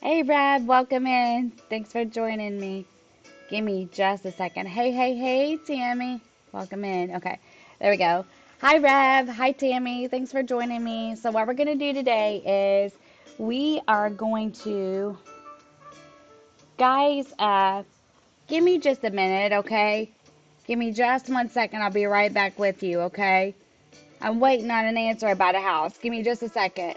Hey, Brad, welcome in. Thanks for joining me. Give me just a second. Hey, Tammy. Welcome in. Okay, there we go. Hi, Rev. Hi, Tammy. Thanks for joining me. So, what we're going to do today is we are going to, guys, give me just a minute, okay? Give me just 1 second. I'll be right back with you, okay? I'm waiting on an answer about a house. Give me just a second.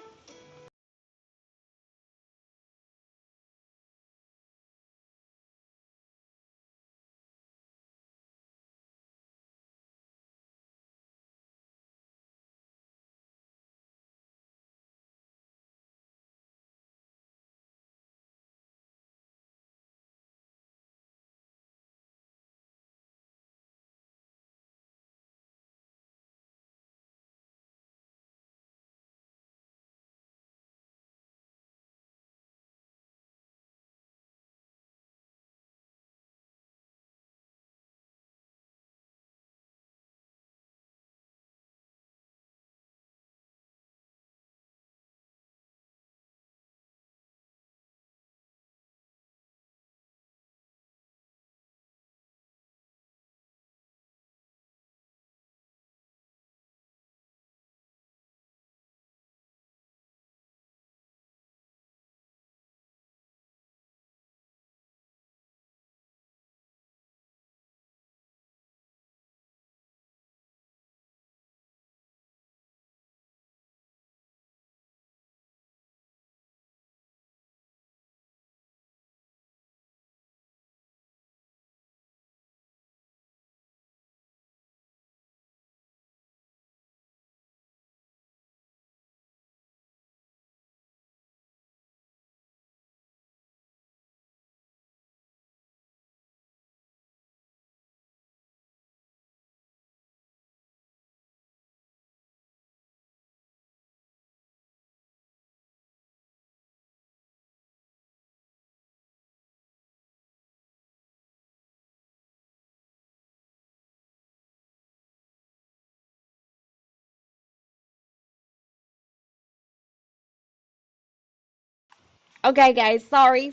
Okay, guys, sorry.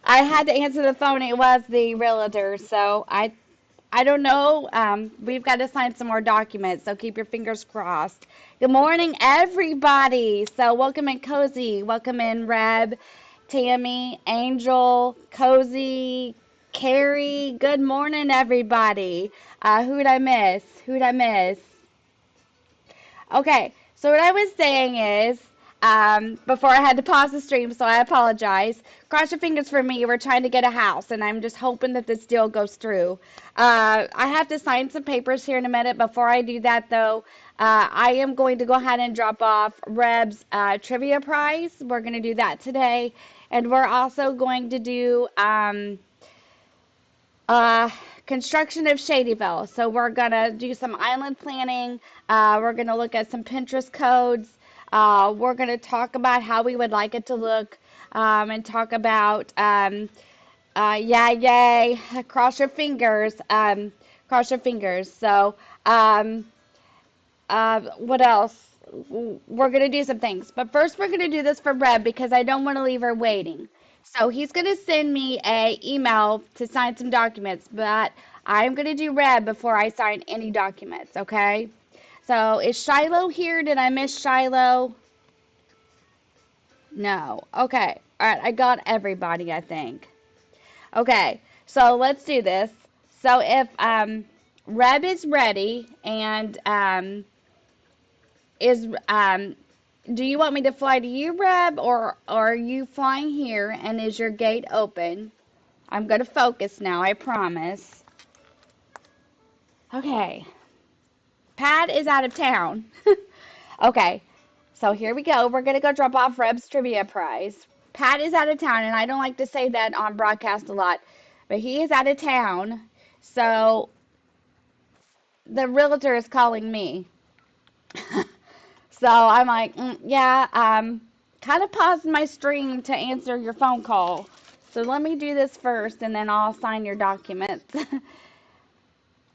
I had to answer the phone. It was the realtor, so I don't know. We've got to sign some more documents, so keep your fingers crossed. Good morning, everybody. So welcome in, Cozy. Welcome in, Reb, Tammy, Angel, Cozy, Carrie. Good morning, everybody. Who'd I miss? Who'd I miss? Okay, so what I was saying is, before I had to pause the stream, so I apologize. Cross your fingers for me. We're trying to get a house, and I'm just hoping that this deal goes through. I have to sign some papers here in a minute. Before I do that, though, I am going to go ahead and drop off Reb's trivia prize. We're going to do that today, and we're also going to do uh, construction of Shadyville. So we're gonna do some island planning. We're gonna look at some Pinterest codes. We're gonna talk about how we would like it to look, and talk about yeah, yay, cross your fingers. So what else? We're gonna do some things, but first we're gonna do this for Breb because I don't want to leave her waiting. So he's gonna send me a email to sign some documents, but I'm gonna do Reb before I sign any documents. Okay? So is Shiloh here? Did I miss Shiloh? No. Okay. All right. I got everybody, I think. Okay. So let's do this. So if Reb is ready and is do you want me to fly to you, Reb, or are you flying here and is your gate open? I'm going to focus now, I promise. Okay. Pat is out of town. Okay. So here we go. We're going to go drop off Reb's trivia prize. Pat is out of town, and I don't like to say that on broadcast a lot, but he is out of town. So the realtor is calling me. So I'm like, yeah, kind of paused my stream to answer your phone call. So let me do this first and then I'll sign your documents.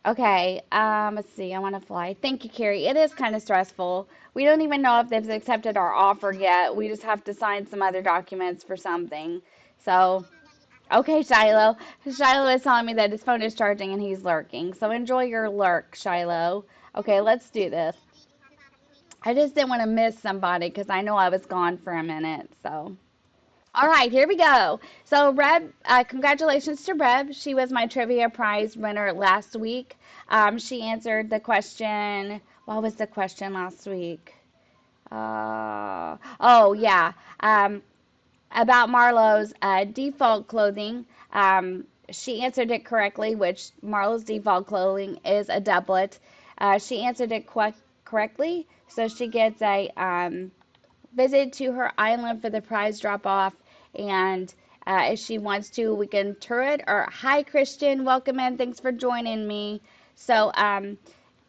Okay, let's see. I want to fly. Thank you, Carrie. It is kind of stressful. We don't even know if they've accepted our offer yet. We just have to sign some other documents for something. So, okay, Shiloh. Shiloh is telling me that his phone is charging and he's lurking. So enjoy your lurk, Shiloh. Okay, let's do this. I just didn't want to miss somebody because I know I was gone for a minute. So. All right, here we go. So, Reb, congratulations to Reb. She was my trivia prize winner last week. She answered the question. What was the question last week? Oh, yeah. About Marlowe's default clothing. She answered it correctly, which Marlowe's default clothing is a doublet. She answered it correctly, so she gets a visit to her island for the prize drop off. And if she wants to, we can tour it. Or, hi, Christian, welcome in. Thanks for joining me. So,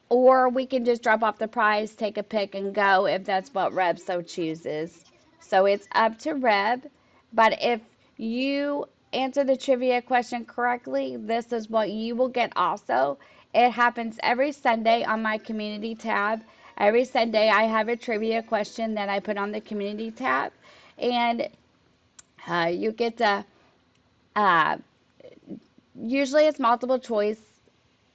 or we can just drop off the prize, take a pic, and go if that's what Reb so chooses. So it's up to Reb. But if you answer the trivia question correctly, this is what you will get also. It happens every Sunday on my community tab. Every Sunday, I have a trivia question that I put on the community tab. And you get to, uh, usually it's multiple choice,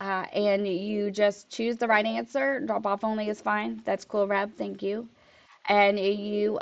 and you just choose the right answer. Drop off only is fine. That's cool, Reb. Thank you. And you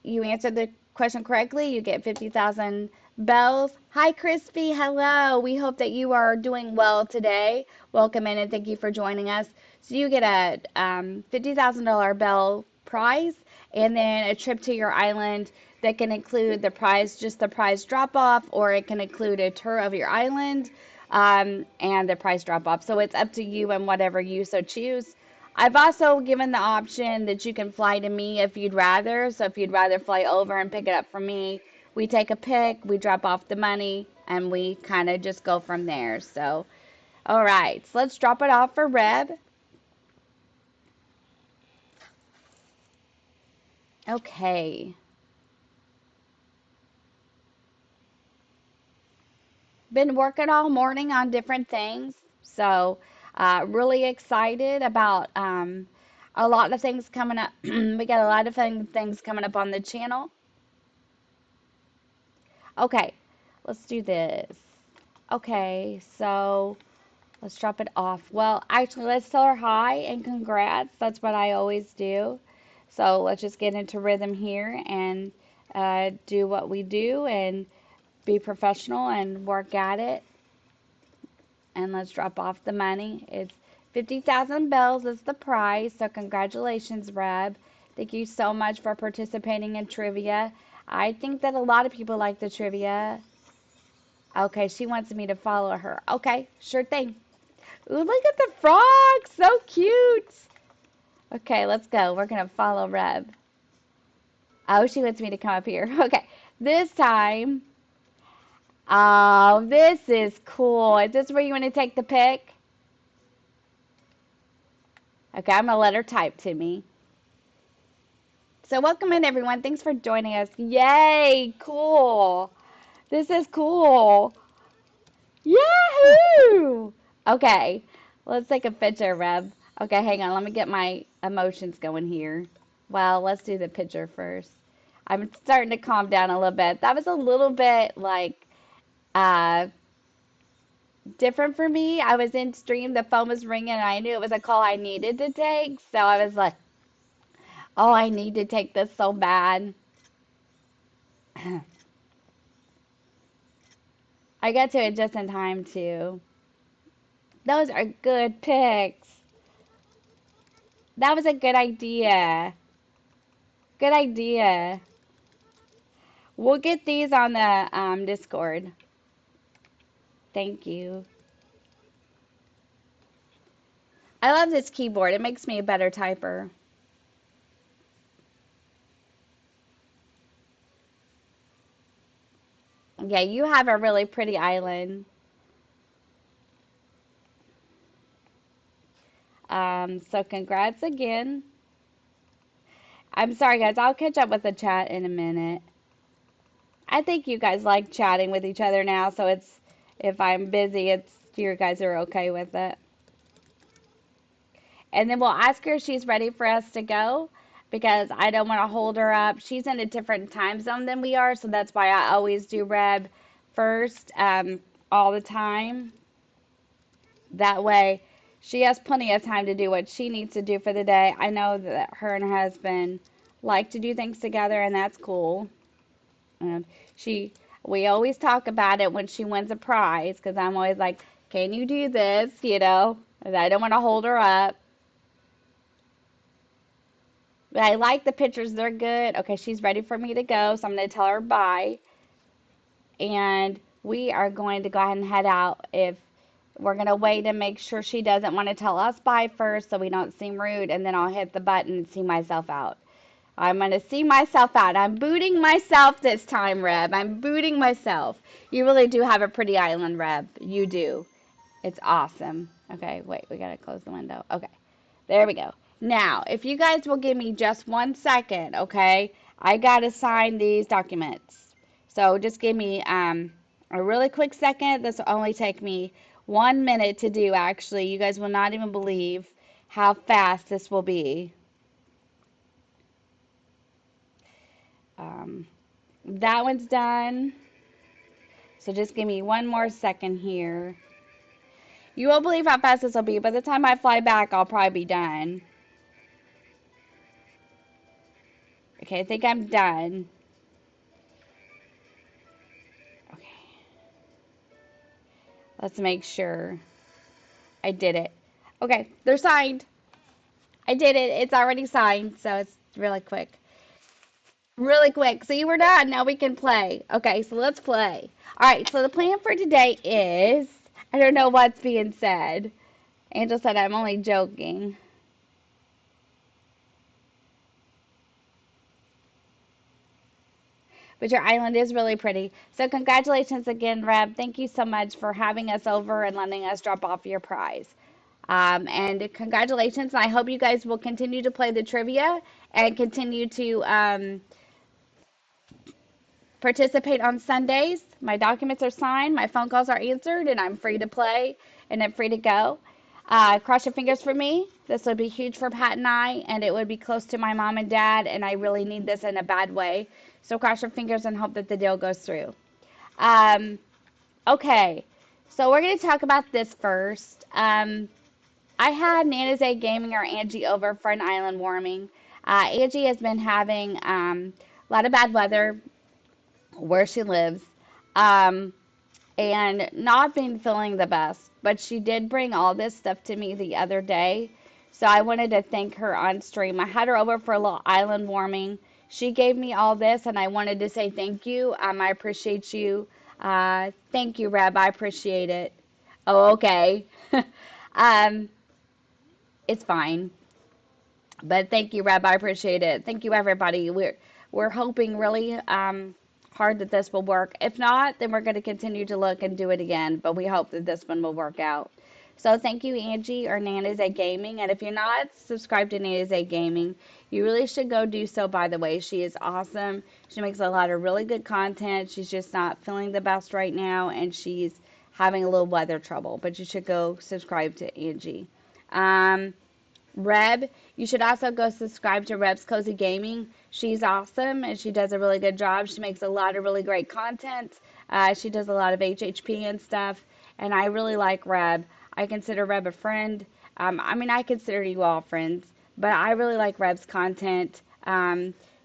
answered the question correctly, you get 50,000 bells. Hi, Crispy. Hello. We hope that you are doing well today. Welcome in and thank you for joining us. So you get a $50,000 bell prize and then a trip to your island that can include the prize, just the prize drop off, or it can include a tour of your island and the prize drop off. So it's up to you and whatever you so choose. I've also given the option that you can fly to me if you'd rather. So if you'd rather fly over and pick it up from me, we take a pic, we drop off the money, and we kind of just go from there. So, all right, so let's drop it off for Reb. Okay, been working all morning on different things. So, really excited about a lot of things coming up. We got a lot of things coming up on the channel. Okay, let's do this. Okay, so let's drop it off. Well, actually, let's tell her hi and congrats. That's what I always do. So let's just get into rhythm here and do what we do and be professional and work at it. And let's drop off the money. It's 50,000 bells is the prize. So congratulations, Reb. Thank you so much for participating in trivia. I think that a lot of people like the trivia. Okay, she wants me to follow her. Okay, sure thing. Ooh, look at the frog. So cute. Okay, let's go. We're going to follow Reb. Oh, she wants me to come up here. Okay, this time. Oh, this is cool. Is this where you want to take the pic? Okay, I'm going to let her type to me. So welcome in, everyone. Thanks for joining us. Yay, cool. This is cool. Yahoo! Okay, let's take a picture, Reb. Okay, hang on. Let me get my emotions going here. Well, let's do the picture first. I'm starting to calm down a little bit. That was a little bit like uh different for me. I was in stream, the phone was ringing, and I knew it was a call I needed to take. So I was like, oh, I need to take this so bad. I got to it just in time too. Those are good pics. That was a good idea. Good idea. We'll get these on the Discord. Thank you. I love this keyboard. It makes me a better typer. Yeah, you have a really pretty island. So congrats again. I'm sorry, guys. I'll catch up with the chat in a minute. I think you guys like chatting with each other now, so it's if I'm busy, it's You guys are okay with it. And then we'll ask her if she's ready for us to go because I don't want to hold her up. She's in a different time zone than we are, so that's why I always do Reb first all the time. That way, she has plenty of time to do what she needs to do for the day. I know that her and her husband like to do things together, and that's cool. And we always talk about it when she wins a prize because I'm always like, "Can you do this?" And I don't want to hold her up. But I like the pictures; they're good. Okay, she's ready for me to go, so I'm going to tell her bye, and we are going to go ahead and head out. If we're going to wait and make sure she doesn't want to tell us bye first so we don't seem rude, and then I'll hit the button and see myself out. I'm going to see myself out. I'm booting myself this time, Reb. I'm booting myself. You really do have a pretty island, Reb. You do. It's awesome. Okay, wait, we got to close the window. Okay, there we go. Now, if you guys will give me just 1 second, okay, I got to sign these documents. So just give me a really quick second. This will only take me 1 minute to do, actually. You guys will not even believe how fast this will be. That one's done. So just give me 1 more second here. You won't believe how fast this will be. By the time I fly back, I'll probably be done. Okay, I think I'm done. Okay. Let's make sure I did it. Okay, they're signed. I did it. It's already signed, so it's really quick. Really quick. So you were done. Now we can play. Okay, so let's play. All right, so the plan for today is I don't know what's being said. Angel said I'm only joking. But your island is really pretty. So congratulations again, Reb. Thank you so much for having us over and letting us drop off your prize. And congratulations. I hope you guys will continue to play the trivia and continue to participate on Sundays. My documents are signed, my phone calls are answered, and I'm free to play and I'm free to go. Cross your fingers for me. This would be huge for Pat and I, and it would be close to my mom and dad, and I really need this in a bad way. So cross your fingers and hope that the deal goes through. Um, okay, so we're going to talk about this first. I had Nana's A Gaming or Angie over for an island warming. Angie has been having a lot of bad weather where she lives, um, and not been feeling the best. But she did bring all this stuff to me the other day, so I wanted to thank her on stream. I had her over for a little island warming. She gave me all this, and I wanted to say thank you. I appreciate you. Thank you, Reb. I appreciate it. Oh, okay. um, it's fine. But thank you, Reb. I appreciate it. Thank you, everybody. We're hoping really hard that this will work. If not, then we're going to continue to look and do it again. But we hope that this one will work out. So thank you, Angie or Nana's A Gaming. And if you're not subscribed to Nana's A Gaming, you really should go do so, by the way. She is awesome. She makes a lot of really good content. She's just not feeling the best right now, and she's having a little weather trouble. But you should go subscribe to Angie. Reb, you should also go subscribe to Reb's Cozy Gaming. She's awesome and she does a really good job. She makes a lot of really great content. She does a lot of HHP and stuff, and I really like Reb. I consider Reb a friend. I consider you all friends, but I really like Reb's content.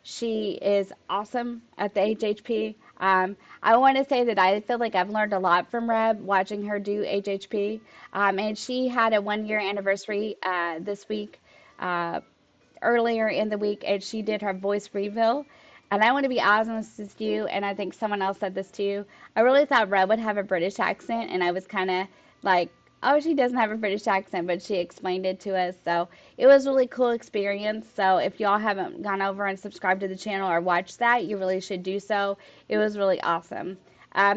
She is awesome at the HHP. I want to say that I feel like I've learned a lot from Reb watching her do HHP. And she had a 1 year anniversary this week, earlier in the week, and she did her voice reveal. And I want to be honest with you, and I think someone else said this too. I really thought Reb would have a British accent, and I was kind of like, oh, she doesn't have a British accent, but she explained it to us. So it was a really cool experience. So if y'all haven't gone over and subscribed to the channel or watched that, you really should do so. It was really awesome.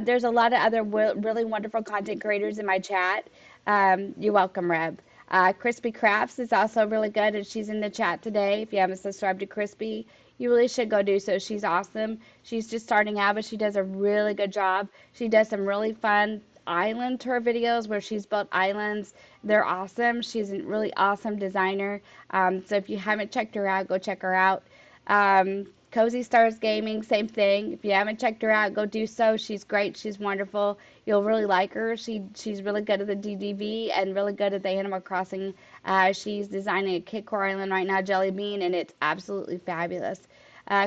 There's a lot of other really wonderful content creators in my chat. You're welcome, Reb. Crispy Crafts is also really good, and she's in the chat today. If you haven't subscribed to Crispy, you really should go do so. She's awesome. She's just starting out, but she does a really good job. She does some really fun, island tour videos where she's built islands. They're awesome. She's a really awesome designer. So if you haven't checked her out, go check her out. Cozy Stars Gaming, same thing. If you haven't checked her out, go do so. She's great. She's wonderful. You'll really like her. She's really good at the DDV and really good at the Animal Crossing. She's designing a Kid Core Island right now, Jelly Bean, and it's absolutely fabulous.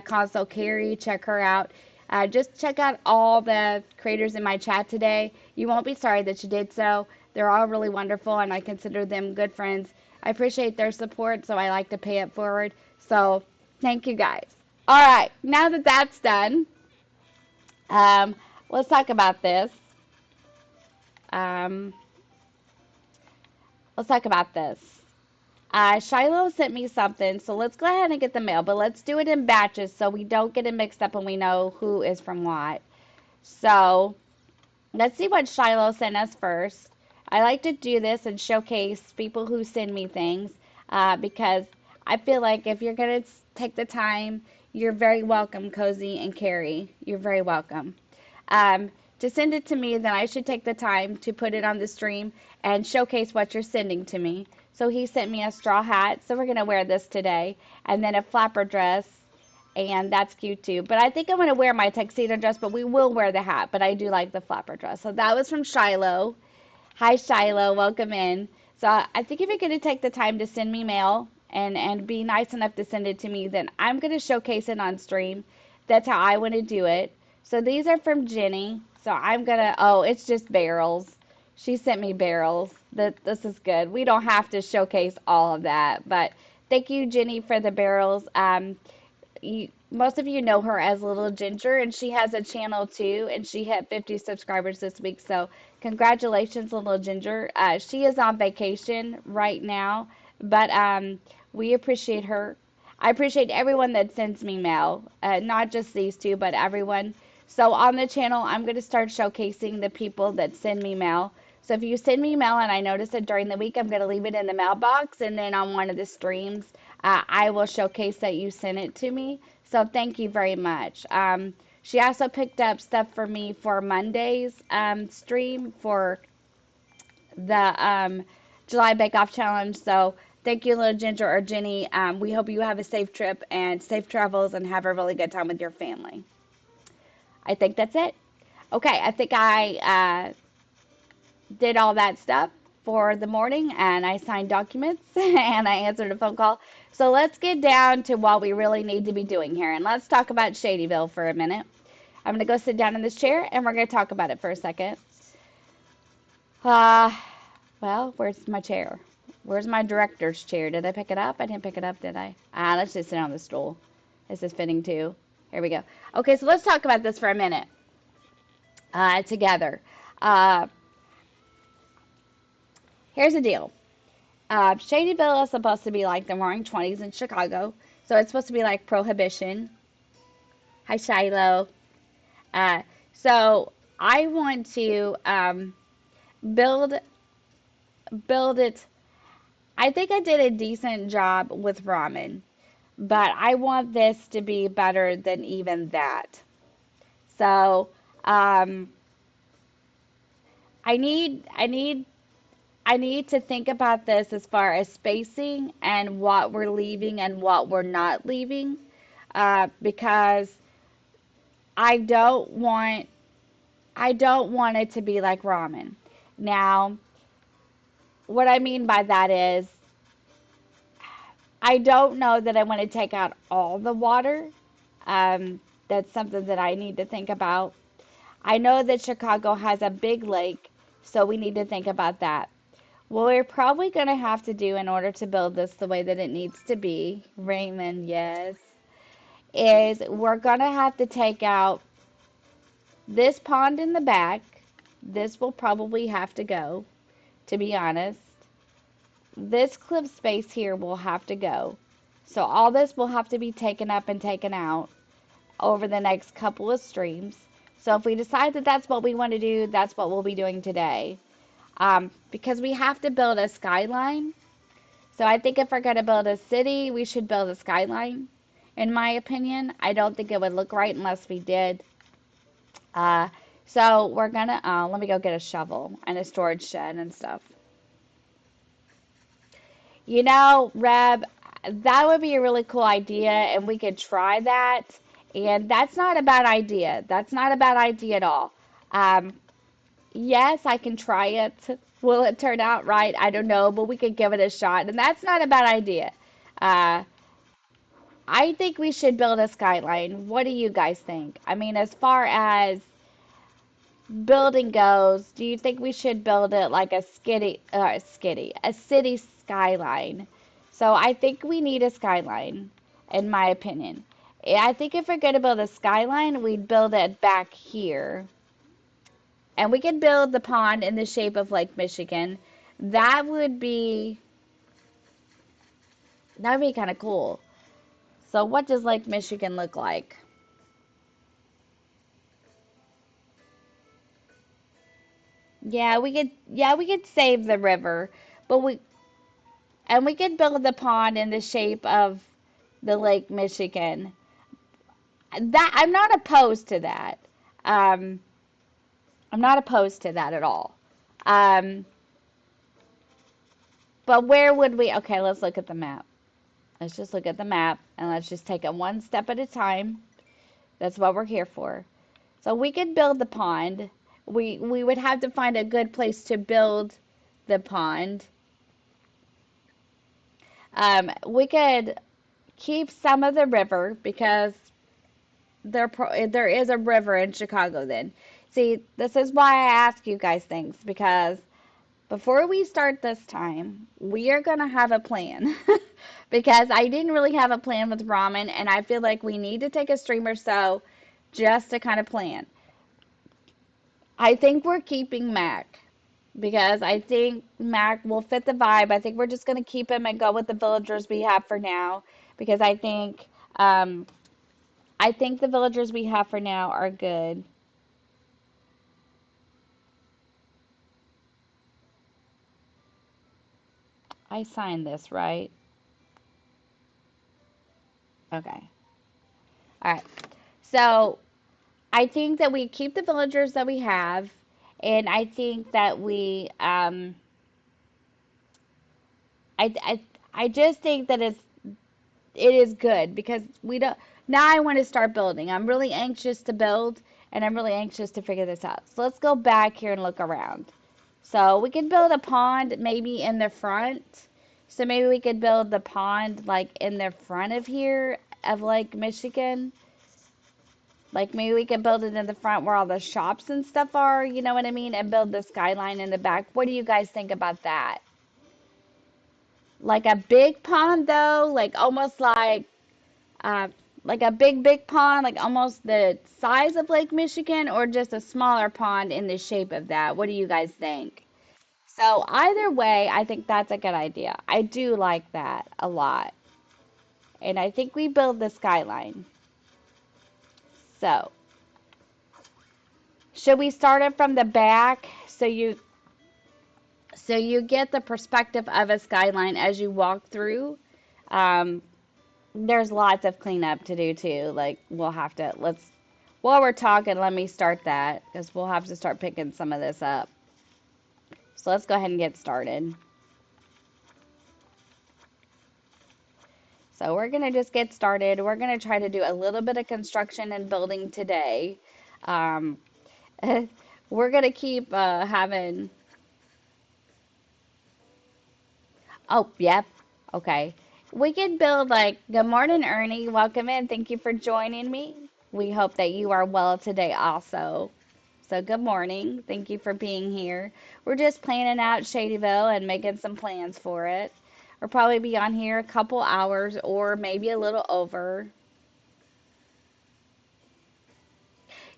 Console Carrie, check her out. Just check out all the creators in my chat today. You won't be sorry that you did so. They're all really wonderful, and I consider them good friends. I appreciate their support, so I like to pay it forward. So thank you guys. All right, now that that's done, let's talk about this. Um, let's talk about this. Shiloh sent me something, so let's go ahead and get the mail, but let's do it in batches so we don't get it mixed up and we know who is from what. So let's see what Shiloh sent us first. I like to do this and showcase people who send me things because I feel like if you're going to take the time, you're very welcome, Cozy and Carrie. You're very welcome. To send it to me, then I should take the time to put it on the stream and showcase what you're sending to me. So he sent me a straw hat, so we're going to wear this today, and then a flapper dress, and that's cute too. But I think I'm going to wear my tuxedo dress, but we will wear the hat, but I do like the flapper dress. So that was from Shiloh. Hi, Shiloh. Welcome in. So I think if you're going to take the time to send me mail and be nice enough to send it to me, then I'm going to showcase it on stream. That's how I want to do it. So these are from Jenny. So I'm going to, oh, it's just barrels. She sent me barrels. This is good. We don't have to showcase all of that, but thank you, Jenny, for the barrels. Most of you know her as Little Ginger, and she has a channel too, and she hit 50 subscribers this week. So congratulations, Little Ginger. She is on vacation right now, but we appreciate her. I appreciate everyone that sends me mail, not just these two, but everyone. So on the channel, I'm going to start showcasing the people that send me mail. So if you send me mail and I notice it during the week, I'm going to leave it in the mailbox, and then on one of the streams, I will showcase that you sent it to me. So thank you very much. She also picked up stuff for me for Monday's stream for the July Bake Off Challenge. So thank you, Little Ginger or Jenny. We hope you have a safe trip and safe travels and have a really good time with your family. I think that's it. Okay, I think I did all that stuff for the morning, and I signed documents and I answered a phone call. So let's get down to what we really need to be doing here, and let's talk about Shadyville for a minute. I'm going to go sit down in this chair, and we're going to talk about it for a second. Well, where's my chair? Where's my director's chair? Did I pick it up? I didn't pick it up, did I? Let's just sit on the stool. This is fitting too. Here we go. Okay, so let's talk about this for a minute together. Here's the deal. Shadyville is supposed to be like the Roaring 20s in Chicago. So it's supposed to be like Prohibition. Hi, Shiloh. So I want to build it. I think I did a decent job with ramen, but I want this to be better than even that. So I need to think about this as far as spacing and what we're leaving and what we're not leaving, because I don't want it to be like ramen. Now, what I mean by that is I don't know that I want to take out all the water. That's something that I need to think about. I know that Chicago has a big lake, so we need to think about that. What we're probably going to have to do in order to build this the way that it needs to be, Raymond, yes, is we're going to have to take out this pond in the back. This will probably have to go, to be honest. This clip space here will have to go. So all this will have to be taken up and taken out over the next couple of streams. So if we decide that that's what we want to do, that's what we'll be doing today. Because we have to build a skyline. So I think if we're going to build a city, we should build a skyline. In my opinion, I don't think it would look right unless we did. So we're gonna, let me go get a shovel and a storage shed and stuff. You know, Reb, that would be a really cool idea, and we could try that. And that's not a bad idea. That's not a bad idea at all. Um, yes, I can try it. Will it turn out right? I don't know, but we could give it a shot, and that's not a bad idea. Uh, I think we should build a skyline. What do you guys think? I mean, as far as building goes, do you think we should build it like a city skyline? So I think we need a skyline, in my opinion. I think if we're going to build a skyline, we'd build it back here. And we could build the pond in the shape of Lake Michigan. That would be that would be kind of cool. So what does Lake Michigan look like? Yeah, we could save the river, but we could build the pond in the shape of the Lake Michigan. That I'm not opposed to that. Um, I'm not opposed to that at all. Um, but where would we? Okay, let's look at the map. Let's just look at the map and let's just take it one step at a time. That's what we're here for. So we could build the pond. We would have to find a good place to build the pond. We could keep some of the river because there is a river in Chicago then. See, this is why I ask you guys things because before we start this time, we are going to have a plan. Because I didn't really have a plan with ramen, and I feel like we need to take a stream or so just to kind of plan. I think we're keeping Mac because I think Mac will fit the vibe. I think we're just going to keep him and go with the villagers we have for now because um, I think the villagers we have for now are good. I signed this, right? Okay. All right. So I think that we keep the villagers that we have, and I think that I I just think that it is good because we don't. Now I want to start building. I'm really anxious to build, and I'm really anxious to figure this out. So let's go back here and look around. So we could build a pond maybe in the front. So maybe we could build the pond like in the front of here of Lake Michigan. Like maybe we could build it in the front where all the shops and stuff are, you know what I mean? And build the skyline in the back. What do you guys think about that? Like a big pond though, uh, like a big pond, like almost the size of Lake Michigan, or just a smaller pond in the shape of that. What do you guys think? So either way, I think that's a good idea. I do like that a lot. And I think we build the skyline. So, should we start it from the back so you get the perspective of a skyline as you walk through? Um, there's lots of cleanup to do too. Like while we're talking, let me start that because we'll have to start picking some of this up. So let's go ahead and get started. So we're going to just get started. We're going to try to do a little bit of construction and building today. Um, we're going to keep having. Oh, yep. Okay. We can build like, good morning, Ernie. Welcome in. Thank you for joining me. We hope that you are well today also. So good morning. Thank you for being here. We're just planning out Shadyville and making some plans for it. We'll probably be on here a couple hours or maybe a little over.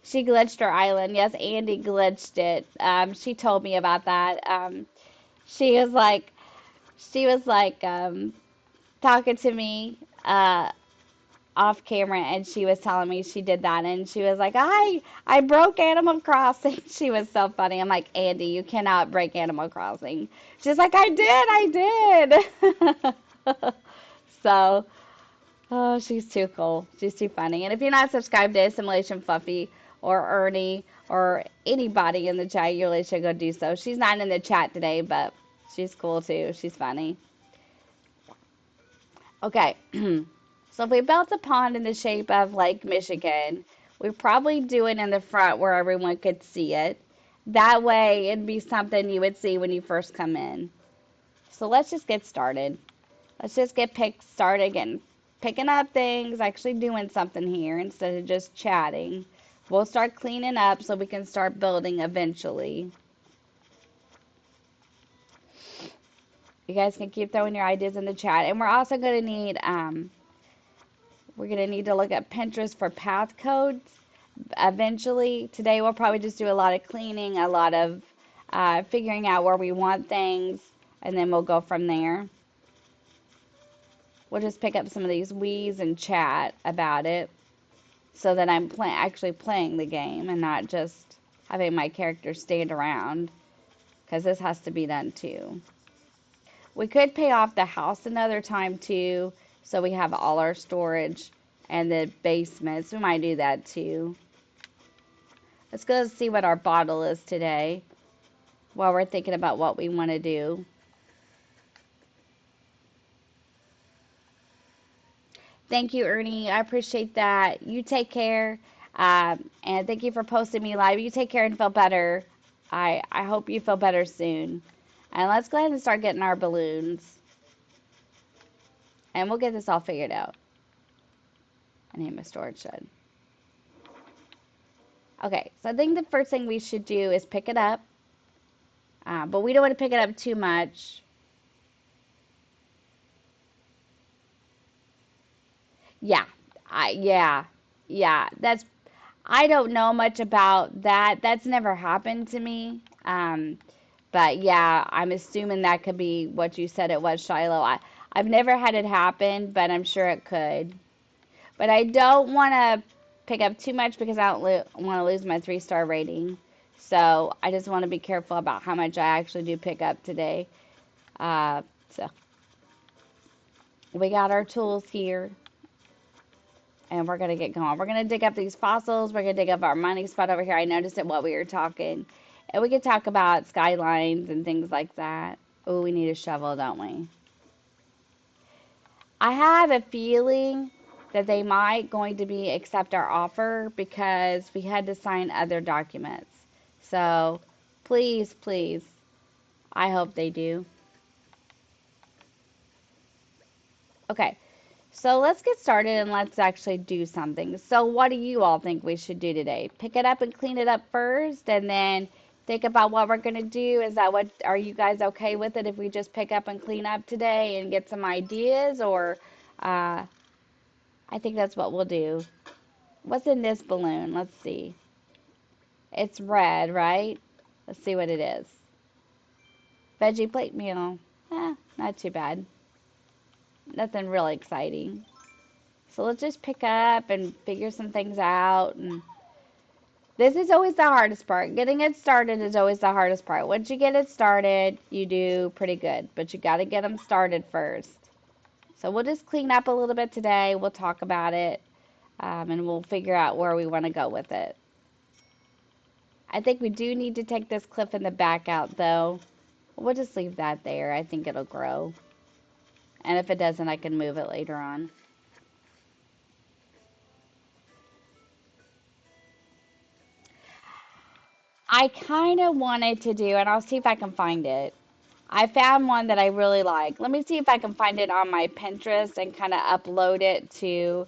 She glitched her island. Yes, Andy glitched it. She told me about that. She was like, she was like talking to me off camera, and she was telling me she did that, and she was like, I broke Animal Crossing. She was so funny. I'm like, Andy, you cannot break Animal Crossing. She's like, I did. So, oh, she's too cool. She's too funny. And if you're not subscribed to Assimilation Fluffy or Ernie or anybody in the chat, you really should go do so. She's not in the chat today, but she's cool too. She's funny. Okay. So if we built a pond in the shape of Lake Michigan, we'd probably do it in the front where everyone could see it. That way it'd be something you would see when you first come in. So let's just get started. Let's just get started getting picking up things, actually doing something here instead of just chatting. We'll start cleaning up so we can start building eventually. You guys can keep throwing your ideas in the chat. And we're also going to need to look at Pinterest for path codes eventually. Today we'll probably just do a lot of cleaning, a lot of figuring out where we want things, and then we'll go from there. We'll just pick up some of these Wii's and chat about it so that I'm actually playing the game and not just having my character stand around, because this has to be done too. We could pay off the house another time too, so we have all our storage and the basements. We might do that too. Let's go see what our bottle is today while we're thinking about what we want to do. Thank you, Ernie. I appreciate that. You take care. And thank you for posting me live. You take care and feel better. I hope you feel better soon. And let's go ahead and start getting our balloons. And we'll get this all figured out. I need my storage shed. Okay, so I think the first thing we should do is pick it up. But we don't want to pick it up too much. Yeah, yeah. I don't know much about that. That's never happened to me. But yeah, I'm assuming that could be what you said it was, Shiloh. I've never had it happen, but I'm sure it could. But I don't want to pick up too much because I don't want to lose my 3-star rating. So I just want to be careful about how much I actually do pick up today. So we got our tools here. And we're going to get going. We're going to dig up these fossils. We're going to dig up our mining spot over here. I noticed it while we were talking. And we could talk about skylines and things like that. Oh, we need a shovel, don't we? I have a feeling that they might going to accept our offer because we had to sign other documents. So, please, please, I hope they do. Okay. So let's get started and let's actually do something. So what do you all think we should do today? Pick it up and clean it up first and then think about what we're going to do. Are you guys okay with it if we just pick up and clean up today and get some ideas? Or I think that's what we'll do. What's in this balloon? Let's see. It's red, right? Let's see what it is. Veggie plate meal. Not too bad. Nothing really exciting. So let's just pick up and figure some things out. And this is always the hardest part. Getting it started is always the hardest part. Once you get it started, you do pretty good. But you got to get them started first. So we'll just clean up a little bit today. We'll talk about it. And we'll figure out where we want to go with it. I think we do need to take this cliff in the back out, though. We'll just leave that there. I think it'll grow. And if it doesn't, I can move it later on. I kind of wanted to do, and I'll see if I can find it. I found one that I really like. Let me see if I can find it on my Pinterest and kind of upload it to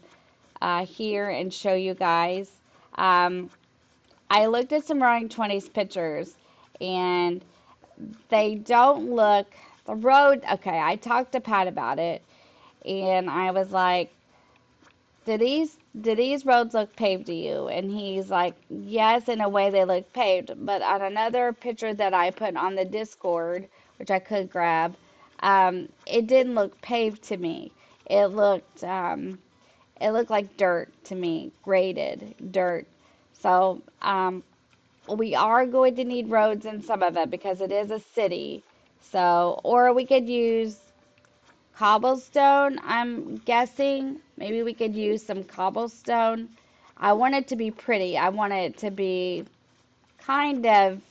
here and show you guys. I looked at some Roaring 20's pictures, and they don't look, the road, okay, I talked to Pat about it, and I was like, do these roads look paved to you? And he's like, yes, in a way they look paved. But on another picture that I put on the Discord, which I could grab, it didn't look paved to me. It looked like dirt to me, graded dirt. So we are going to need roads in some of it because it is a city. So, or we could use cobblestone, I'm guessing. Maybe we could use some cobblestone I want it to be pretty. I want it to be kind of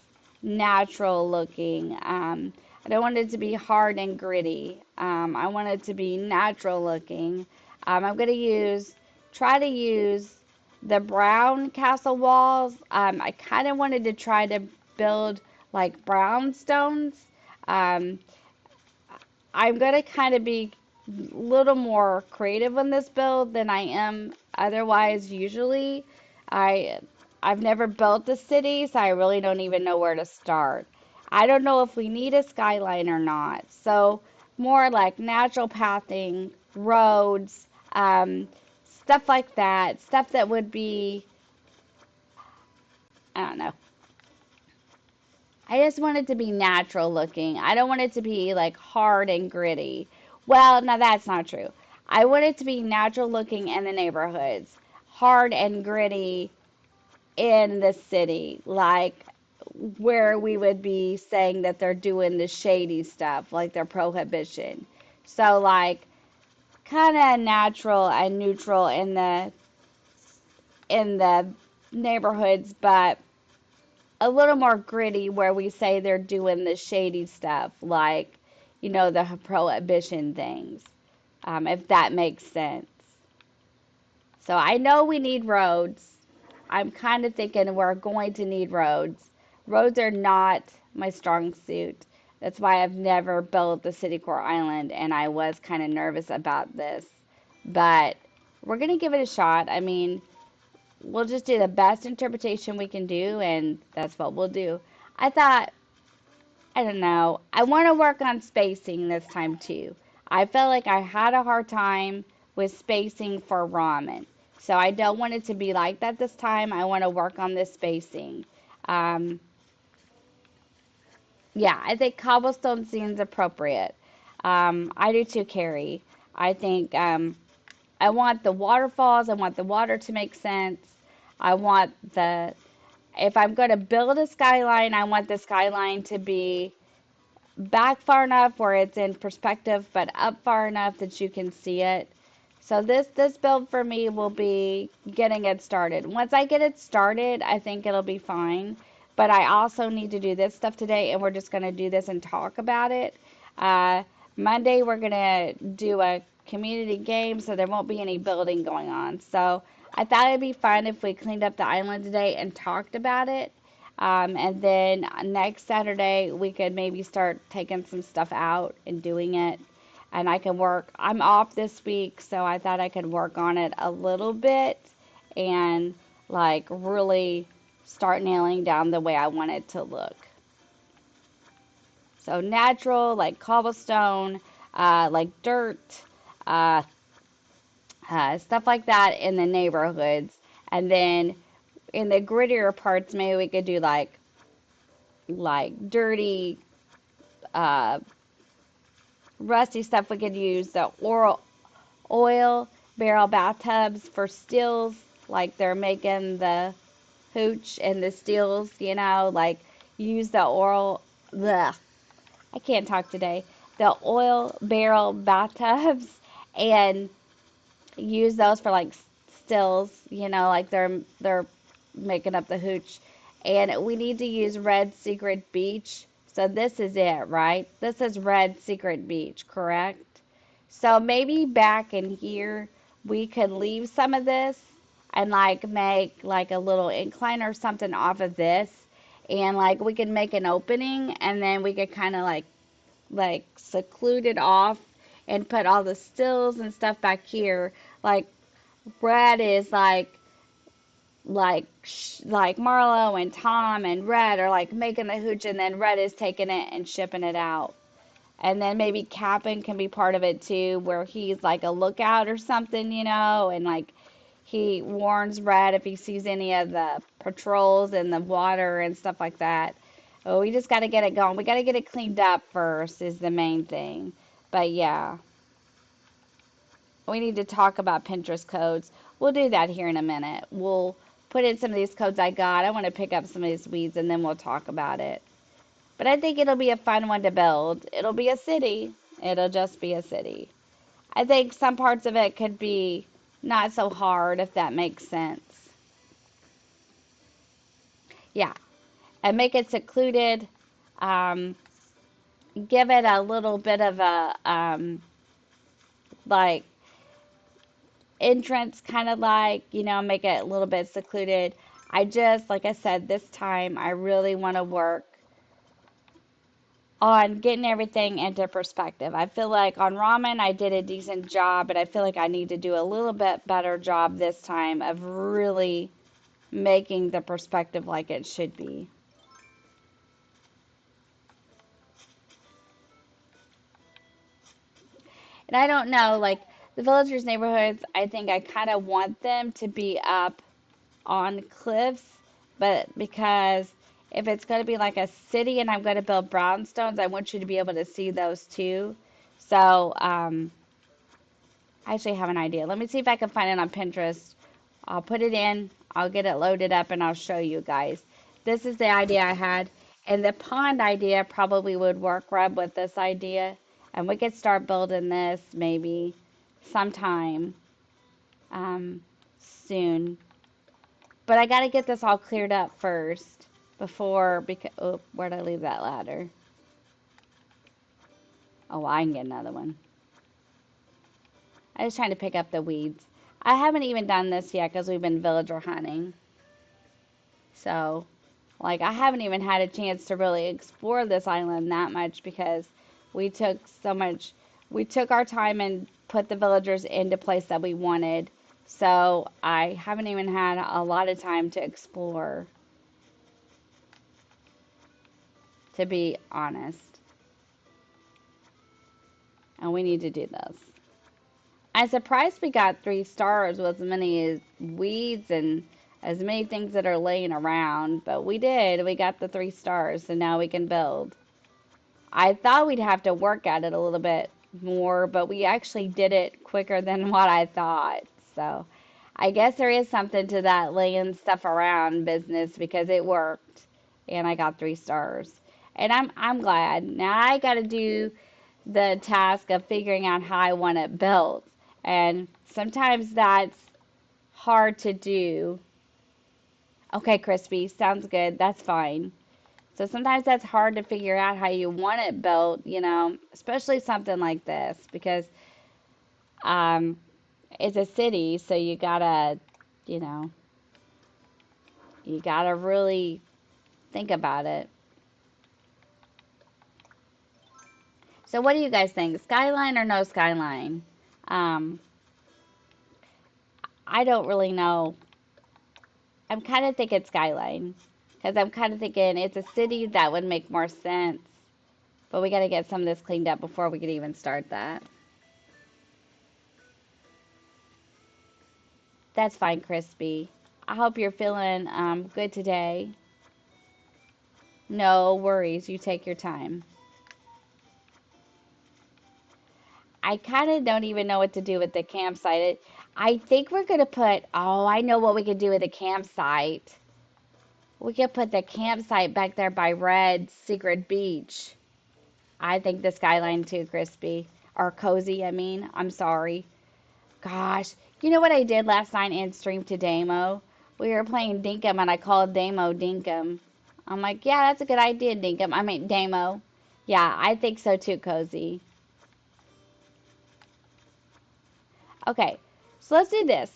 natural looking. I don't want it to be hard and gritty. I want it to be natural looking. I'm going to try to use the brown castle walls. I kind of wanted to try to build like brownstones. Um, I'm going to kind of be a little more creative in this build than I am otherwise usually. I I've never built a city, so I really don't even know where to start. I don't know if we need a skyline or not. So more like natural pathing, roads, stuff like that. Stuff that would be, I don't know. I just want it to be natural looking. I don't want it to be like hard and gritty. Well, now that's not true. I want it to be natural looking in the neighborhoods, hard and gritty in the city, like where we would be saying that they're doing the shady stuff, like their prohibition. So like kind of natural and neutral in the neighborhoods, but a little more gritty where we say they're doing the shady stuff, like, the prohibition things, if that makes sense. So I know we need roads. I'm kind of thinking we're going to need roads. Roads are not my strong suit. That's why I've never built the city core island, and I was kind of nervous about this. But we're going to give it a shot. I mean, we'll just do the best interpretation we can do, and that's what we'll do. I thought, I don't know, I want to work on spacing this time too. I felt like I had a hard time with spacing for ramen. So I don't want it to be like that this time. I want to work on this spacing. Um, yeah, I think cobblestone seems appropriate. I do too, Carrie. I think I want the waterfalls. I want the water to make sense. I want if I'm going to build a skyline, I want the skyline to be back far enough where it's in perspective, but up far enough that you can see it. So this build for me will be getting it started. Once I get it started, I think it'll be fine. But I also need to do this stuff today, and we're just going to do this and talk about it. Uh, Monday, we're going to do a community game, so there won't be any building going on. So I thought it'd be fun if we cleaned up the island today and talked about it. And then next Saturday, we could maybe start taking some stuff out and doing it. And I can work. I'm off this week, so I thought I could work on it a little bit and like really start nailing down the way I want it to look. So natural, like cobblestone, like dirt, uh, stuff like that in the neighborhoods. And then in the grittier parts, maybe we could do like dirty, uh, rusty stuff. We could use the oil barrel bathtubs for stills, like they're making the hooch and the stills, like use the oil. Bleh, I can't talk today. The oil barrel bathtubs and use those for like stills, like they're making up the hooch. And we need to use Red Secret Beach. So this is it, right? This is Red Secret Beach, correct? So maybe back in here we could leave some of this and like make like a little incline or something off of this. And like we could make an opening and then we could kind of like seclude it off and put all the stills and stuff back here. Like Red is like Marlo and Tom and Red are like making the hooch, and then Red is taking it and shipping it out. And then maybe Cap'n can be part of it too, where he's like a lookout or something, and like he warns Red if he sees any of the patrols in the water and stuff like that. Oh, we just got to get it going. We got to get it cleaned up first is the main thing. But yeah, we need to talk about Pinterest codes. We'll do that here in a minute. We'll put in some of these codes I got. I want to pick up some of these weeds and then we'll talk about it. But I think it'll be a fun one to build. It'll be a city. It'll just be a city. I think some parts of it could be not so hard, if that makes sense. Yeah, and make it secluded. Um, Give it a little bit of a like entrance, kind of like, make it a little bit secluded. I just, like I said, this time I really want to work on getting everything into perspective. I feel like on ramen I did a decent job, but I feel like I need to do a little bit better job this time of really making the perspective like it should be. And I don't know, like the villagers neighborhoods, I think I kind of want them to be up on cliffs, but because if it's going to be like a city and I'm going to build brownstones, I want you to be able to see those too. So, I actually have an idea. Let me see if I can find it on Pinterest. I'll put it in, I'll get it loaded up, and I'll show you guys. This is the idea I had, and the pond idea probably would work right with this idea, and we could start building this maybe sometime um, soon. But I got to get this all cleared up first before, because, oh, where'd I leave that ladder? Oh, I can get another one. I was trying to pick up the weeds. I haven't even done this yet because we've been villager hunting. So, like, I haven't even had a chance to really explore this island that much because we took so much, we took our time and put the villagers into place that we wanted. So, I haven't even had a lot of time to explore, to be honest. And we need to do this. I'm surprised we got 3 stars with as many weeds and as many things that are laying around, but we did. We got the 3 stars, and now we can build. I thought we'd have to work at it a little bit more, but we actually did it quicker than what I thought. So I guess there is something to that laying stuff around business because it worked, and I got 3 stars. And I'm glad. Now I got to do the task of figuring out how I want it built. And sometimes that's hard to do. Okay, Crispy, sounds good. That's fine. So sometimes that's hard to figure out how you want it built, especially something like this because um, it's a city, so you know, you gotta really think about it. So what do you guys think? Skyline or no skyline? Um, I don't really know. I'm kind of thinking skyline because I'm kind of thinking it's a city that would make more sense. But we got to get some of this cleaned up before we could even start that. That's fine, Crispy. I hope you're feeling good today. No worries. You take your time. I kind of don't even know what to do with the campsite. I think we're going to put, oh, I know what we could do with the campsite. We could put the campsite back there by Red's Secret Beach. I think the skyline too, Crispy. Or cozy, I mean. I'm sorry. Gosh. You know what I did last night in Stream to Damo? We were playing Dinkum and I called Damo Dinkum. I'm like, yeah, that's a good idea, Dinkum. I mean, Damo. Yeah, I think so too, Cozy. Okay, so let's do this.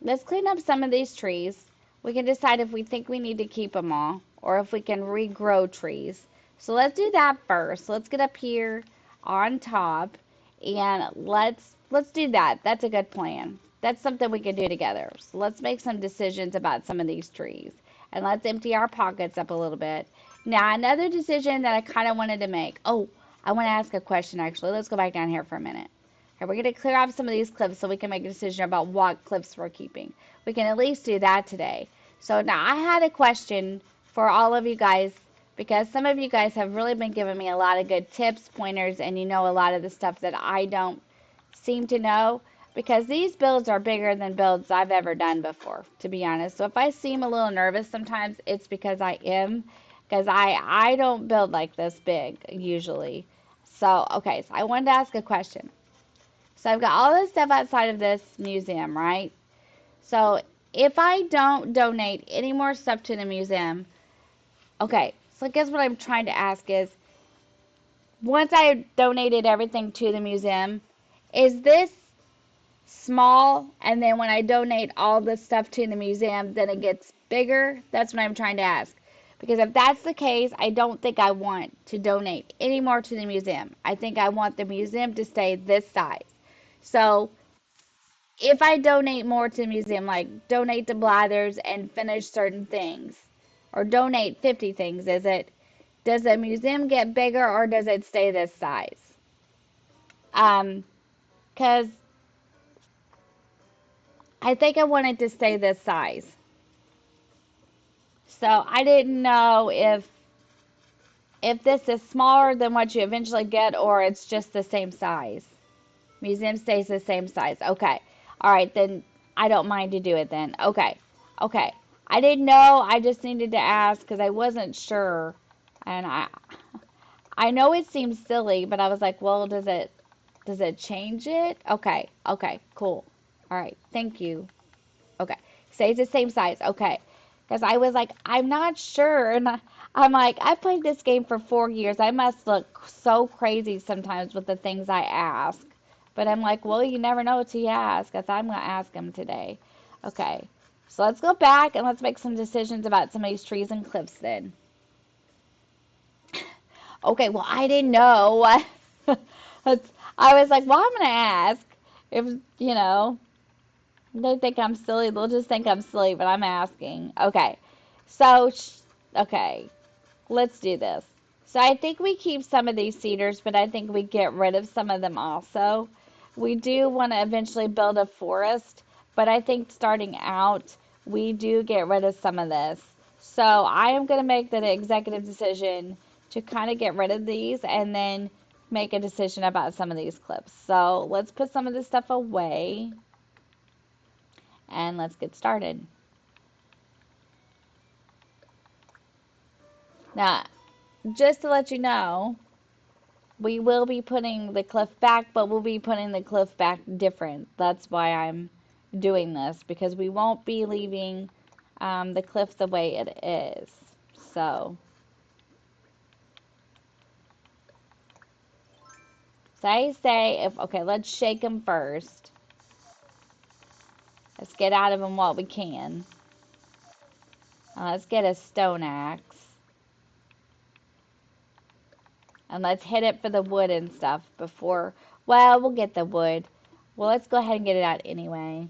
Let's clean up some of these trees. We can decide if we think we need to keep them all or if we can regrow trees. So let's do that first. Let's get up here on top and let's do that. That's a good plan. That's something we can do together. So let's make some decisions about some of these trees and let's empty our pockets up a little bit. Now, another decision that I kind of wanted to make. Oh, I want to ask a question actually. Let's go back down here for a minute. Okay, we're going to clear off some of these cliffs so we can make a decision about what cliffs we're keeping. We can at least do that today. So now I had a question for all of you guys because some of you guys have really been giving me a lot of good tips, pointers, and you know a lot of the stuff that I don't seem to know because these builds are bigger than builds I've ever done before, to be honest. So if I seem a little nervous sometimes, it's because I am, because I don't build like this big usually. So, okay, so I wanted to ask a question. So I've got all this stuff outside of this museum, right? So if I don't donate any more stuff to the museum, okay, so I guess what I'm trying to ask is, once I donated everything to the museum, is this small, and then when I donate all the stuff to the museum, then it gets bigger? That's what I'm trying to ask. Because if that's the case, I don't think I want to donate any more to the museum. I think I want the museum to stay this size. So if I donate more to the museum, like donate to Blathers and finish certain things, or donate 50 things, does the museum get bigger or does it stay this size? Because I think I want it to stay this size. So I didn't know if this is smaller than what you eventually get or it's just the same size. Museum stays the same size. Okay. All right, then I don't mind to do it then. Okay. Okay. I didn't know. I just needed to ask because I wasn't sure. And I know it seems silly, but I was like, well, does it change it? Okay. Okay. Cool. All right. Thank you. Okay. Stays the same size. Okay. Because I was like, I'm not sure. And I'm like, I played this game for 4 years. I must look so crazy sometimes with the things I ask. But I'm like, well, you never know until you ask. Because I'm going to ask him today. Okay. So let's go back and let's make some decisions about some of these trees and cliffs then. Okay, well, I didn't know. I was like, well, I'm going to ask. If, you know, they think I'm silly. They'll just think I'm silly, but I'm asking. Okay. So, okay. Let's do this. So I think we keep some of these cedars, but I think we get rid of some of them also. We do want to eventually build a forest, but I think starting out, we do get rid of some of this. So I am going to make the executive decision to kind of get rid of these and then make a decision about some of these clips. So let's put some of this stuff away and let's get started. Now, just to let you know, we will be putting the cliff back, but we'll be putting the cliff back different. That's why I'm doing this, because we won't be leaving the cliff the way it is. So I say, okay, let's shake them first. Let's get out of them what we can. Let's get a stone axe. And let's hit it for the wood and stuff before, well, we'll get the wood. Well, let's go ahead and get it out anyway.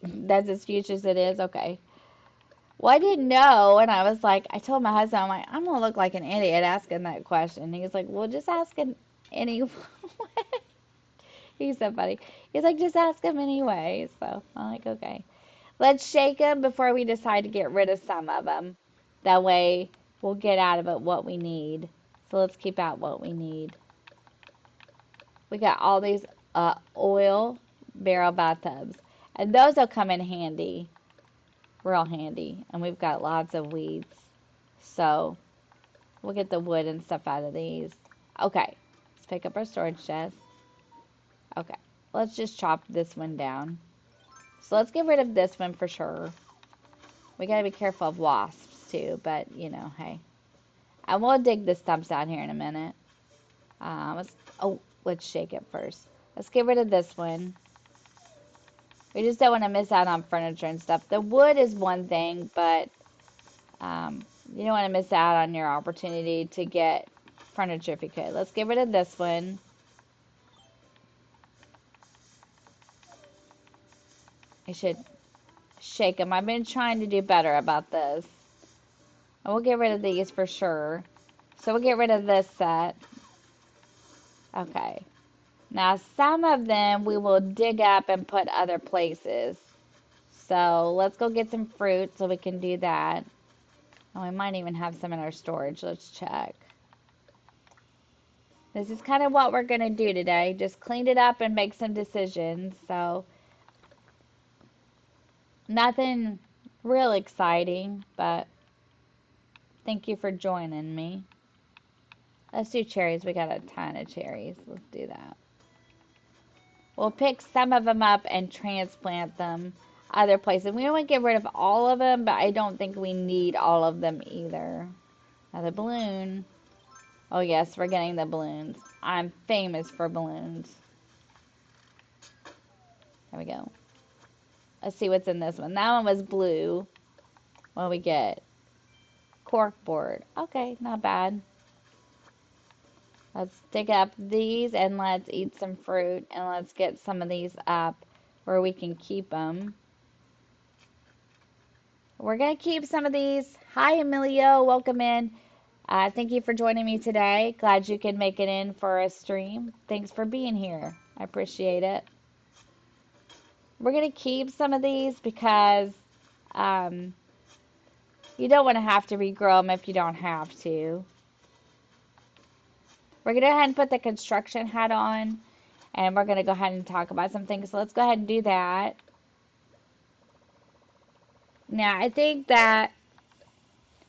That's as huge as it is? Okay. Well, I didn't know, and I was like, I told my husband, I'm like, I'm gonna look like an idiot asking that question. He was like, well, just ask him anyway. He's so funny. He's like, just ask him anyway. So I'm like, okay. Let's shake them before we decide to get rid of some of them. That way, we'll get out of it what we need. So let's keep out what we need. We got all these oil barrel bathtubs, and those will come in handy. Real handy. And we've got lots of weeds. So we'll get the wood and stuff out of these. Okay. Let's pick up our storage chest. Okay. Let's just chop this one down. So let's get rid of this one for sure. We got to be careful of wasps too. But, you know, hey. And we'll dig the stumps out here in a minute. Let's shake it first. Let's get rid of this one. We just don't want to miss out on furniture and stuff. The wood is one thing, but you don't want to miss out on your opportunity to get furniture if you could. Let's get rid of this one. I should shake them. I've been trying to do better about this. And we'll get rid of these for sure. So we'll get rid of this set. Okay. Now, some of them we will dig up and put other places. So let's go get some fruit so we can do that. Oh, we might even have some in our storage. Let's check. This is kind of what we're going to do today. Just clean it up and make some decisions. So nothing real exciting, but thank you for joining me. Let's do cherries. We got a ton of cherries. Let's do that. We'll pick some of them up and transplant them. other places. We want to get rid of all of them, but I don't think we need all of them either. Now the balloon. Oh yes, we're getting the balloons. I'm famous for balloons. There we go. Let's see what's in this one. That one was blue. What do we get? Cork board. Okay, not bad. Let's dig up these and let's eat some fruit and let's get some of these up where we can keep them. We're going to keep some of these. Hi, Emilio. Welcome in. Thank you for joining me today. Glad you could make it in for a stream. Thanks for being here. I appreciate it. We're going to keep some of these because you don't want to have to regrow them if you don't have to. We're going to go ahead and put the construction hat on, and we're going to go ahead and talk about some things. So let's go ahead and do that. Now, I think that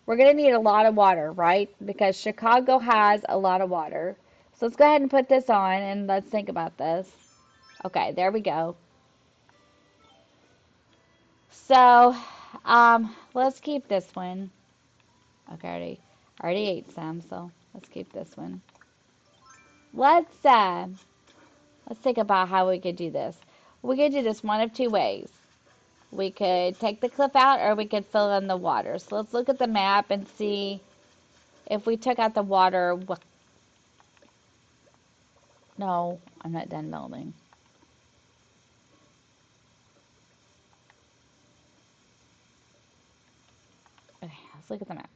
we're going to need a lot of water, right? Because Chicago has a lot of water. So let's go ahead and put this on, and let's think about this. Okay, there we go. So, let's keep this one. Okay, I already ate some, so let's keep this one. Let's think about how we could do this. We could do this one of two ways. We could take the cliff out or we could fill in the water. So let's look at the map and see if we took out the water. No, I'm not done building. Okay, let's look at the map.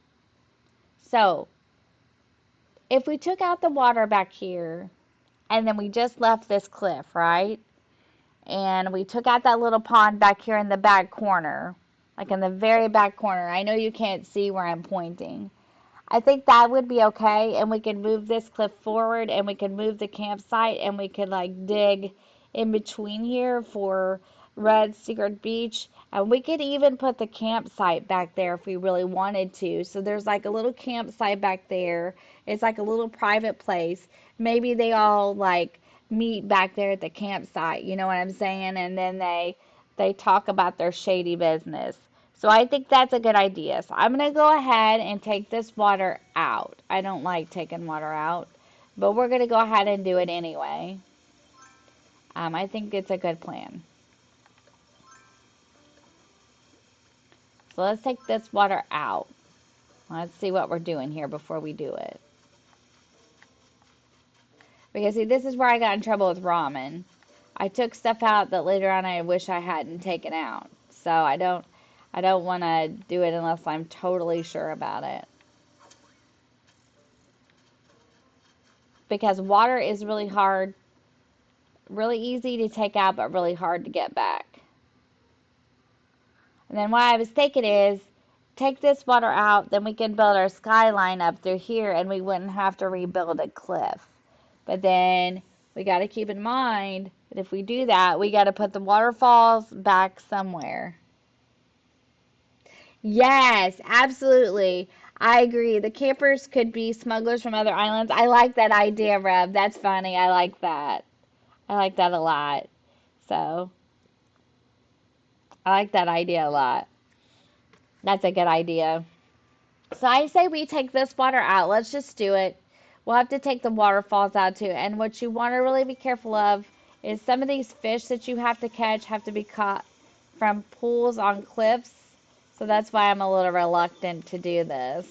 So if we took out the water back here and then we just left this cliff, right? And we took out that little pond back here in the back corner, like in the very back corner. I know you can't see where I'm pointing. I think that would be okay, and we could move this cliff forward, and we could move the campsite, and we could like dig in between here for Red Secret Beach, and we could even put the campsite back there if we really wanted to. So there's like a little campsite back there. It's like a little private place. Maybe they all like meet back there at the campsite, you know what I'm saying? And then they talk about their shady business. So I think that's a good idea. So I'm going to go ahead and take this water out. I don't like taking water out, but we're going to go ahead and do it anyway. I think it's a good plan. So let's take this water out. Let's see what we're doing here before we do it. Because see, this is where I got in trouble with ramen. I took stuff out that later on I wish I hadn't taken out. So I don't want to do it unless I'm totally sure about it. Because water is really hard, really easy to take out, but really hard to get back. And then what I was thinking is, take this water out, then we can build our skyline up through here, and we wouldn't have to rebuild a cliff. But then we got to keep in mind that if we do that, we got to put the waterfalls back somewhere. Yes, absolutely. I agree. The campers could be smugglers from other islands. I like that idea, Rev. That's funny. I like that. I like that a lot. So, I like that idea a lot. That's a good idea. So, I say we take this water out. Let's just do it. We'll have to take the waterfalls out too. And what you want to really be careful of is some of these fish that you have to catch have to be caught from pools on cliffs. So that's why I'm a little reluctant to do this.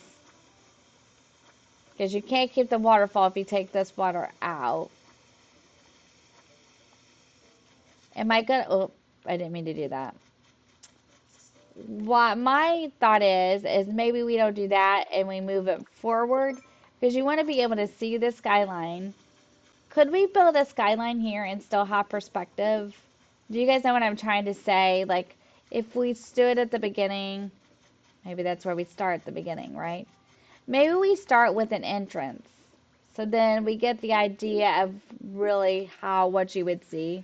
Because you can't keep the waterfall if you take this water out. Am I gonna, oh, I didn't mean to do that. What my thought is maybe we don't do that and we move it forward. Because you want to be able to see the skyline. Could we build a skyline here and still have perspective? Do you guys know what I'm trying to say? Like, if we stood at the beginning, maybe that's where we start at the beginning, right? Maybe we start with an entrance. So then we get the idea of really what you would see.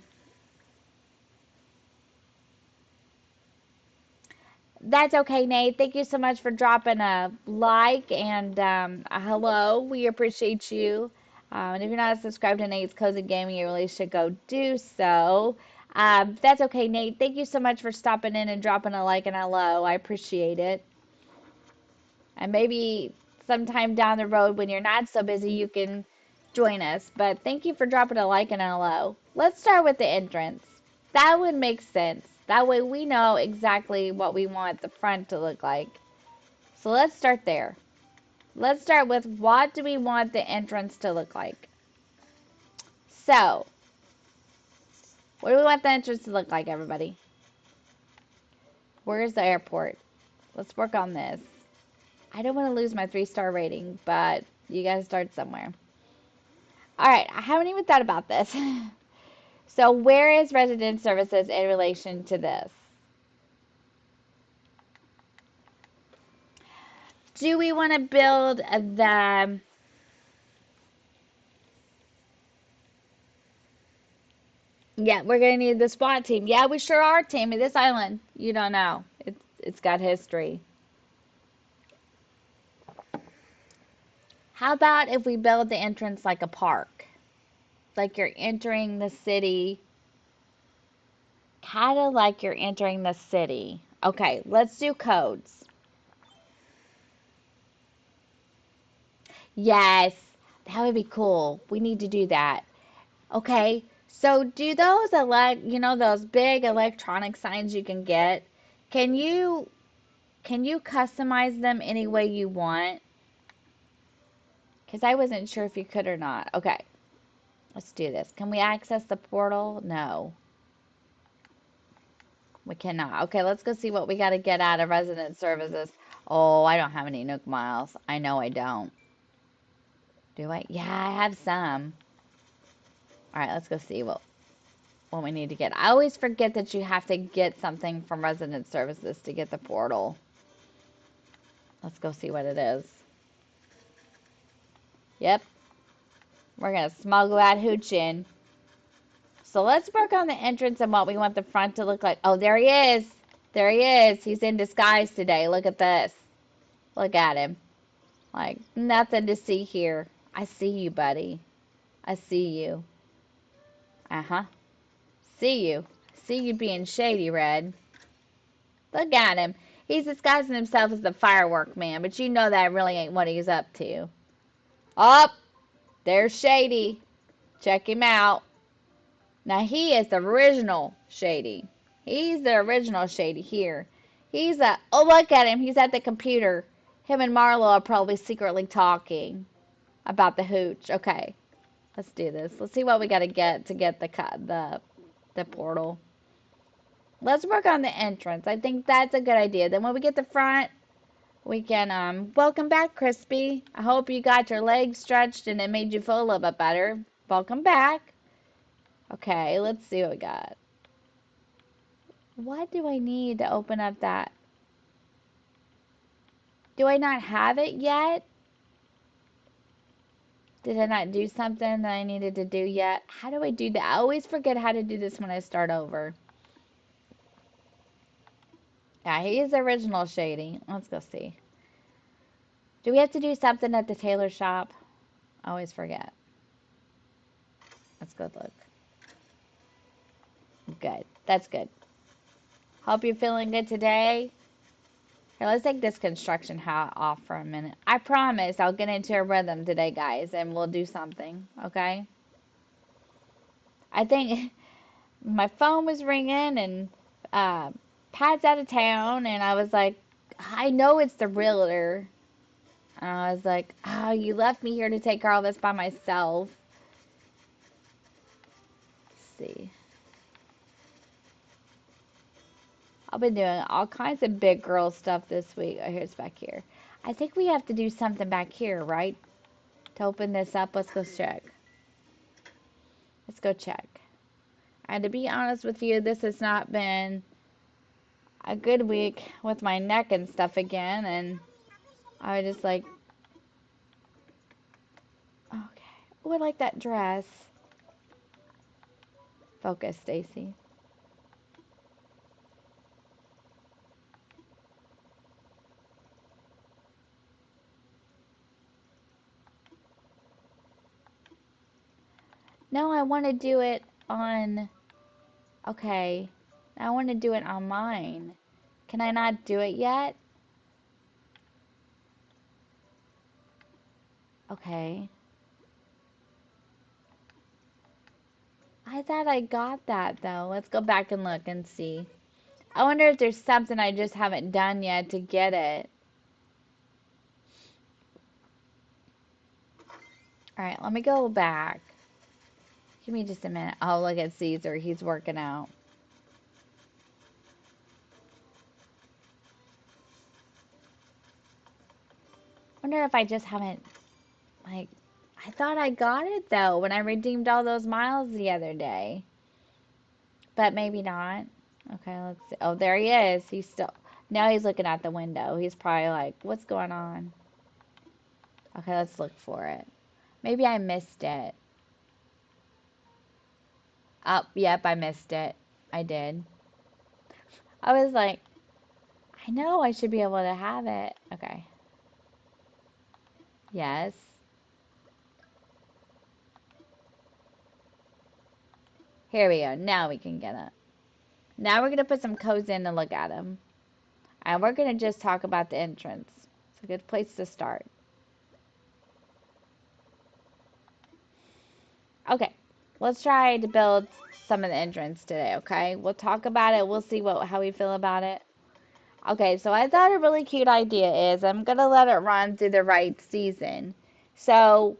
That's okay, Nate. Thank you so much for dropping a like and a hello. We appreciate you. And if you're not subscribed to Nate's Cozy Gaming, you really should go do so. That's okay, Nate. Thank you so much for stopping in and dropping a like and a hello. I appreciate it. And maybe sometime down the road when you're not so busy, you can join us. But thank you for dropping a like and a hello. Let's start with the entrance. That would make sense. That way we know exactly what we want the front to look like. So let's start there. Let's start with what do we want the entrance to look like? So, what do we want the entrance to look like, everybody? Where's the airport? Let's work on this. I don't want to lose my 3-star rating, but you gotta start somewhere. All right, I haven't even thought about this. So, where is resident services in relation to this? Do we want to build the... Yeah, we're gonna need the SWAT team. Yeah, we sure are, Tammy. This island, you don't know. It's got history. How about if we build the entrance like a park? Like you're entering the city, kind of like you're entering the city. Okay, let's do codes. Yes, that would be cool. We need to do that. Okay, so do those those big electronic signs you can get, can you customize them any way you want? Because I wasn't sure if you could or not. Okay, let's do this. Can we access the portal? No, we cannot. Okay, let's go see what we got to get out of resident services. Oh, I don't have any Nook miles. I know I don't. Do I? Yeah, I have some. All right, let's go see what we need to get. I always forget that you have to get something from resident services to get the portal. Let's go see what it is. Yep, we're going to smuggle that hooch in. So let's work on the entrance and what we want the front to look like. Oh, there he is. There he is. He's in disguise today. Look at this. Look at him. Like, nothing to see here. I see you, buddy. I see you. Uh-huh. See you. See you being shady, Red. Look at him. He's disguising himself as the firework man, but you know that really ain't what he's up to. Oh, there's Shady. Check him out. Now, he is the original Shady. He's the original Shady here. Oh, look at him. He's at the computer. Him and Marlo are probably secretly talking about the hooch. Okay, let's do this. Let's see what we got to get the portal. Let's work on the entrance. I think that's a good idea. Then when we get the front, we can, welcome back, Crispy. I hope you got your legs stretched and it made you feel a little bit better. Welcome back. Okay, let's see what we got. What do I need to open up that? Do I not have it yet? Did I not do something that I needed to do yet? How do I do that? I always forget how to do this when I start over. Yeah, he is original Shady. Let's go see. Do we have to do something at the tailor shop? I always forget. Let's go look. Good. That's good. Hope you're feeling good today. Here, let's take this construction hat off for a minute. I promise I'll get into a rhythm today, guys, and we'll do something, okay? I think my phone was ringing and Pat's out of town, and I was like, I know it's the realtor. And I was like, oh, you left me here to take care of this by myself. Let's see. I've been doing all kinds of big girl stuff this week. Oh, here's back here. I think we have to do something back here, right? To open this up, let's go check. Let's go check. And to be honest with you, this has not been a good week with my neck and stuff again. And I was just like, okay. Oh, I like that dress. Focus, Stacy. No, I want to do it on... Okay. I want to do it on mine. Can I not do it yet? Okay. I thought I got that though. Let's go back and look and see. I wonder if there's something I just haven't done yet to get it. All right, let me go back. Give me just a minute. Oh, look at Caesar. He's working out. Wonder if I just haven't, like, I thought I got it though when I redeemed all those miles the other day. But maybe not. Okay, let's see. Oh, there he is. He's still, now he's looking out the window. He's probably like, what's going on? Okay, let's look for it. Maybe I missed it. Oh, yep, I missed it. I did. I was like, I know I should be able to have it. Okay. Yes. Here we go. Now we can get it. Now we're going to put some codes in and look at them. And we're going to just talk about the entrance. It's a good place to start. Okay. Let's try to build some of the entrance today, okay? We'll talk about it. We'll see how we feel about it. Okay, so I thought a really cute idea is I'm going to let it run through the right season. So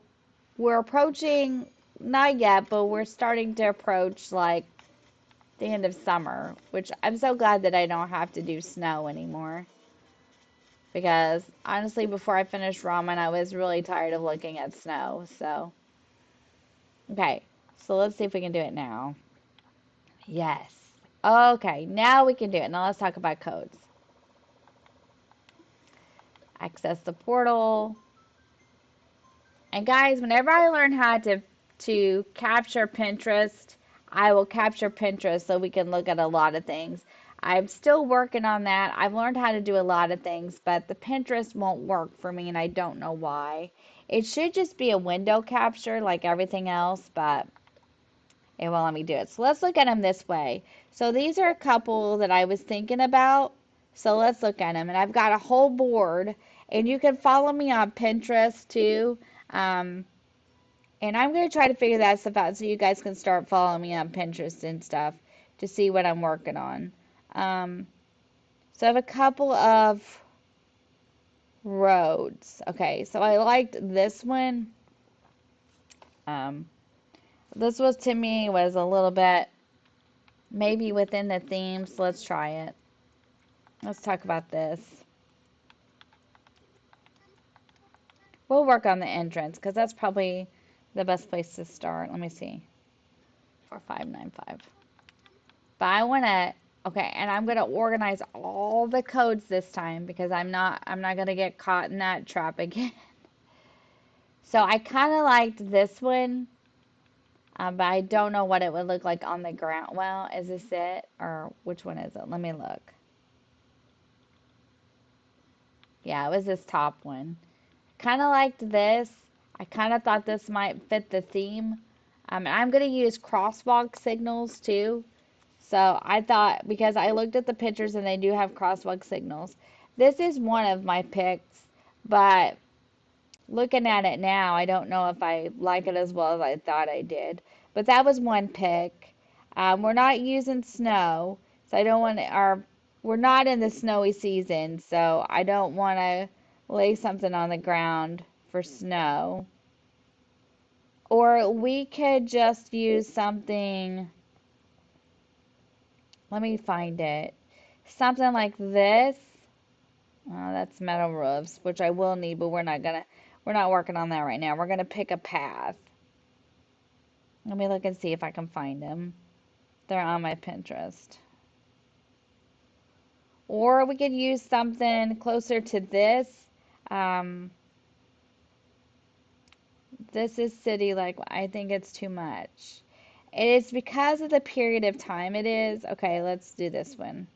we're approaching, not yet, but we're starting to approach like the end of summer, which I'm so glad that I don't have to do snow anymore. Because honestly, before I finished ramen, I was really tired of looking at snow. So, okay, so let's see if we can do it now. Yes. Okay, now we can do it. Now let's talk about codes. Access the portal. And guys, whenever I learn how to capture Pinterest, I will capture Pinterest so we can look at a lot of things. I'm still working on that. I've learned how to do a lot of things, but the Pinterest won't work for me, and I don't know why. It should just be a window capture like everything else, but it won't let me do it. So let's look at them this way. So these are a couple that I was thinking about. So let's look at them. And I've got a whole board, and you can follow me on Pinterest too. Um, and I'm going to try to figure that stuff out so you guys can start following me on Pinterest and stuff to see what I'm working on. So I have a couple of roads. Okay, so I liked this one. Um, this was to me was a little bit maybe within the theme, so let's try it. Let's talk about this. We'll work on the entrance because that's probably the best place to start. Let me see. 4595. But I want to, okay, and I'm going to organize all the codes this time because I'm not going to get caught in that trap again. So I kind of liked this one, but I don't know what it would look like on the ground. Well, is this it? Or which one is it? Let me look. Yeah, it was this top one. Kind of liked this. I kind of thought this might fit the theme. And I'm going to use crosswalk signals too. So I thought, because I looked at the pictures and they do have crosswalk signals. This is one of my picks, but looking at it now, I don't know if I like it as well as I thought I did. But that was one pick. We're not using snow, so I don't want to, we're not in the snowy season, so I don't want to lay something on the ground for snow. Or we could just use something, let me find it. Something like this. Oh, that's metal roofs, which I will need, but we're not working on that right now. We're gonna pick a path. Let me look and see if I can find them. They're on my Pinterest. Or we could use something closer to this. Um, this is city, like, I think it's too much. It's because of the period of time it is. Okay, let's do this one.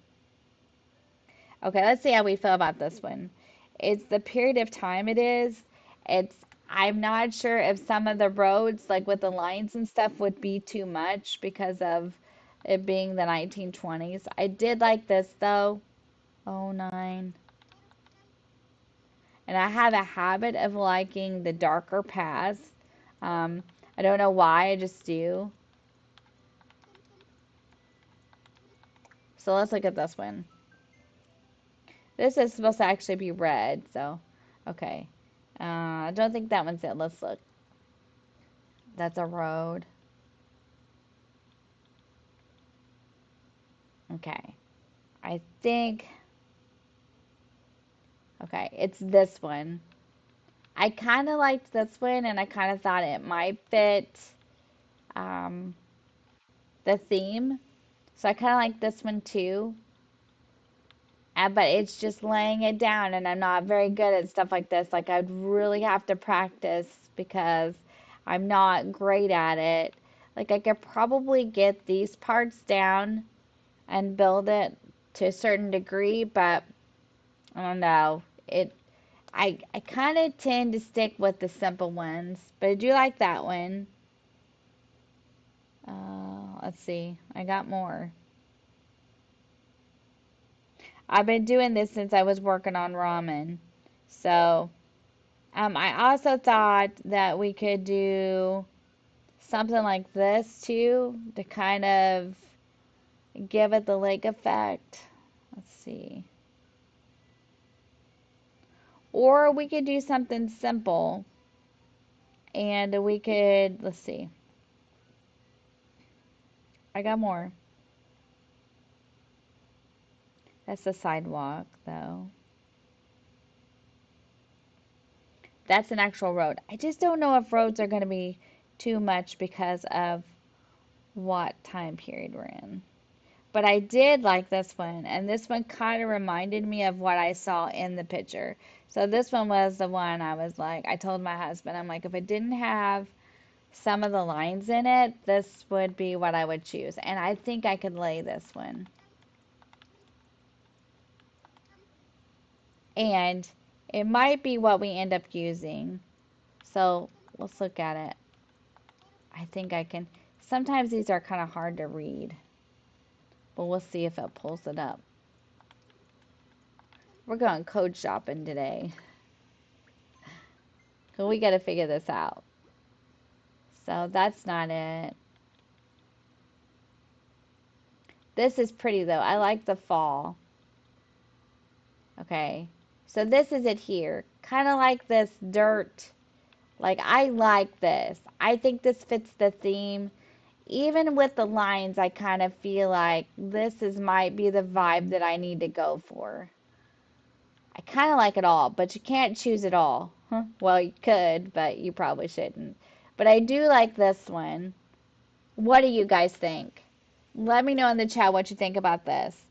Okay, let's see how we feel about this one. It's the period of time it is. It's I'm not sure if some of the roads, like with the lines and stuff, would be too much because of it being the 1920s. I did like this though. Oh, 09. And I have a habit of liking the darker paths. Um, I don't know why, I just do. So let's look at this one. This is supposed to actually be red, so okay. I don't think that one's it. Let's look. That's a road. Okay. I think, okay, it's this one. I kind of liked this one, and I kind of thought it might fit um, the theme. So I kind of like this one too. But it's just laying it down, and I'm not very good at stuff like this. Like, I'd really have to practice because I'm not great at it. Like, I could probably get these parts down and build it to a certain degree, but I don't know. I kind of tend to stick with the simple ones, but I do like that one. Let's see. I got more. I've been doing this since I was working on ramen. So, I also thought that we could do something like this too to kind of give it the lake effect. Let's see. Or we could do something simple and we could, let's see. I got more. That's the sidewalk though. That's an actual road. I just don't know if roads are going to be too much because of what time period we're in. But I did like this one, and this one kind of reminded me of what I saw in the picture. So this one was the one I was like, I told my husband, I'm like, if it didn't have some of the lines in it, this would be what I would choose. And I think I could lay this one. And it might be what we end up using. So let's look at it. I think I can. Sometimes these are kind of hard to read, but we'll see if it pulls it up. We're going code shopping today. So we got to figure this out. So that's not it. This is pretty though. I like the fall. Okay. So this is it here. Kind of like this dirt. Like, I like this. I think this fits the theme. Even with the lines, I kind of feel like this is might be the vibe that I need to go for. I kind of like it all, but you can't choose it all. Huh? Well, you could, but you probably shouldn't. But I do like this one. What do you guys think? Let me know in the chat what you think about this.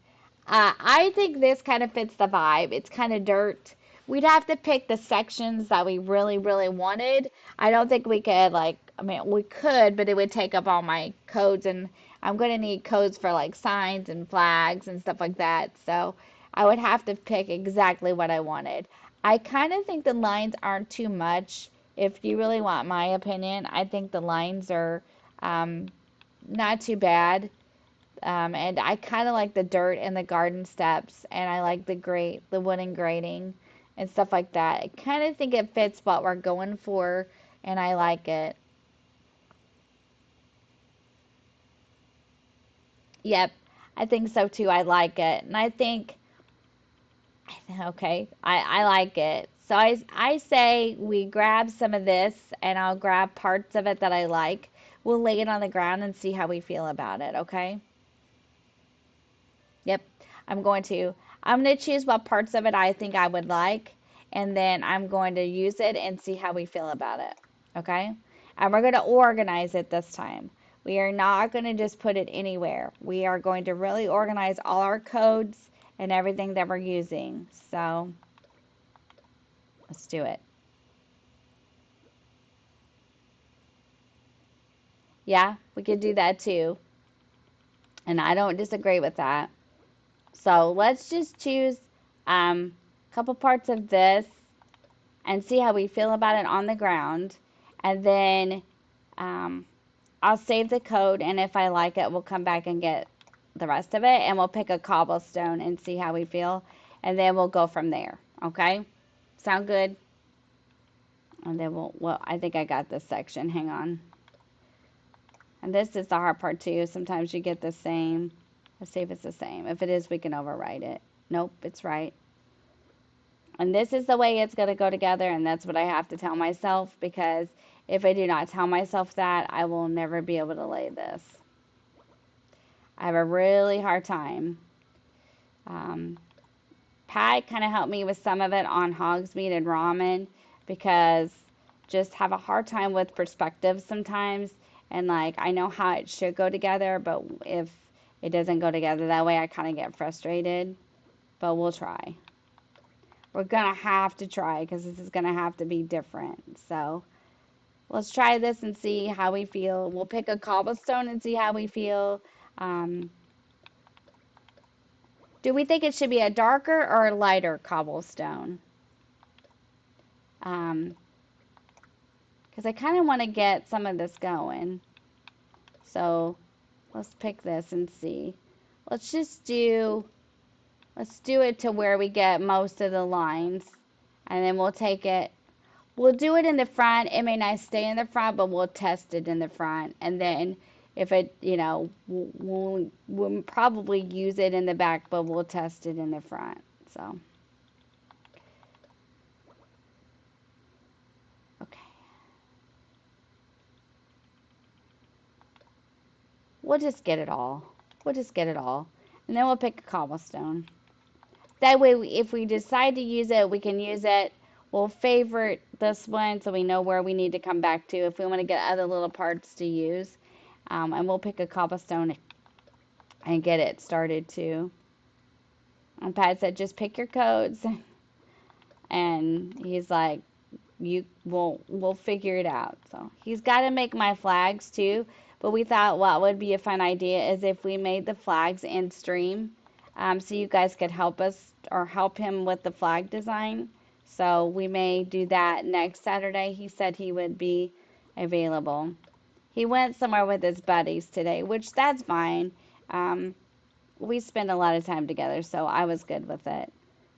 I think this kind of fits the vibe. It's kind of dirt. We'd have to pick the sections that we really, really wanted. I don't think we could, like, I mean, we could, but it would take up all my codes, and I'm going to need codes for, like, signs and flags and stuff like that. So I would have to pick exactly what I wanted. I kind of think the lines aren't too much. If you really want my opinion, I think the lines are um, not too bad. And I kind of like the dirt and the garden steps, and I like the wooden grating and stuff like that. I kind of think it fits what we're going for, and I like it. Yep, I think so too. I like it, and okay, I like it. So I say we grab some of this, and I'll grab parts of it that I like. We'll lay it on the ground and see how we feel about it, okay? Yep, I'm going to. I'm going to choose what parts of it I think I would like, and then I'm going to use it and see how we feel about it. Okay? And we're going to organize it this time. We are not going to just put it anywhere. We are going to really organize all our codes and everything that we're using. So, let's do it. Yeah, we could do that too. And I don't disagree with that. So, let's just choose a couple parts of this and see how we feel about it on the ground. And then um, I'll save the code, and if I like it, we'll come back and get the rest of it, and we'll pick a cobblestone and see how we feel, and then we'll go from there. Okay? Sound good? And then well, I think I got this section. Hang on. And this is the hard part too. Sometimes you get the same. Let's see if it's the same. If it is, we can overwrite it. Nope, it's right. And this is the way it's going to go together, and that's what I have to tell myself, because if I do not tell myself that, I will never be able to lay this. I have a really hard time. Pat kind of helped me with some of it on hogsmeat and ramen, because just have a hard time with perspective sometimes, and like I know how it should go together, but if it doesn't go together that way, I kind of get frustrated. But we'll try. We're gonna have to try, because this is gonna have to be different. So let's try this and see how we feel. We'll pick a cobblestone and see how we feel. Do we think it should be a darker or a lighter cobblestone? Because I kind of want to get some of this going. So let's pick this and see. Let's do it to where we get most of the lines. And then we'll take it. We'll do it in the front. It may not stay in the front, but we'll test it in the front. And then if it, we'll probably use it in the back, but we'll test it in the front. So, okay. We'll just get it all. We'll just get it all. And then we'll pick a cobblestone. That way, if we decide to use it, we can use it. We'll favorite this one so we know where we need to come back to if we want to get other little parts to use. And we'll pick a cobblestone and get it started too. And Pat said, just pick your codes. And he's like, we'll figure it out. So he's got to make my flags too. But we thought what would be a fun idea is if we made the flags in stream, so you guys could help us or help him with the flag design. So we may do that next Saturday. He said he would be available. He went somewhere with his buddies today, which that's fine. We spend a lot of time together, so I was good with it.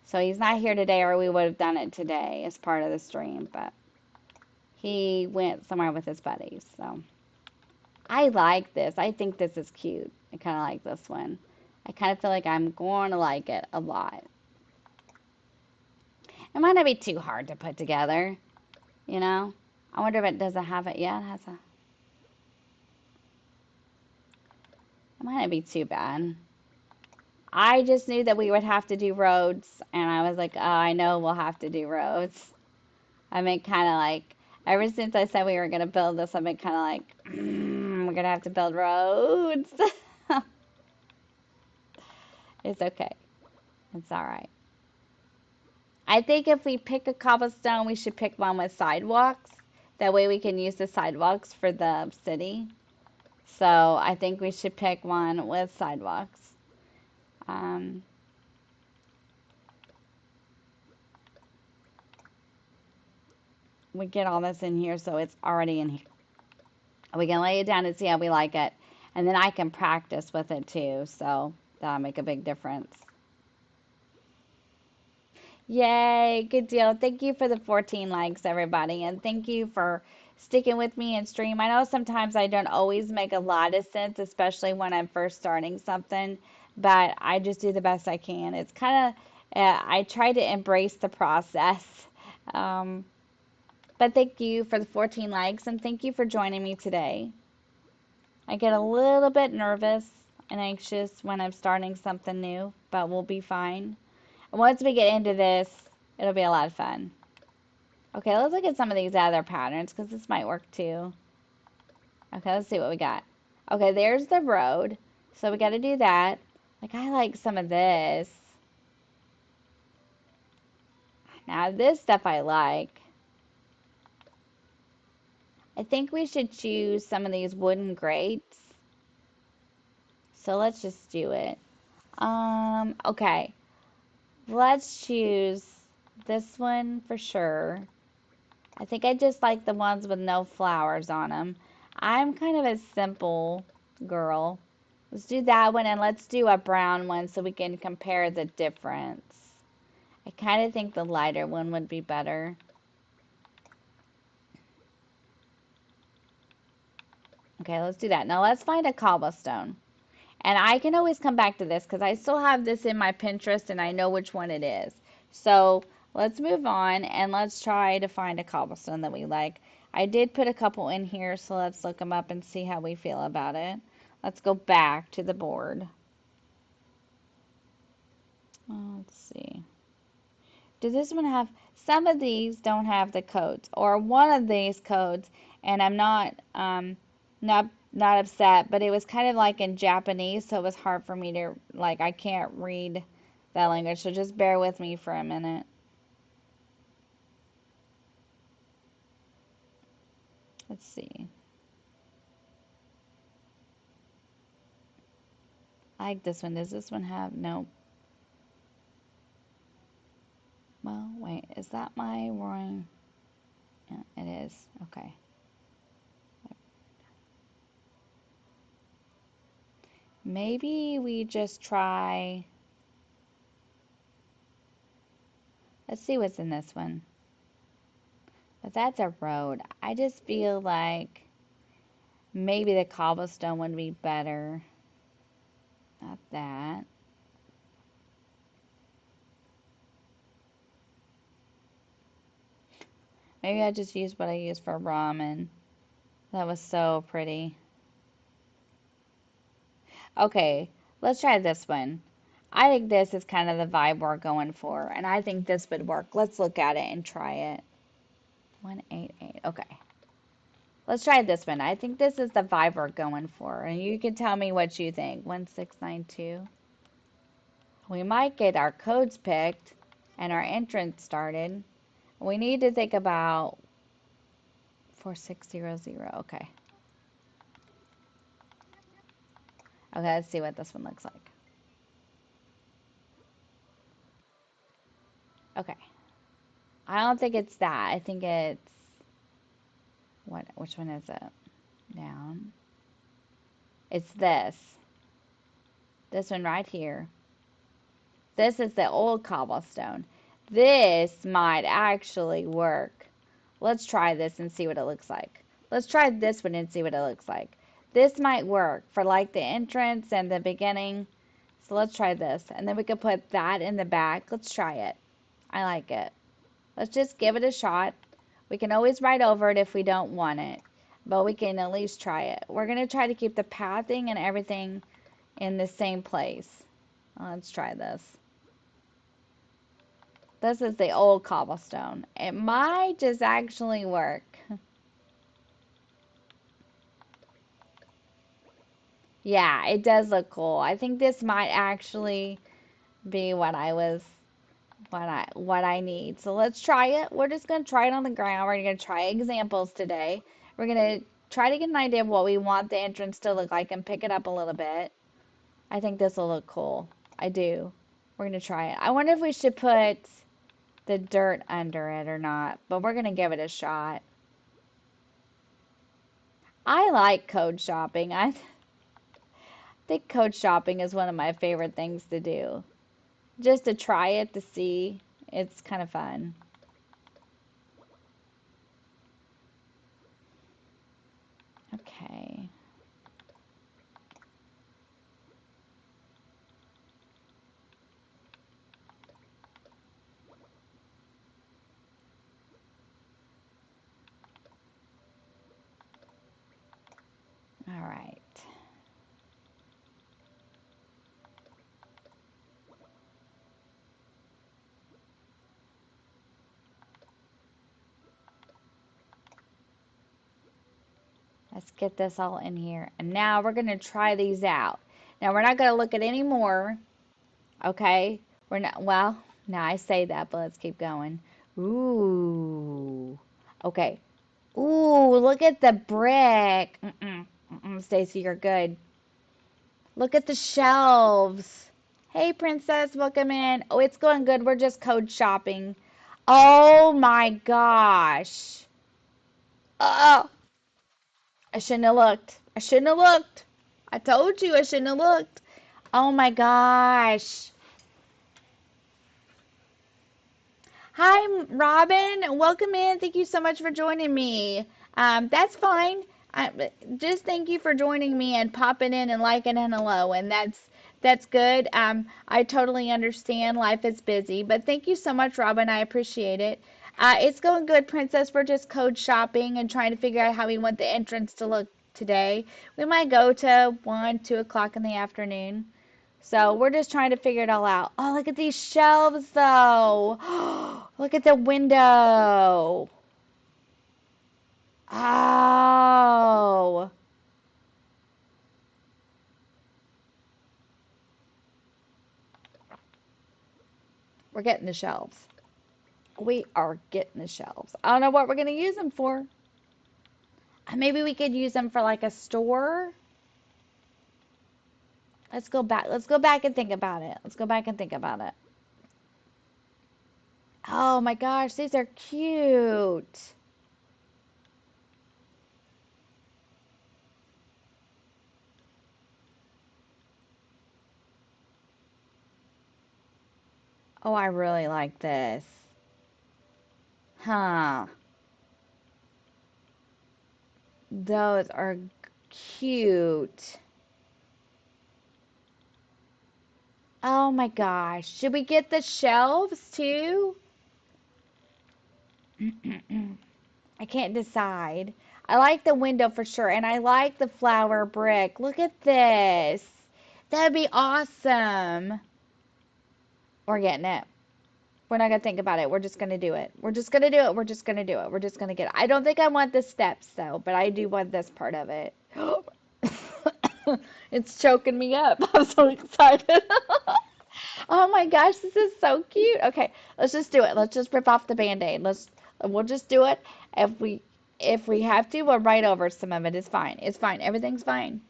So he's not here today, or we would have done it today as part of the stream, but he went somewhere with his buddies. So I like this. I think this is cute. I kind of like this one. I kind of feel like I'm going to like it a lot. It might not be too hard to put together, you know? I wonder if it doesn't have it yet. It has a... It might not be too bad. I just knew that we would have to do roads, and I was like, oh, I know we'll have to do roads. I've been kind of like, ever since I said we were going to build this, I've been kind of like, we're going to have to build roads. It's okay. It's all right. I think if we pick a cobblestone, we should pick one with sidewalks. That way we can use the sidewalks for the city. So I think we should pick one with sidewalks. We get all this in here, so it's already in here. We can lay it down and see how we like it. And then I can practice with it too, so that'll make a big difference. Yay, good deal. Thank you for the 14 likes, everybody. And thank you for sticking with me in stream. I know sometimes I don't always make a lot of sense, especially when I'm first starting something, but I just do the best I can. It's kind of, I try to embrace the process. But thank you for the 14 likes, and thank you for joining me today. I get a little bit nervous and anxious when I'm starting something new, but we'll be fine. And once we get into this, it'll be a lot of fun. Okay, let's look at some of these other patterns, because this might work too. Okay, let's see what we got. Okay, there's the road. So we got to do that. Like, I like some of this. Now, this stuff I like. I think we should choose some of these wooden grates. So let's just do it. Okay. Let's choose this one for sure. I think I just like the ones with no flowers on them. I'm kind of a simple girl. Let's do that one and let's do a brown one so we can compare the difference. I kind of think the lighter one would be better. Okay, let's do that. Now let's find a cobblestone. And I can always come back to this because I still have this in my Pinterest and I know which one it is. So let's move on and let's try to find a cobblestone that we like. I did put a couple in here, so let's look them up and see how we feel about it. Let's go back to the board. Let's see. Does this one have, some of these don't have the codes, or one of these codes, and I'm not upset, but it was kind of like in Japanese, so it was hard for me to, like, I can't read that language, so just bear with me for a minute. Let's see. I like this one. Does this one have, no. Well, wait, is that my wrong? Yeah, it is. Okay. Maybe we just try, let's see what's in this one. But that's a road. I just feel like maybe the cobblestone would be better. Not that. Maybe I just used what I used for ramen. That was so pretty. Okay, let's try this one. I think this is kind of the vibe we're going for, and I think this would work. Let's look at it and try it. 188. Okay. Let's try this one. I think this is the vibe we're going for, and you can tell me what you think. 1692. We might get our codes picked and our entrance started. We need to think about 4600. Okay. Okay, let's see what this one looks like. Okay. I don't think it's that. I think it's, which one is it? Down. It's this. This one right here. This is the old cobblestone. This might actually work. Let's try this and see what it looks like. Let's try this one and see what it looks like. This might work for like the entrance and the beginning. So let's try this. And then we can put that in the back. Let's try it. I like it. Let's just give it a shot. We can always write over it if we don't want it, but we can at least try it. We're going to try to keep the pathing and everything in the same place. Let's try this. This is the old cobblestone. It might just actually work. Yeah, it does look cool. I think this might actually be what I need. So let's try it. We're just going to try it on the ground. We're going to try examples today. We're going to try to get an idea of what we want the entrance to look like and pick it up a little bit. I think this will look cool. I do. We're going to try it. I wonder if we should put the dirt under it or not, but we're going to give it a shot. I like code shopping. I think code shopping is one of my favorite things to do. Just to try it to see. It's kind of fun. Okay. All right. Let's get this all in here. And now we're going to try these out. Now we're not going to look at any more. Okay? We're not, well, now I say that, but let's keep going. Ooh. Okay. Ooh, look at the brick. Stacy, you're good. Look at the shelves. Hey, princess, welcome in. Oh, it's going good. We're just code shopping. Oh my gosh. Oh, I shouldn't have looked. I shouldn't have looked. I told you I shouldn't have looked. Oh my gosh. Hi, Robin. Welcome in. Thank you so much for joining me. That's fine. Just thank you for joining me and popping in and liking and hello, and that's good. I totally understand life is busy, but thank you so much, Robin. I appreciate it. It's going good, Princess. We're just code shopping and trying to figure out how we want the entrance to look today. We might go to 1, 2 o'clock in the afternoon. So we're just trying to figure it all out. Oh, look at these shelves, though. Look at the window. Oh, we're getting the shelves. We are getting the shelves. I don't know what we're going to use them for. Maybe we could use them for like a store. Let's go back. Let's go back and think about it. Let's go back and think about it. Oh my gosh, these are cute. Oh, I really like this. Huh. Those are cute. Oh my gosh. Should we get the shelves too? I can't decide. I like the window for sure, and I like the flower brick. Look at this. That'd be awesome. We're getting it. We're not gonna think about it. We're just gonna do it. We're just gonna do it. We're just gonna do it. We're just gonna get it. I don't think I want the steps though, but I do want this part of it. It's choking me up. I'm so excited. Oh my gosh, this is so cute. Okay, let's just do it. Let's just rip off the band-aid. We'll just do it. If we have to, we'll write over some of it. It's fine. It's fine. Everything's fine.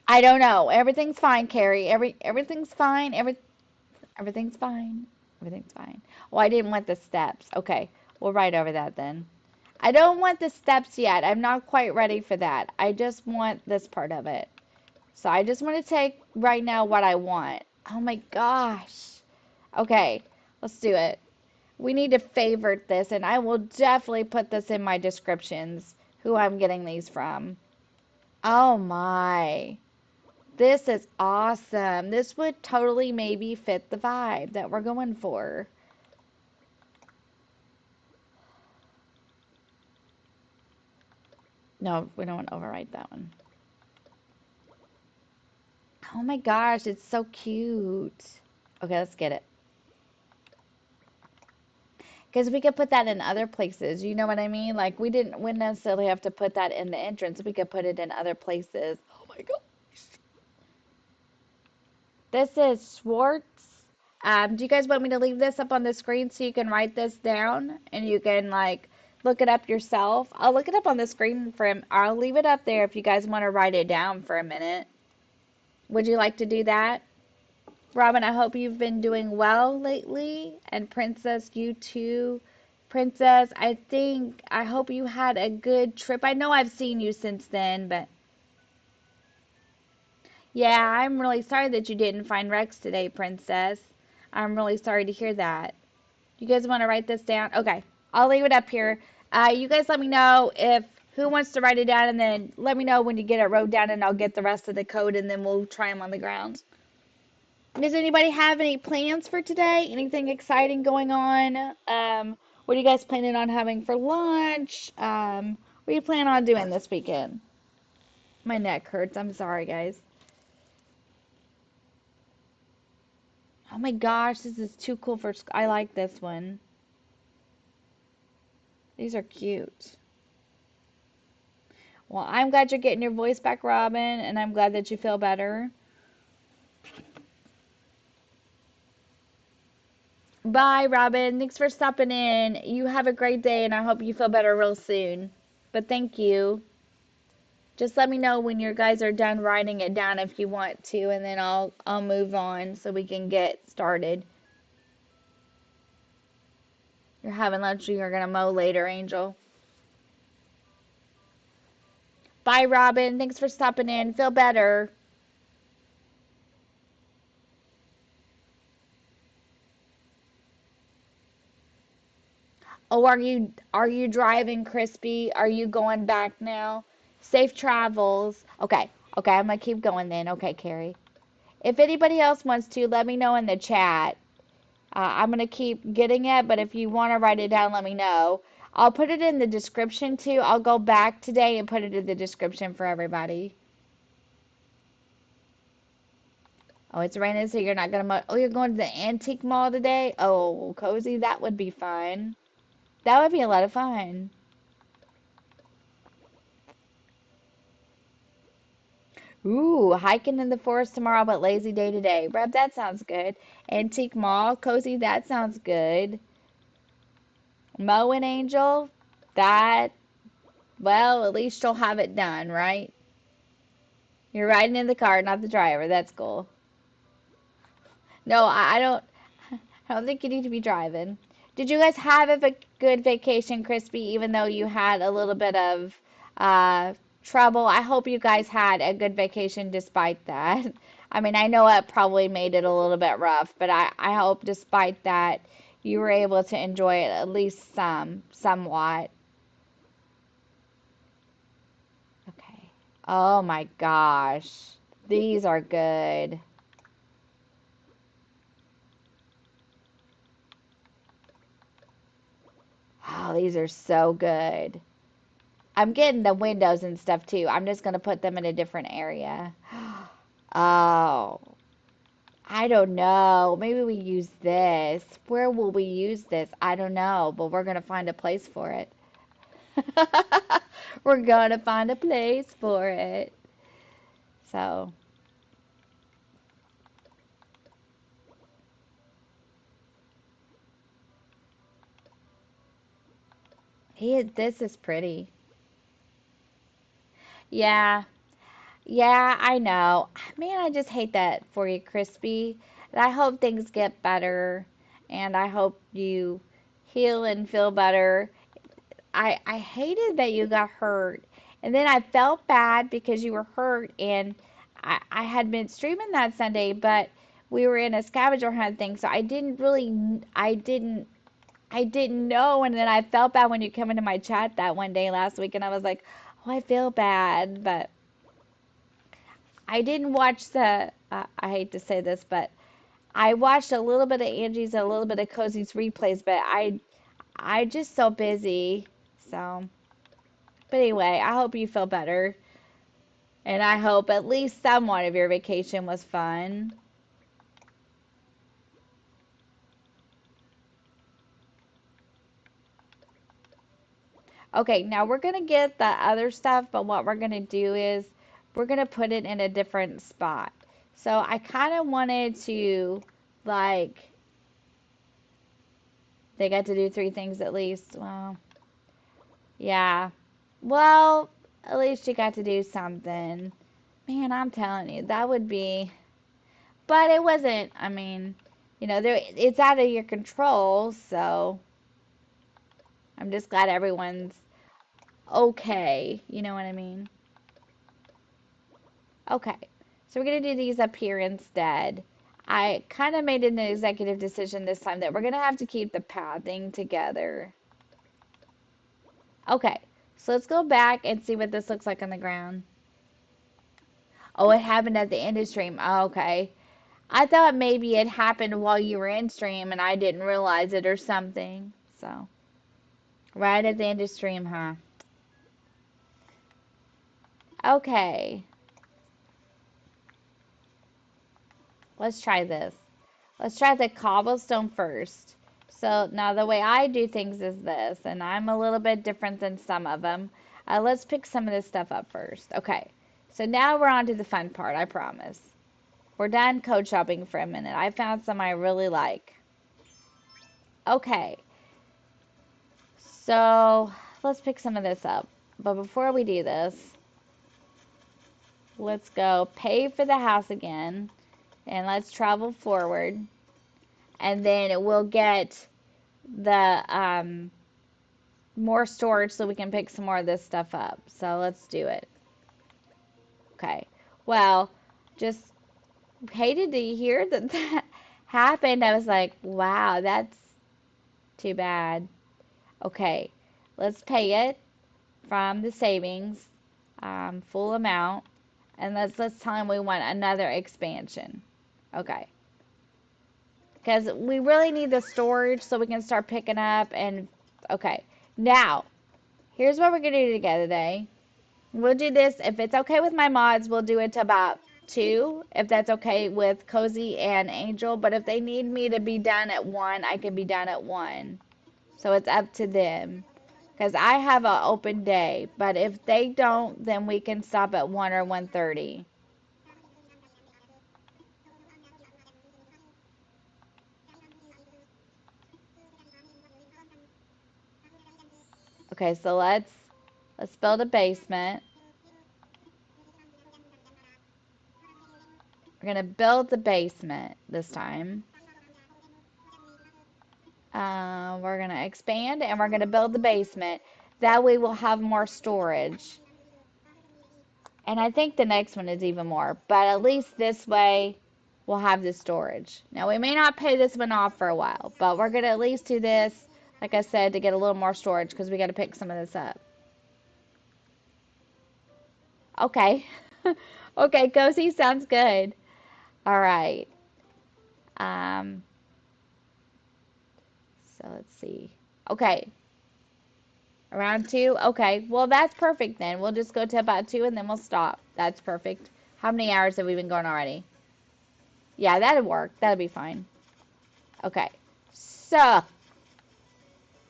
I don't know. Everything's fine, Carrie. Everything's fine. Everything's fine. Everything's fine. Oh, I didn't want the steps. Okay, we'll write over that then. I don't want the steps yet. I'm not quite ready for that. I just want this part of it. So I just want to take right now what I want. Oh my gosh. Okay, let's do it. We need to favorite this, and I will definitely put this in my descriptions, who I'm getting these from. Oh my. This is awesome. This would totally maybe fit the vibe that we're going for. No, we don't want to overwrite that one. Oh my gosh, it's so cute. Okay, let's get it. Because we could put that in other places. You know what I mean? Like wouldn't necessarily have to put that in the entrance. We could put it in other places. Oh my God. This is Schwartz. Do you guys want me to leave this up on the screen so you can write this down and you can like look it up yourself? I'll look it up on the screen for him. I'll leave it up there if you guys want to write it down for a minute. Would you like to do that? Robin, I hope you've been doing well lately. And Princess, you too. Princess, I hope you had a good trip. I know I've seen you since then, but yeah, I'm really sorry that you didn't find Rex today, Princess. I'm really sorry to hear that. You guys want to write this down? Okay, I'll leave it up here. You guys let me know if who wants to write it down, and then let me know when you get it wrote down, and I'll get the rest of the code, and then we'll try them on the ground. Does anybody have any plans for today? Anything exciting going on? What are you guys planning on having for lunch? What are you planning on doing this weekend? My neck hurts. I'm sorry, guys. Oh my gosh, this is too cool for. I like this one. These are cute. Well, I'm glad you're getting your voice back, Robin, and I'm glad that you feel better. Bye, Robin. Thanks for stopping in. You have a great day, and I hope you feel better real soon. But thank you. Just let me know when your guys are done writing it down if you want to, and then I'll move on so we can get started. You're having lunch or you're gonna mow later, Angel. Bye, Robin. Thanks for stopping in. Feel better. Oh, are you driving, Crispy? Are you going back now? Safe travels. Okay. Okay, I'm gonna keep going then. Okay, Carrie. If anybody else wants to, let me know in the chat. I'm gonna keep getting it, but if you want to write it down, let me know. I'll put it in the description too. I'll go back today and put it in the description for everybody. Oh, it's raining, so you're not gonna. Oh, you're going to the antique mall today? Oh, cozy. That would be fun. That would be a lot of fun. Ooh, hiking in the forest tomorrow, but lazy day today. Reb, that sounds good. Antique mall, cozy. That sounds good. Mo and Angel, that. Well, at least you'll have it done, right? You're riding in the car, not the driver. That's cool. No, I don't. I don't think you need to be driving. Did you guys have a good vacation, Crispy, even though you had a little bit of uh, trouble? I hope you guys had a good vacation despite that. I mean, I know it probably made it a little bit rough, but I hope despite that you were able to enjoy it at least somewhat. Okay. Oh my gosh. These are good. Oh, these are so good. I'm getting the windows and stuff too. I'm just going to put them in a different area. Oh, I don't know. Maybe we use this. Where will we use this? I don't know, but we're going to find a place for it. We're going to find a place for it. So, this is pretty. Yeah, yeah, I know. Man, I just hate that for you, Crispy. And I hope things get better, and I hope you heal and feel better. I hated that you got hurt. And then I felt bad because you were hurt and I had been streaming that Sunday, but we were in a scavenger hunt thing, so I didn't know, and then I felt bad when you come into my chat that one day last week and I was like, "Oh, I feel bad." But I didn't watch the I hate to say this, but I watched a little bit of Angie's and a little bit of Cozy's replays, but I just so busy. So but anyway, I hope you feel better. And I hope at least somewhat of your vacation was fun. Okay, now we're going to get the other stuff, but what we're going to do is we're going to put it in a different spot. So I kind of wanted to, like, they got to do three things at least. Well, yeah. Well, at least you got to do something. Man, I'm telling you, that would be, but it wasn't, I mean, it's out of your control, so I'm just glad everyone's okay. You know what I mean? Okay. So we're going to do these up here instead. I kind of made an executive decision this time that we're going to have to keep the pathing together. Okay. So let's go back and see what this looks like on the ground. Oh, it happened at the end of stream. Oh, okay. I thought maybe it happened while you were in stream and I didn't realize it or something. So, right at the end of stream, huh? Okay. Let's try this. Let's try the cobblestone first. So now the way I do things is this, and I'm a little bit different than some of them. Let's pick some of this stuff up first. Okay, so now we're on to the fun part, I promise. We're done code shopping for a minute. I found some I really like. Okay, so let's pick some of this up. But before we do this, let's go pay for the house again, and let's travel forward. And then we'll get the more storage so we can pick some more of this stuff up. So let's do it. Okay. Well, just hated to hear that that happened. I was like, wow, that's too bad. Okay. Let's pay it from the savings, full amount, and let's tell him we want another expansion. Okay. Because we really need the storage so we can start picking up and okay. Now, here's what we're gonna do together today. We'll do this if it's okay with my mods, we'll do it to about 2, if that's okay with Cozy and Angel, but if they need me to be done at 1, I can be done at 1. So it's up to them. Because I have an open day, but if they don't, then we can stop at 1 or 1:30. Okay, so let's build a basement. We're gonna build the basement this time. We're gonna expand and we're gonna build the basement. That way we'll have more storage. And I think the next one is even more, but at least this way we'll have the storage. Now we may not pay this one off for a while, but we're gonna at least do this, like I said, to get a little more storage because we got to pick some of this up. Okay. Okay, cozy sounds good. All right. Um, so let's see. Okay, around 2. Okay, well that's perfect then. We'll just go to about 2 and then we'll stop. That's perfect. How many hours have we been going already? Yeah, that'd work. That'd be fine. Okay. So,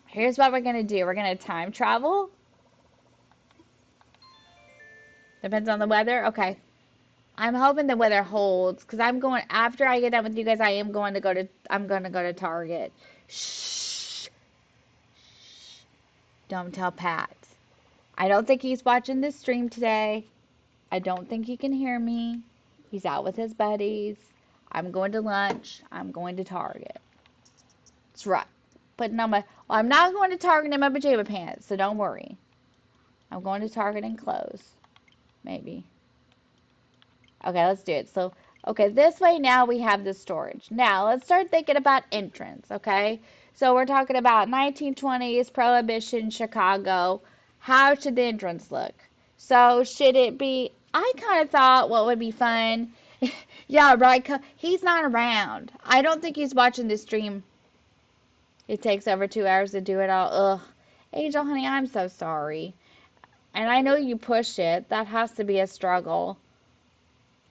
here's what we're gonna do. We're gonna time travel. Depends on the weather. Okay. I'm hoping the weather holds because I'm going after I get done with you guys. I'm going to go to Target. Shh. Don't tell Pat. I don't think he's watching this stream today. I don't think he can hear me. He's out with his buddies. I'm going to lunch. I'm going to Target. That's right. Putting on my. Well, I'm not going to Target in my pajama pants, so don't worry. I'm going to Target in clothes. Maybe. Okay, let's do it. So, okay, this way now we have the storage. Now, let's start thinking about entrance, okay? So, we're talking about 1920s, Prohibition, Chicago. How should the entrance look? So, should it be, I kind of thought what would be fun. Yeah, right. He's not around. I don't think he's watching the stream. It takes over 2 hours to do it all. Ugh. Angel, honey, I'm so sorry. And I know you push it. That has to be a struggle.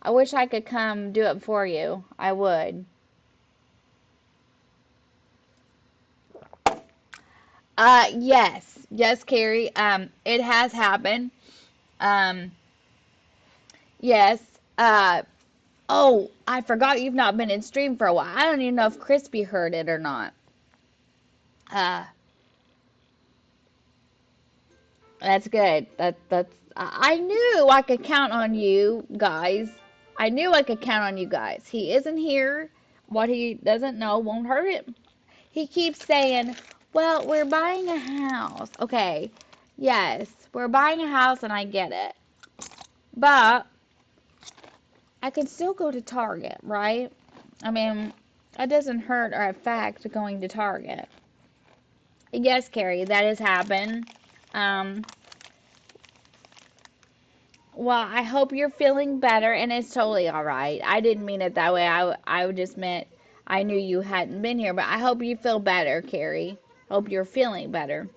I wish I could come do it for you. I would. Yes. Yes, Carrie. It has happened. Um, yes. Oh, I forgot you've not been in stream for a while. I don't even know if Crispy heard it or not. Uh, that's good. I knew I could count on you guys. I knew I could count on you guys. He isn't here. What he doesn't know won't hurt him. He keeps saying, well, we're buying a house. Okay, yes, we're buying a house and I get it. But I can still go to Target, right? I mean, that doesn't hurt or affect going to Target. Yes, Carrie, that has happened. Um, well, I hope you're feeling better and it's totally all right. I didn't mean it that way. I just meant I knew you hadn't been here, but I hope you feel better, Carrie. Hope you're feeling better.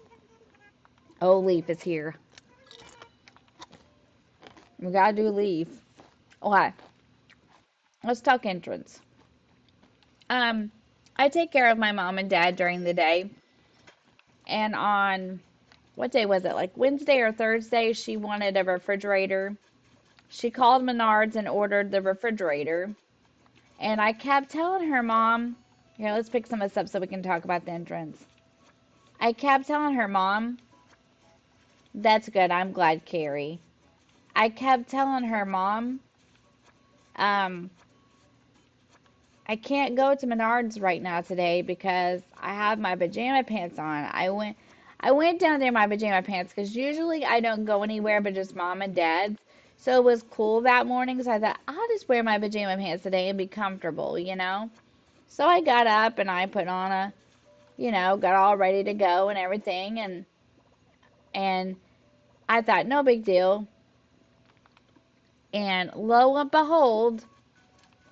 Oh, Leaf is here. We gotta do Leaf. Okay, let's talk entrance. Um, I take care of my mom and dad during the day, and on what day was it? Like Wednesday or Thursday, she wanted a refrigerator. She called Menards and ordered the refrigerator, and I kept telling her, Mom, here, let's pick some of this up so we can talk about the entrance. I kept telling her, Mom, that's good. I'm glad, Carrie. I kept telling her, Mom, um, I can't go to Menards right now today because I have my pajama pants on. I went down there in my pajama pants because usually I don't go anywhere but just mom and dad's. So it was cool that morning. So I thought, I'll just wear my pajama pants today and be comfortable, you know? So I got up and I put on got all ready to go and everything. And I thought, no big deal. And lo and behold,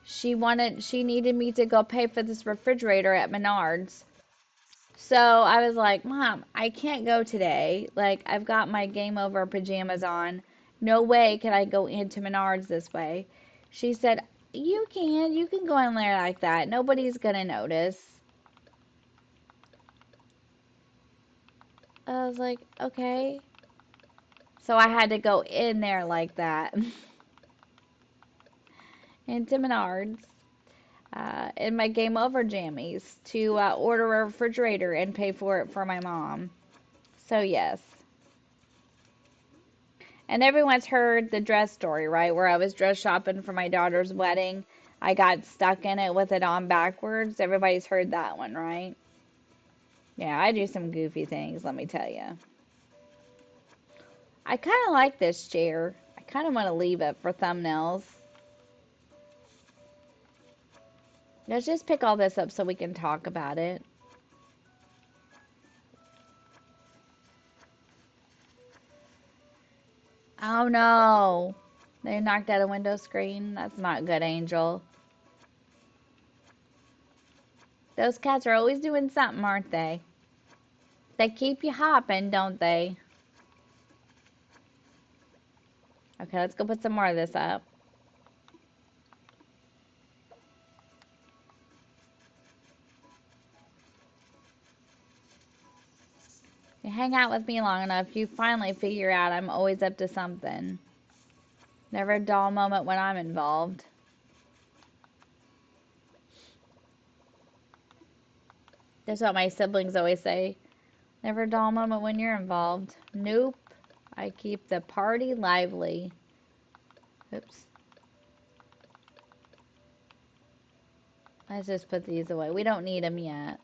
she needed me to go pay for this refrigerator at Menards. So I was like, Mom, I can't go today. Like, I've got my game over pajamas on. No way can I go into Menards this way. She said, you can go in there like that. Nobody's gonna notice. I was like, okay. So I had to go in there like that into Menards in my game over jammies to order a refrigerator and pay for it for my mom. So yes. And everyone's heard the dress story, right? Where I was dress shopping for my daughter's wedding. I got stuck in it with it on backwards. Everybody's heard that one, right? Yeah, I do some goofy things, let me tell you. I kind of like this chair. I kind of want to leave it for thumbnails. Let's just pick all this up so we can talk about it. Oh no. They knocked out a window screen. That's not good, Angel. Those cats are always doing something, aren't they? They keep you hopping, don't they? Okay, let's go put some more of this up. You hang out with me long enough, you finally figure out I'm always up to something. Never a dull moment when I'm involved. That's what my siblings always say. Never a dull moment when you're involved. Nope. I keep the party lively. Oops. Let's just put these away. We don't need them yet.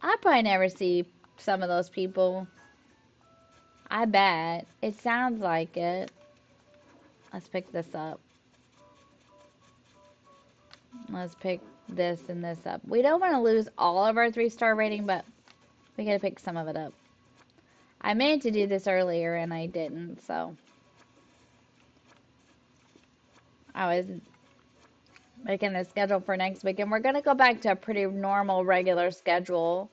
I probably never see some of those people. I bet. It sounds like it. Let's pick this up. Let's pick this and this up. We don't want to lose all of our 3-star rating, but we gotta pick some of it up. I meant to do this earlier and I didn't, so I was making the schedule for next week, and we're gonna go back to a pretty normal, regular schedule.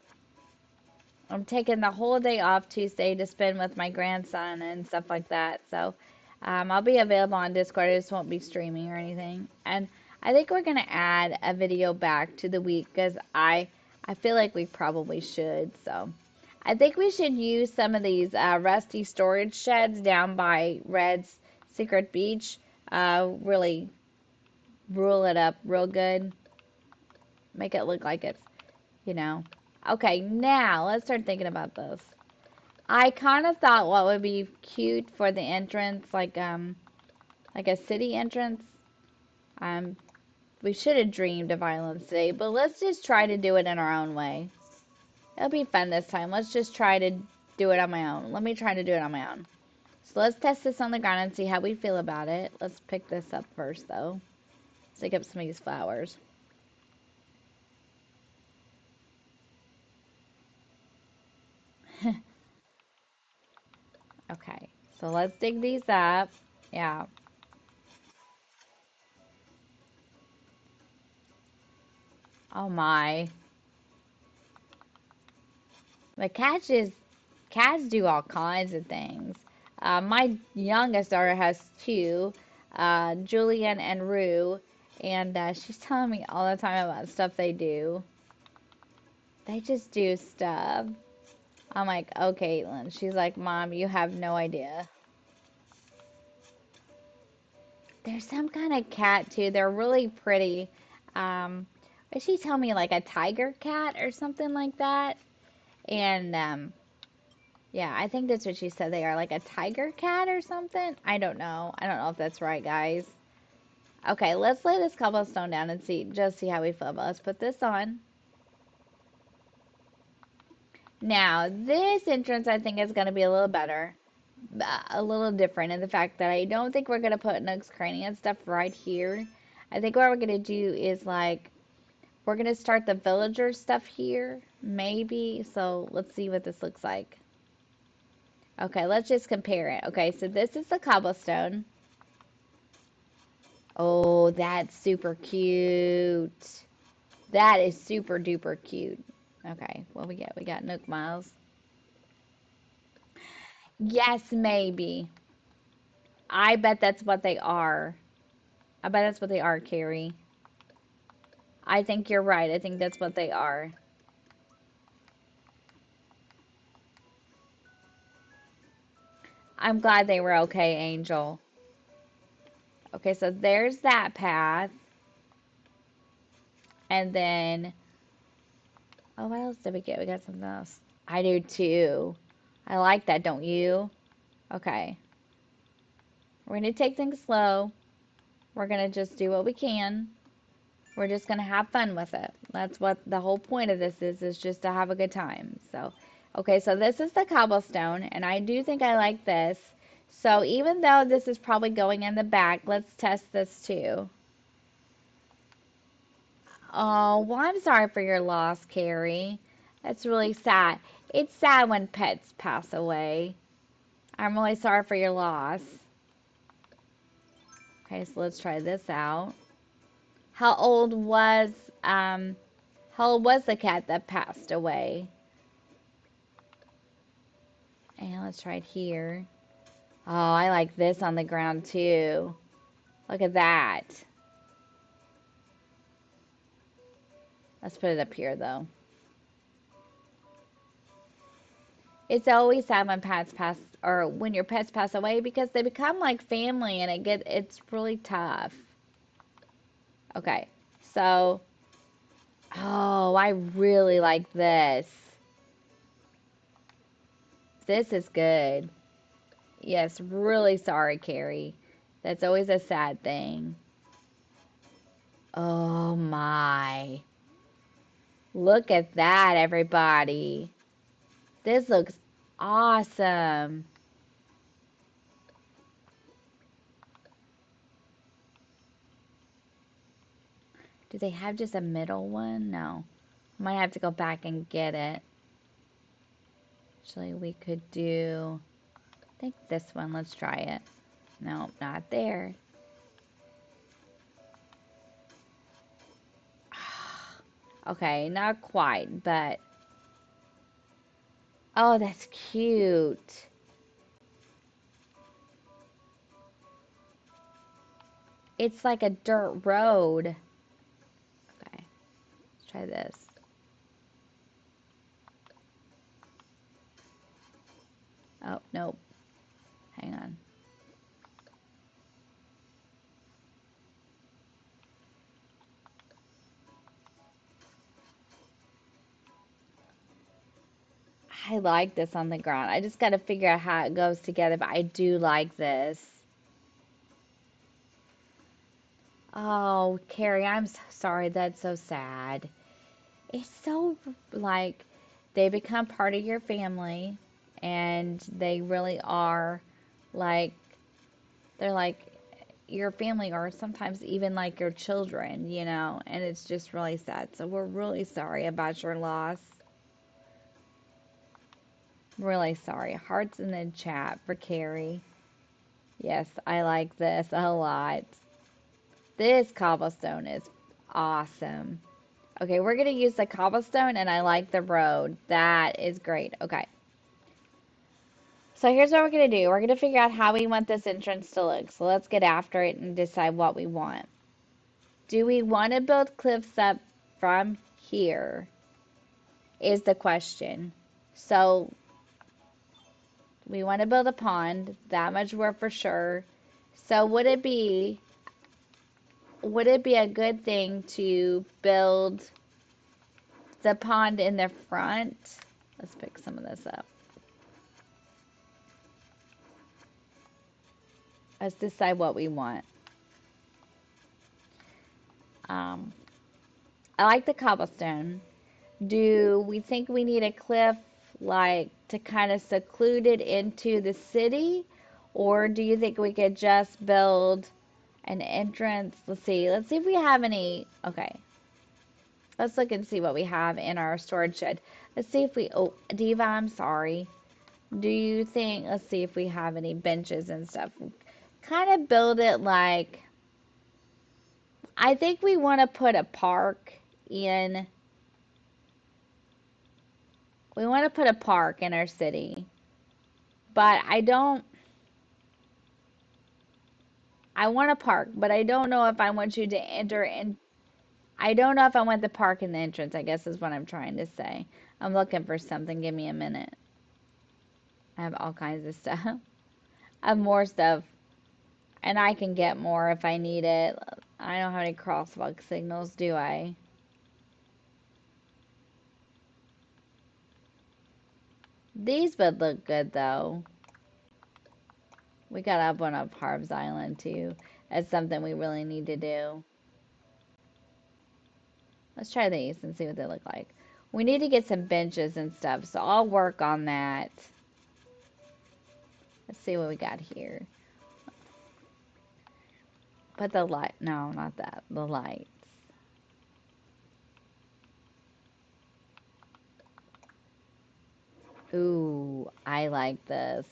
I'm taking the whole day off Tuesday to spend with my grandson and stuff like that. So I'll be available on Discord. I just won't be streaming or anything. And I think we're going to add a video back to the week because I feel like we probably should. So I think we should use some of these rusty storage sheds down by Red's Secret Beach. Really rule it up real good. Make it look like it's, you know. Okay, now let's start thinking about this. I kind of thought what would be cute for the entrance, like a city entrance. Um, we should have dreamed of violence today, but let's just try to do it in our own way. It'll be fun this time. Let's just try to do it on my own. Let me try to do it on my own. So let's test this on the ground and see how we feel about it. Let's pick this up first, though. Let's pick up some of these flowers. Okay, so let's dig these up. Yeah. Oh my. The catch is cats do all kinds of things. My youngest daughter has two, Julian and Rue, and she's telling me all the time about stuff they do. They just do stuff. I'm like, oh, Caitlin. She's like, Mom, you have no idea. There's some kind of cat too. They're really pretty. What did she tell me, like a tiger cat or something like that? And yeah, I think that's what she said they are, like a tiger cat or something. I don't know. I don't know if that's right, guys. Okay, let's lay this cobblestone down and see how we feel about it. Let's put this on. Now, this entrance I think is going to be a little better, a little different in the fact that I don't think we're going to put Nook's Cranny and stuff right here. I think what we're going to do is like, we're going to start the villager stuff here, maybe. So let's see what this looks like. Okay, let's just compare it. Okay, so this is the cobblestone. Oh, that's super cute. That is super duper cute. Okay, what we get? We got Nook Miles. Yes, maybe. I bet that's what they are. I bet that's what they are, Carrie. I think you're right. I think that's what they are. I'm glad they were okay, Angel. Okay, so there's that path. And then, oh, what else did we get? We got something else. I do too. I like that, don't you? Okay. We're going to take things slow. We're going to just do what we can. We're just going to have fun with it. That's what the whole point of this is just to have a good time. So, okay, so this is the cobblestone, and I do think I like this. So even though this is probably going in the back, let's test this too. Oh, well, I'm sorry for your loss, Carrie. That's really sad. It's sad when pets pass away. I'm really sorry for your loss. Okay, so let's try this out. How old was um how old was the cat that passed away? And let's try it here. Oh, I like this on the ground too. Look at that. Let's put it up here though. It's always sad when pets pass or when your pets pass away because they become like family and it's really tough. Okay. So, oh, I really like this. This is good. Yes, really sorry, Carrie. That's always a sad thing. Oh my. Look at that, everybody. This looks awesome. Do they have just a middle one? No. Might have to go back and get it. Actually, we could do, I think this one. Let's try it. No, not there. Okay, not quite, but oh, that's cute. It's like a dirt road. Okay, let's try this. Oh, nope. Hang on. I like this on the ground. I just got to figure out how it goes together, but I do like this. Oh, Carrie, I'm so sorry. That's so sad. It's so like they become part of your family and they really are like they're like your family or sometimes even like your children, and it's just really sad. So we're really sorry about your loss. Really sorry. Hearts in the chat for Carrie. Yes, I like this a lot. This cobblestone is awesome. Okay, we're going to use the cobblestone and I like the road. That is great. Okay. So here's what we're going to do. We're going to figure out how we want this entrance to look. So let's get after it and decide what we want. Do we want to build cliffs up from here? Is the question. So we want to build a pond. That much we're for sure. So would it be a good thing to build the pond in the front? Let's pick some of this up. Let's decide what we want. I like the cobblestone. Do we think we need a cliff like to kind of seclude it into the city? Or do you think we could just build an entrance? Let's see. Let's see if we have any. Okay. Let's look and see what we have in our storage shed. Let's see if we, oh, Diva, I'm sorry. Do you think, let's see if we have any benches and stuff. Kind of build it like, I think we want to put a park in, we want to put a park in our city. But I want a park, but I don't know if I want you to enter in. I don't know if I want the park in the entrance, I guess is what I'm trying to say. I'm looking for something. Give me a minute. I have all kinds of stuff. I have more stuff, and I can get more if I need it. I don't have any crosswalk signals, do I? These would look good, though. We got up one up Harv's Island, too. That's something we really need to do. Let's try these and see what they look like. We need to get some benches and stuff, so I'll work on that. Let's see what we got here. Put the light. No, not that. The lights. Ooh, I like this.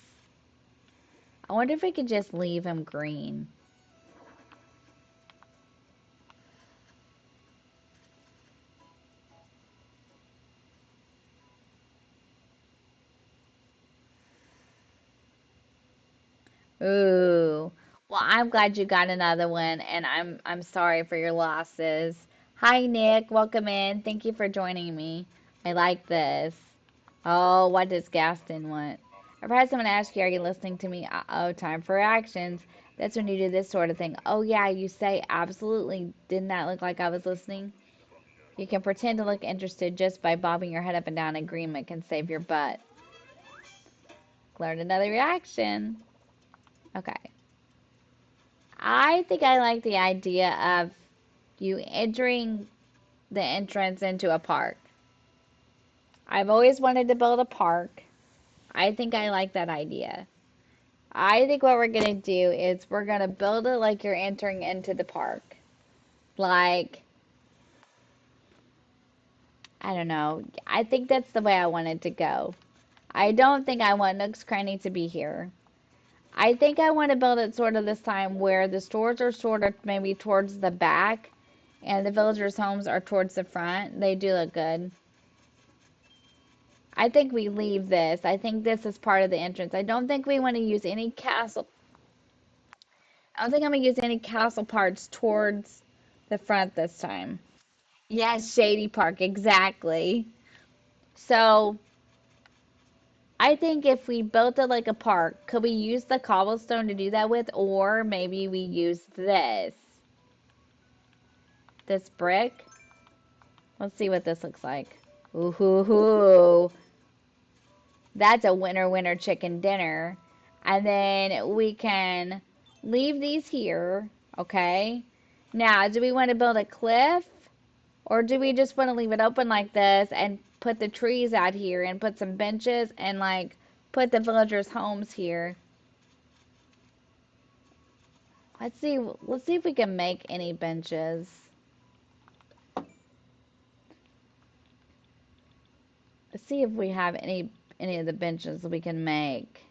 I wonder if we could just leave them green. Ooh. Well, I'm glad you got another one, and I'm sorry for your losses. Hi, Nick. Welcome in. Thank you for joining me. I like this. Oh, what does Gaston want? I've had someone ask you, are you listening to me? Uh-oh, time for actions. That's when you do this sort of thing. Oh, yeah, you say absolutely. Didn't that look like I was listening? You can pretend to look interested just by bobbing your head up and down. Agreement can save your butt. Learn another reaction. Okay. I think I like the idea of you entering the entrance into a park. I've always wanted to build a park. I think I like that idea. I think what we're going to do is we're going to build it like you're entering into the park. Like, I don't know. I think that's the way I want it to go. I don't think I want Nook's Cranny to be here. I think I want to build it sort of this time where the stores are sort of maybe towards the back and the villagers' homes are towards the front. They do look good. I think we leave this. I think this is part of the entrance. I don't think we want to use any castle. I don't think I'm going to use any castle parts towards the front this time. Yes, Shady Park, exactly. So I think if we built it like a park, could we use the cobblestone to do that with? Or maybe we use this brick. Let's see what this looks like. Ooh, hoo, hoo. That's a winner, winner chicken dinner. And then we can leave these here, okay? Now, do we want to build a cliff? Or do we just want to leave it open like this and put the trees out here and put some benches and like put the villagers' homes here? Let's see if we can make any benches. Let's see if we have any of the benches we can make.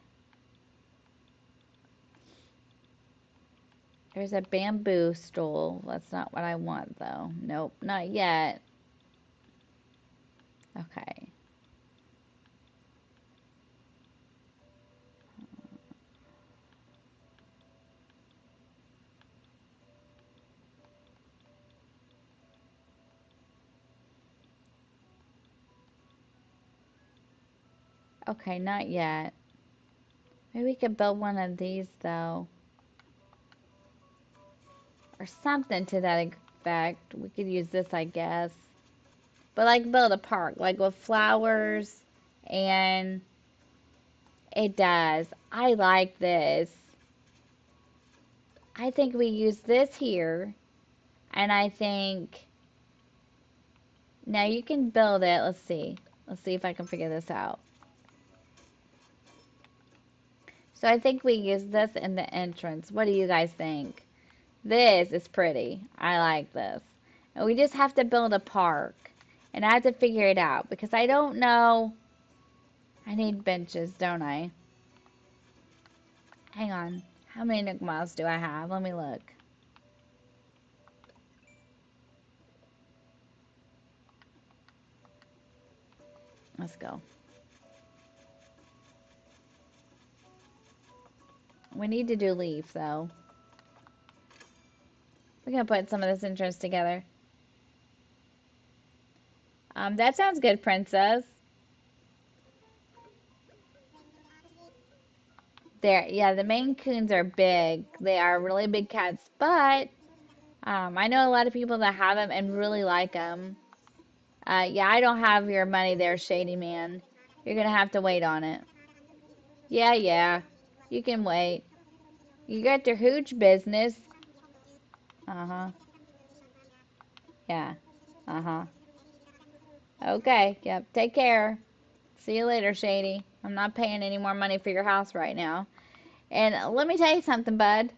There's a bamboo stool. That's not what I want though. Nope, not yet. Okay. Okay, not yet. Maybe we could build one of these though. Or something to that effect. We could use this, I guess. But like build a park, like with flowers, and it does. I like this. I think we use this here, and I think now you can build it. Let's see. Let's see if I can figure this out. So I think we use this in the entrance. What do you guys think? This is pretty. I like this. And we just have to build a park. And I have to figure it out because I don't know. I need benches, don't I? Hang on. How many Nook Miles do I have? Let me look. Let's go. We need to do leaf, though. We're going to put some of this entrance together. That sounds good, Princess. There, yeah, the Maine Coons are big. They are really big cats, but I know a lot of people that have them and really like them. Yeah, I don't have your money there, Shady Man. You're gonna have to wait on it. Yeah, yeah, you can wait. You got your hooch business. Uh-huh. Yeah. Uh-huh. Okay, yep, take care. See you later, Shady. I'm not paying any more money for your house right now. And let me tell you something, bud.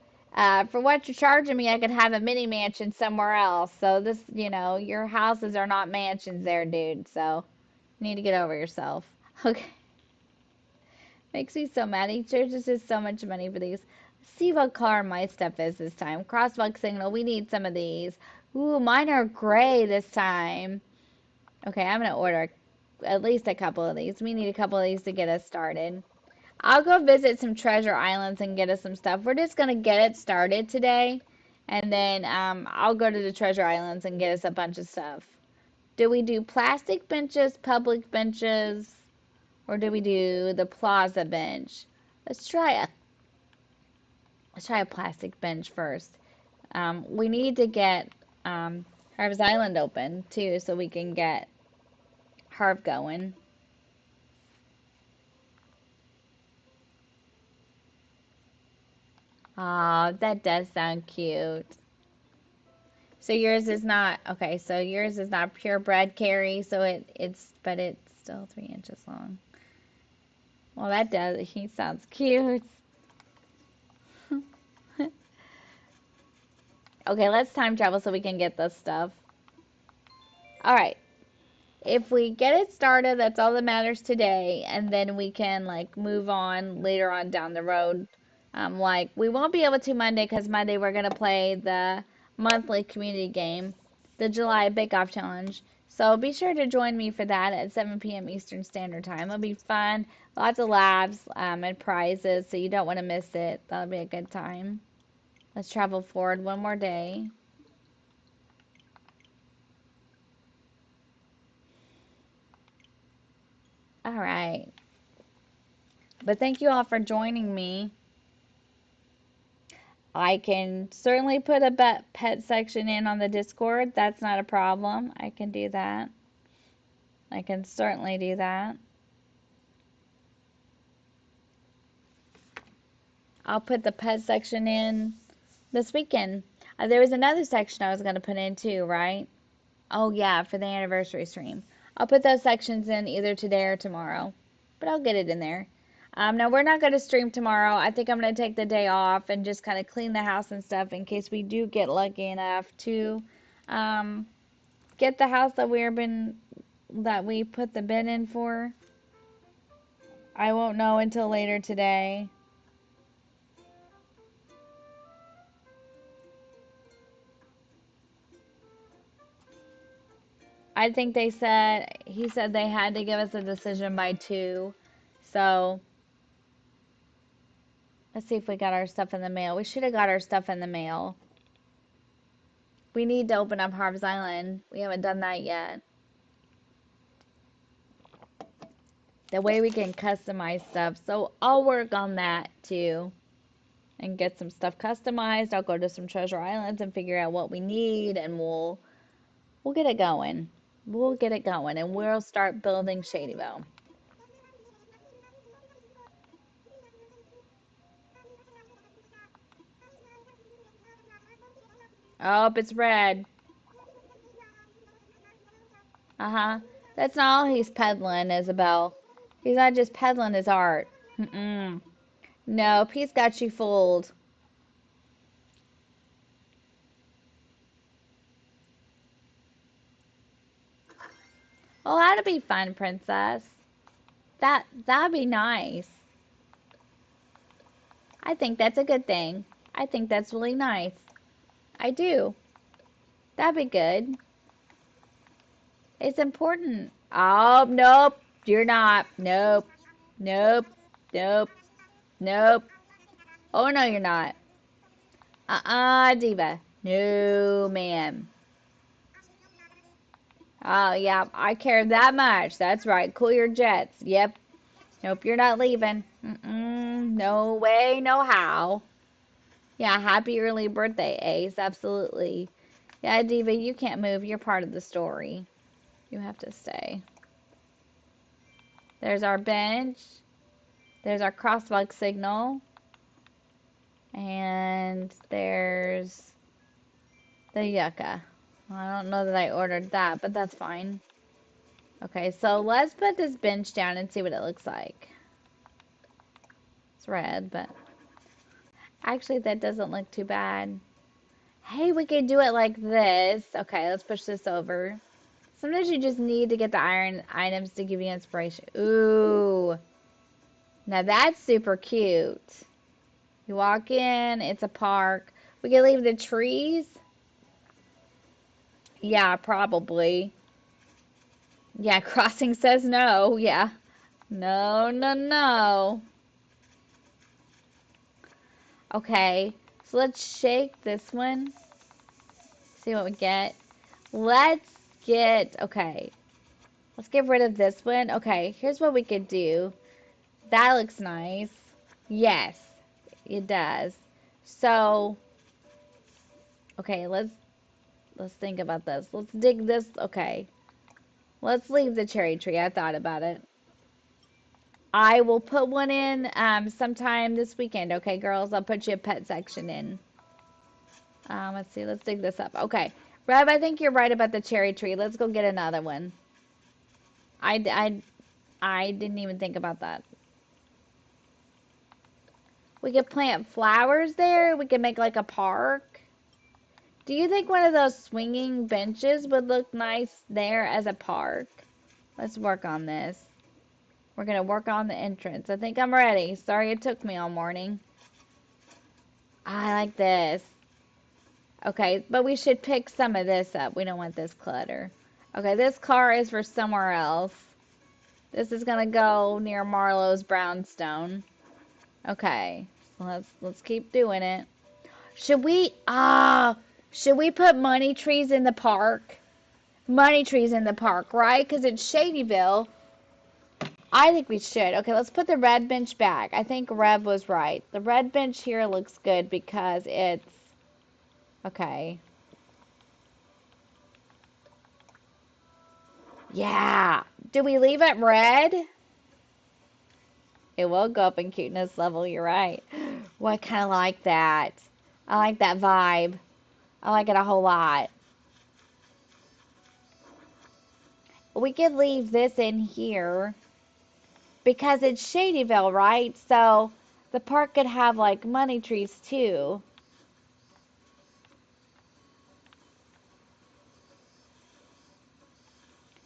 For what you're charging me, I could have a mini mansion somewhere else. So this, your houses are not mansions there, dude. So you need to get over yourself. Okay. Makes me so mad. He charges us so much money for these. Let's see what color my stuff is this time. Crosswalk signal. We need some of these. Ooh, mine are gray this time. Okay, I'm gonna order at least a couple of these. We need a couple of these to get us started. I'll go visit some treasure islands and get us some stuff. We're just gonna get it started today, and then I'll go to the treasure islands and get us a bunch of stuff. Do we do plastic benches, public benches, or do we do the plaza bench? Let's try a let's try a plastic bench first. We need to get Harvest Island open too, so we can get Harv going. Oh, that does sound cute. So yours is not okay. So yours is not purebred Carrie. So but it's still 3 inches long. Well, that does. He sounds cute. Okay, let's time travel so we can get this stuff. All right. If we get it started, that's all that matters today, and then we can like move on later on down the road. Like we won't be able to Monday because Monday we're gonna play the monthly community game, the July Bake Off Challenge. So be sure to join me for that at 7 p.m. Eastern Standard Time. It'll be fun, lots of laughs, and prizes, so you don't want to miss it. That'll be a good time. Let's travel forward one more day. All right. But thank you all for joining me. I can certainly put a pet section in on the Discord. That's not a problem. I can do that. I can certainly do that. I'll put the pet section in this weekend. There was another section I was going to put in too, right? Oh, yeah, for the anniversary stream. I'll put those sections in either today or tomorrow, but I'll get it in there. Now, we're not going to stream tomorrow. I think I'm going to take the day off and just kind of clean the house and stuff in case we do get lucky enough to um, get the house that we put the bid in for. I won't know until later today. I think he said they had to give us a decision by 2. So let's see if we got our stuff in the mail. We should have got our stuff in the mail. We need to open up Harv's Island. We haven't done that yet. That way we can customize stuff. So I'll work on that too and get some stuff customized. I'll go to some treasure islands and figure out what we need, and we'll get it going. We'll get it going, and we'll start building Shadyville. Oh, it's red. Uh-huh. That's not all he's peddling, Isabel. He's not just peddling his art. Mm-mm. No, Pete's got you fooled. Well, that'd be fun, princess. That'd be nice. I think that's a good thing. I think that's really nice. I do. That'd be good. It's important. Oh, nope. You're not. Nope. Nope. Nope. Nope. Oh, no, you're not. Diva. No, ma'am. Oh, yeah. I care that much. That's right. Cool your jets. Yep. Nope, you're not leaving. No way, no how. Yeah, happy early birthday, Ace. Absolutely. Yeah, Diva, you can't move. You're part of the story. You have to stay. There's our bench. There's our crosswalk signal. And there's the yucca. I don't know that I ordered that, but that's fine. Okay, so let's put this bench down and see what it looks like. It's red, but actually that doesn't look too bad. Hey, we could do it like this. Okay, let's push this over. Sometimes you just need to get the iron items to give you inspiration. Ooh. Now that's super cute. You walk in, it's a park. We can leave the trees. Yeah, probably. Yeah, crossing says no. Yeah. No, no, no. Okay. So let's shake this one. See what we get. Let's get, okay. Let's get rid of this one. Okay, here's what we could do. That looks nice. Yes, it does. So, okay, let's think about this. Let's dig this. Okay. Let's leave the cherry tree. I thought about it. I will put one in sometime this weekend. Okay, girls, I'll put you a pet section in. Let's see. Let's dig this up. Okay. Rev, I think you're right about the cherry tree. Let's go get another one. I didn't even think about that. We could plant flowers there. We could make like a park. Do you think one of those swinging benches would look nice there as a park? Let's work on this. We're going to work on the entrance. I think I'm ready. Sorry it took me all morning. I like this. Okay, but we should pick some of this up. We don't want this clutter. Okay, this car is for somewhere else. This is going to go near Marlowe's brownstone. Okay, let's keep doing it. Should we put money trees in the park? Money trees in the park, right? Because it's Shadyville. I think we should. Okay, let's put the red bench back. I think Rev was right. The red bench here looks good because it's... Okay. Yeah. Do we leave it red? It will go up in cuteness level, you're right. Well, I kind of like that. I like that vibe. I like it a whole lot. We could leave this in here because it's Shadyville, right? So the park could have like money trees too.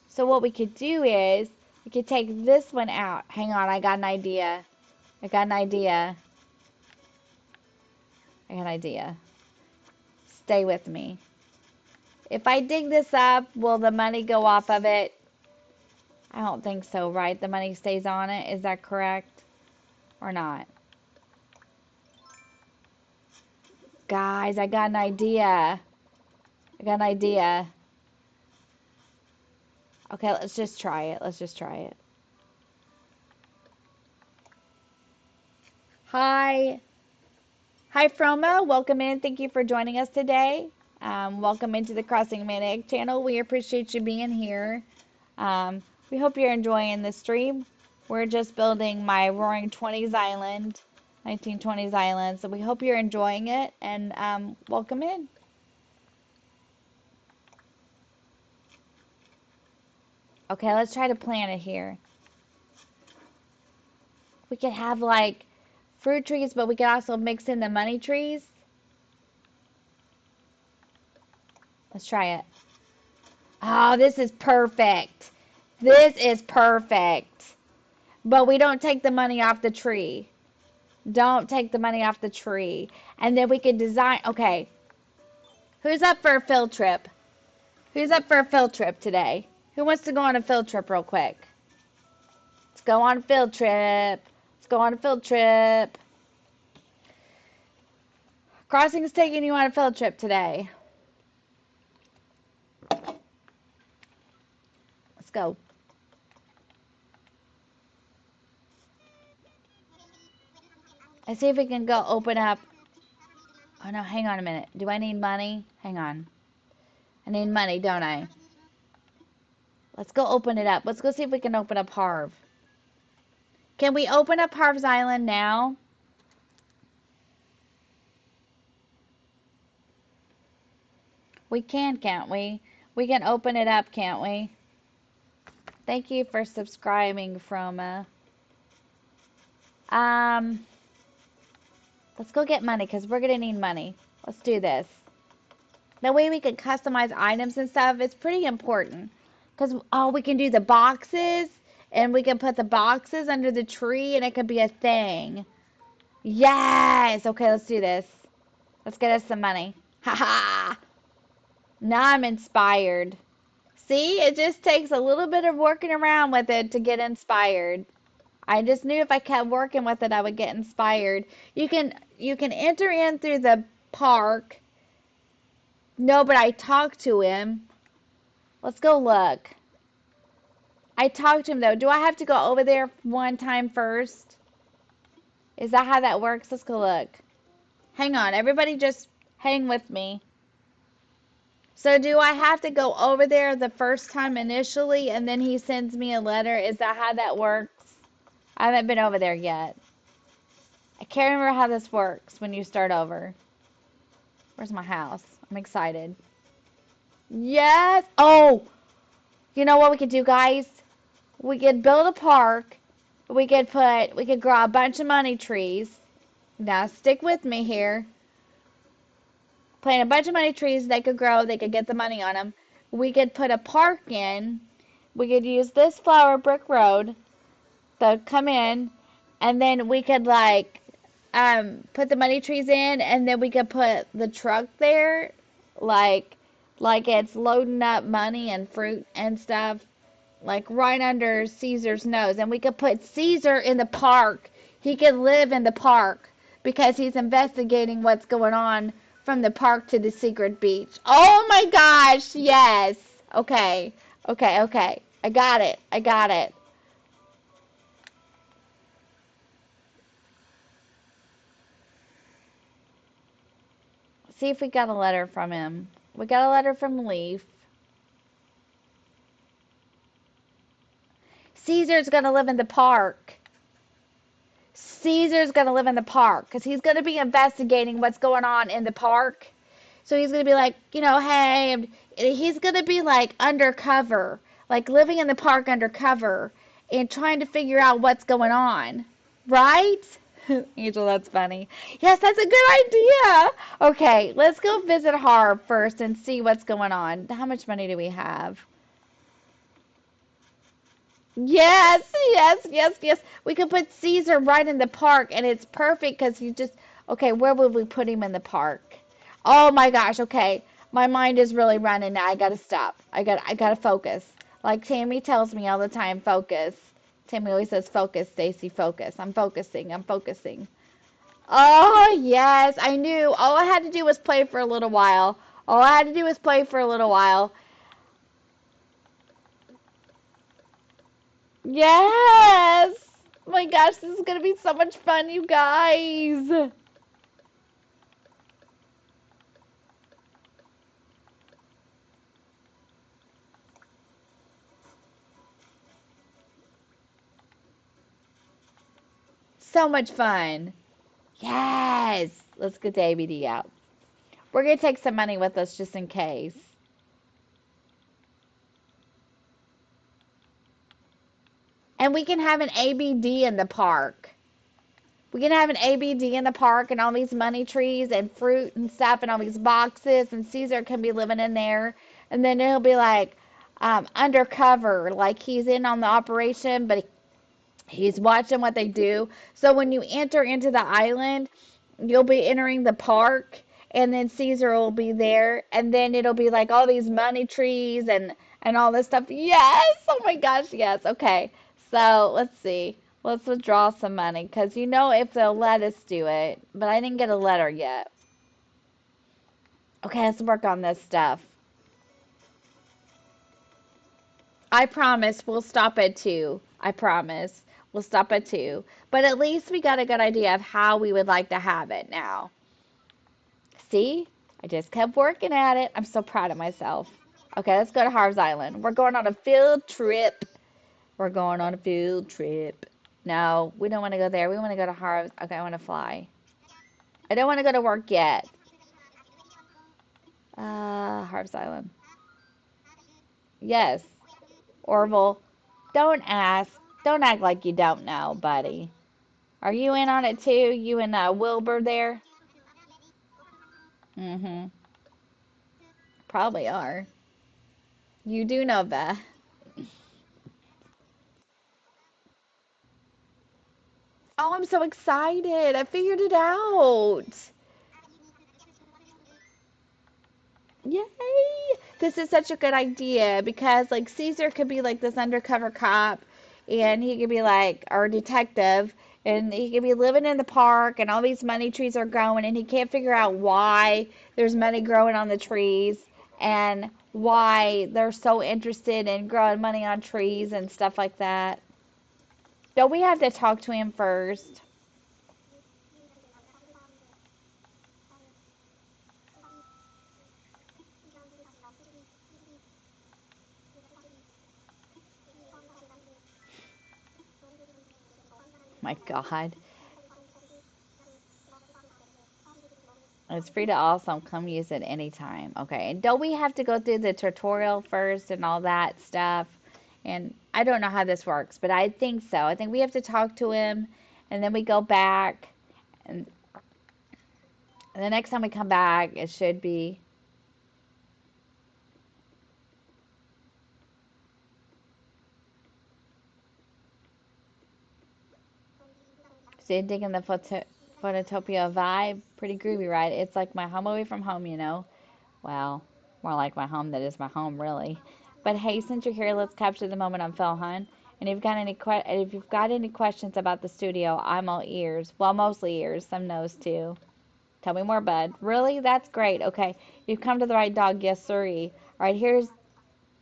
So what we could do is we could take this one out. Hang on, I got an idea. I got an idea. I got an idea. Stay with me. If I dig this up, will the money go off of it? I don't think so, right? The money stays on it. Is that correct? Or not? Guys, I got an idea. I got an idea. Okay, let's just try it. Let's just try it. Hi. Hi, Fromo. Welcome in. Thank you for joining us today. Welcome into the Crossing Maniac channel. We appreciate you being here. We hope you're enjoying the stream. We're just building my Roaring 20s Island, 1920s Island. So we hope you're enjoying it and welcome in. Okay, let's try to plan it here. We could have like fruit trees, but we can also mix in the money trees. Let's try it. Oh, this is perfect. This is perfect. But we don't take the money off the tree. Don't take the money off the tree. And then we can design. Okay. Who's up for a field trip? Who's up for a field trip today? Who wants to go on a field trip real quick? Let's go on a field trip. Let's go on a field trip. Crossing's taking you on a field trip today. Let's go. Let's see if we can go open up. Oh no, hang on a minute. Do I need money? Hang on. I need money, don't I? Let's go open it up. Let's go see if we can open up Harv. Can we open up Harv's Island now? We can, can't we? We can open it up, can't we? Thank you for subscribing, Froma. Let's go get money because we're going to need money. Let's do this. That way we can customize items and stuff. It's pretty important. Because, oh, we can do the boxes. And we can put the boxes under the tree and it could be a thing. Yes! Okay, let's do this. Let's get us some money. Haha! Now I'm inspired. See, it just takes a little bit of working around with it to get inspired. I just knew if I kept working with it, I would get inspired. You can enter in through the park. No, but I talked to him. Let's go look. I talked to him, though. Do I have to go over there one time first? Is that how that works? Let's go look. Hang on. Everybody just hang with me. So do I have to go over there the first time initially, and then he sends me a letter? Is that how that works? I haven't been over there yet. I can't remember how this works when you start over. Where's my house? I'm excited. Yes! Oh! You know what we could do, guys? We could build a park. We could grow a bunch of money trees. Now, stick with me here. Plant a bunch of money trees. They could grow. They could get the money on them. We could put a park in. We could use this flower brick road to come in. And then we could, like, put the money trees in. And then we could put the truck there. Like it's loading up money and fruit and stuff. Like right under Caesar's nose. And we could put Caesar in the park. He could live in the park because he's investigating what's going on from the park to the secret beach. Oh my gosh, yes. Okay. I got it. See if we got a letter from him. We got a letter from Leaf. Caesar's going to live in the park. Caesar's going to live in the park because he's going to be investigating what's going on in the park. So he's going to be like, hey, he's going to be like undercover, like living in the park undercover and trying to figure out what's going on. Right? Angel, that's funny. Yes, that's a good idea. Okay, let's go visit Harv first and see what's going on. How much money do we have? Yes. We could put Caesar right in the park, and it's perfect because you just, okay, where would we put him in the park? Oh my gosh, okay. My mind is really running now. I gotta stop. I gotta focus. Like Tammy tells me all the time, focus. Tammy always says, focus, Stacy, focus. I'm focusing. Oh, yes, I knew. All I had to do was play for a little while. Yes! Oh my gosh, this is gonna be so much fun, you guys. So much fun. Yes! Let's get the ABD out. We're gonna take some money with us just in case. And we can have an ABD in the park. We can have an ABD in the park and all these money trees and fruit and stuff and all these boxes, and Caesar can be living in there. And then he'll be like undercover, like he's in on the operation, but he's watching what they do. So when you enter into the island, you'll be entering the park, and then Caesar will be there, and then it'll be like all these money trees and all this stuff. Yes! Oh my gosh, yes. Okay. So let's see. Let's withdraw some money because you know if they'll let us do it, but I didn't get a letter yet. Okay, let's work on this stuff. I promise we'll stop at 2. I promise. We'll stop at 2. But at least we got a good idea of how we would like to have it now. See? I just kept working at it. I'm so proud of myself. Okay, let's go to Harv's Island. We're going on a field trip. We're going on a field trip. No, we don't want to go there. We want to go to Harv's. Okay, I want to fly. I don't want to go to work yet. Harv's Island. Yes. Orville. Don't ask. Don't act like you don't know, buddy. Are you in on it too? You and Wilbur there? Mm-hmm. Probably are. You do know that. Oh, I'm so excited. I figured it out. Yay! This is such a good idea because like Caesar could be like this undercover cop and he could be like our detective and he could be living in the park and all these money trees are growing and he can't figure out why there's money growing on the trees and why they're so interested in growing money on trees and stuff like that. Don't we have to talk to him first? My God. It's free to also come use it anytime. Okay. And don't we have to go through the tutorial first and all that stuff? And I don't know how this works, but I think so. I think we have to talk to him and then we go back. And the next time we come back, it should be. So you're digging the Phototopia vibe? Pretty groovy, right? It's like my home away from home, you know? Well, more like my home that is my home, really. But hey, since you're here, let's capture the moment on film, hun. And if you've got any questions about the studio, I'm all ears. Well, mostly ears, some nose too. Tell me more, bud. Really? That's great. Okay, you've come to the right dog. Yes, sirree. All right,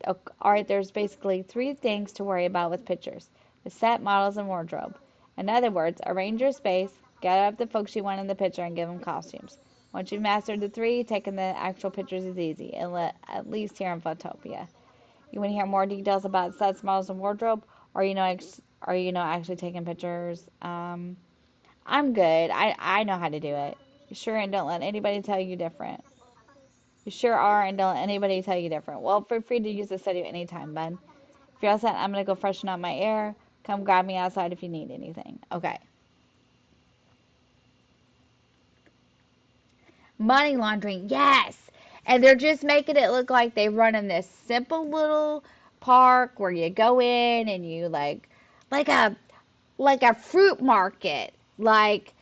all right. There's basically 3 things to worry about with pictures: the set, models, and wardrobe. In other words, arrange your space, gather up the folks you want in the picture, and give them costumes. Once you've mastered the 3, taking the actual pictures is easy, at least here in Photopia. You want to hear more details about sets, models, and wardrobe, or actually taking pictures? I'm good. I know how to do it. You sure, and don't let anybody tell you different. You sure are, and don't let anybody tell you different. Well, feel free to use the studio anytime, bud. If you're all set, I'm gonna go freshen up my air. Come grab me outside if you need anything. Okay. Money laundering, yes. And they're just making it look like they run in this simple little park where you go in and you like a like a fruit market, like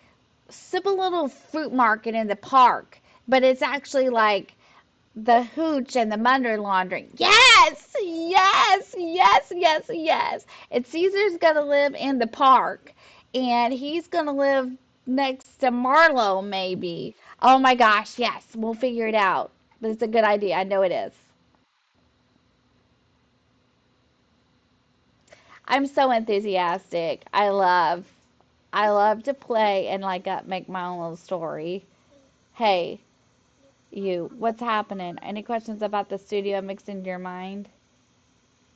simple little fruit market in the park, but it's actually like the hooch and the money laundering. Yes, yes, yes, yes, yes. And Caesar's gonna live in the park, and he's gonna live next to Marlowe, maybe. Oh my gosh, yes, we'll figure it out. But it's a good idea. I know it is. I'm so enthusiastic. I love to play and like make my own little story. Hey, you, what's happening? Any questions about the studio mixed into your mind?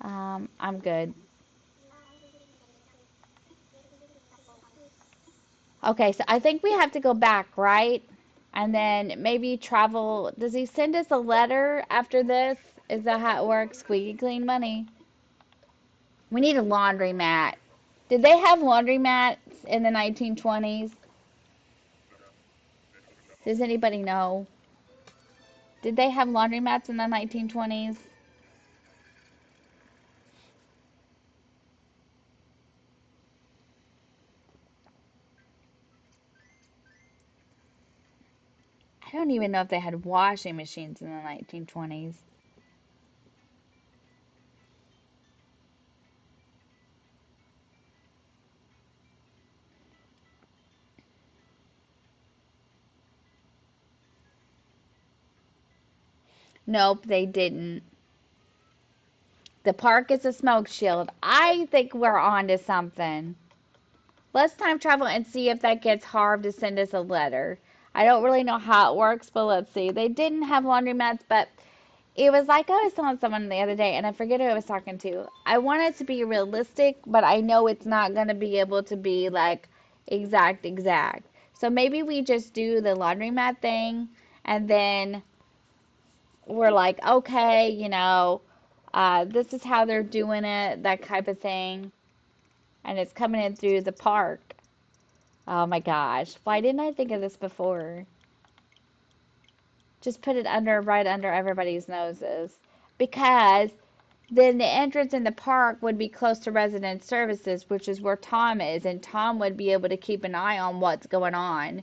I'm good. Okay, so I think we have to go back, right? And then maybe travel. Does he send us a letter after this? Is that how it works? Squeaky clean money. We need a laundry mat. Did they have laundry mats in the 1920s? Does anybody know? Did they have laundromats in the 1920s? I don't even know if they had washing machines in the 1920s. Nope, they didn't. The park is a smoke shield. I think we're on to something. Let's time travel and see if that gets Harv to send us a letter. I don't really know how it works, but let's see. They didn't have laundromats, but it was like I was telling someone the other day, and I forget who I was talking to. I want it to be realistic, but I know it's not going to be able to be like exact. So maybe we just do the laundromat thing, and then we're like, okay, this is how they're doing it, that type of thing. And it's coming in through the park. Oh my gosh. Why didn't I think of this before? Just put it right under everybody's noses. Because then the entrance in the park would be close to resident services, which is where Tom is, and Tom would be able to keep an eye on what's going on.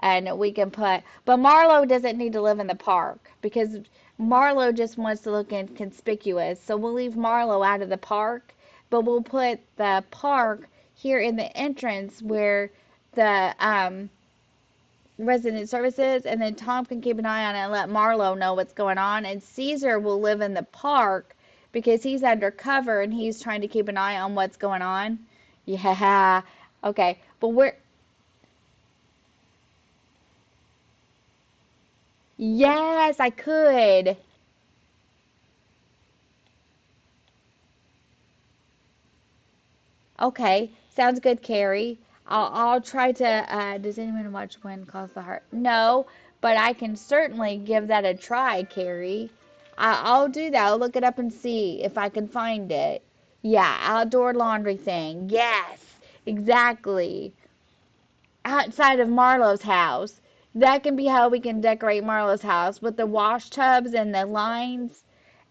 And we can but Marlo doesn't need to live in the park because Marlo just wants to look inconspicuous. So we'll leave Marlo out of the park, but we'll put the park here in the entrance where the resident services, and then Tom can keep an eye on it and let Marlo know what's going on. And Caesar will live in the park because he's undercover and he's trying to keep an eye on what's going on. Yeah. Okay. But yes, I could. Okay. Sounds good, Carrie. I'll try to. Does anyone watch When Calls the Heart? No, but I can certainly give that a try, Carrie. I'll do that. I'll look it up and see if I can find it. Yeah, outdoor laundry thing. Yes, exactly. Outside of Marlo's house. That can be how we can decorate Marlo's house with the wash tubs and the lines.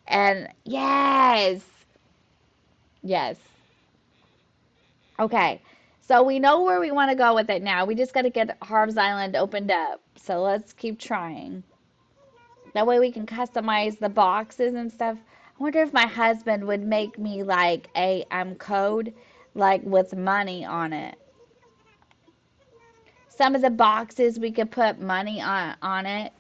And yes, yes. Okay. So we know where we want to go with it now. We just got to get Harv's Island opened up. So let's keep trying. That way we can customize the boxes and stuff. I wonder if my husband would make me like a code like with money on it. Some of the boxes we could put money on it.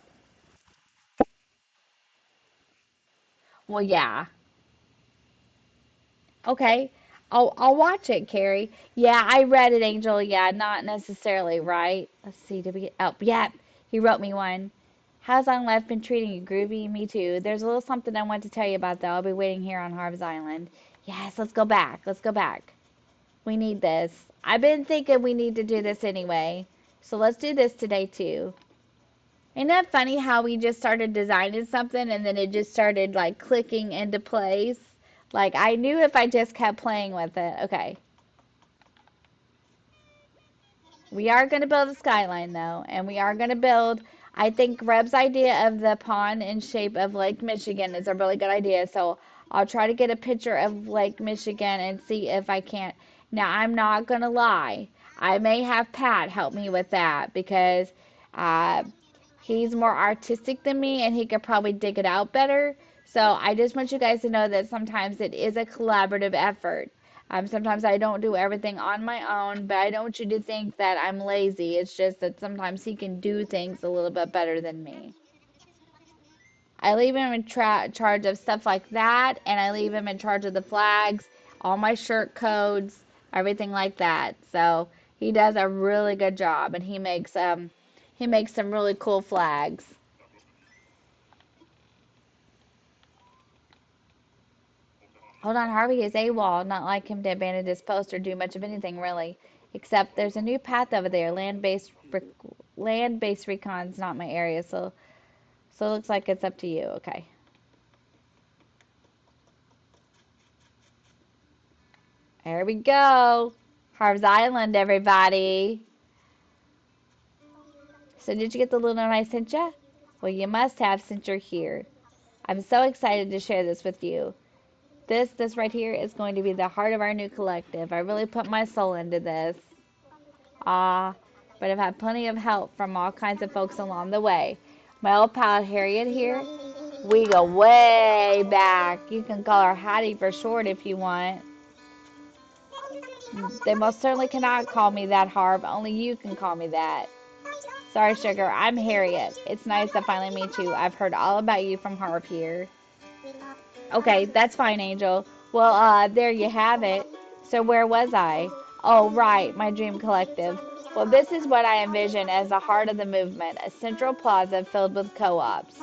Well, yeah. Okay. I'll watch it, Carrie. Yeah, I read it, Angel. Yeah, not necessarily, right? Let's see. Did we get? Oh, yeah. He wrote me one. How's on life been treating you, Groovy? Me too. There's a little something I want to tell you about, though. I'll be waiting here on Harv's Island. Yes, let's go back. Let's go back. We need this. I've been thinking we need to do this anyway. So let's do this today, too. Isn't that funny how we just started designing something and then it just started like clicking into place? Like I knew if I just kept playing with it. Okay. We are going to build a skyline though, and we are going to build. I think Reb's idea of the pond in shape of Lake Michigan is a really good idea. So I'll try to get a picture of Lake Michigan and see if I can't. Now I'm not going to lie. I may have Pat help me with that because uh, he's more artistic than me and he could probably dig it out better. So I just want you guys to know that sometimes it is a collaborative effort. Sometimes I don't do everything on my own, but I don't want you to think that I'm lazy. It's just that sometimes he can do things a little bit better than me. I leave him in charge of stuff like that, and I leave him in charge of the flags, all my shirt codes, everything like that. So he does a really good job, and he makes some really cool flags. Hold on, Harvey is AWOL. Not like him to abandon his post or do much of anything really. Except there's a new path over there. Land-based recon's not my area, so it looks like it's up to you. Okay. There we go. Harv's Island, everybody. So did you get the little note I sent you? Well, you must have since you're here. I'm so excited to share this with you. This right here is going to be the heart of our new collective. I really put my soul into this. Ah, but I've had plenty of help from all kinds of folks along the way. My old pal Harriet here, we go way back. You can call her Hattie for short if you want. They most certainly cannot call me that, Harv. Only you can call me that. Sorry, sugar. I'm Harriet. It's nice to finally meet you. I've heard all about you from Harv here. Okay, that's fine, Angel. Well, there you have it. So where was I? Oh, right, my dream collective. Well, this is what I envision as the heart of the movement, a central plaza filled with co-ops.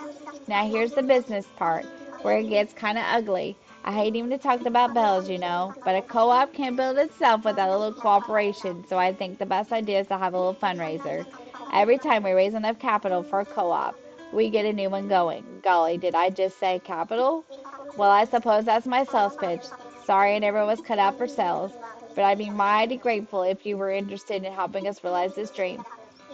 Now here's the business part, where it gets kind of ugly. I hate even to talk about bells, you know, but a co-op can't build itself without a little cooperation, so I think the best idea is to have a little fundraiser. Every time we raise enough capital for a co-op, we get a new one going. Golly, did I just say capital? Well, I suppose that's my sales pitch. Sorry I never was cut out for sales, but I'd be mighty grateful if you were interested in helping us realize this dream.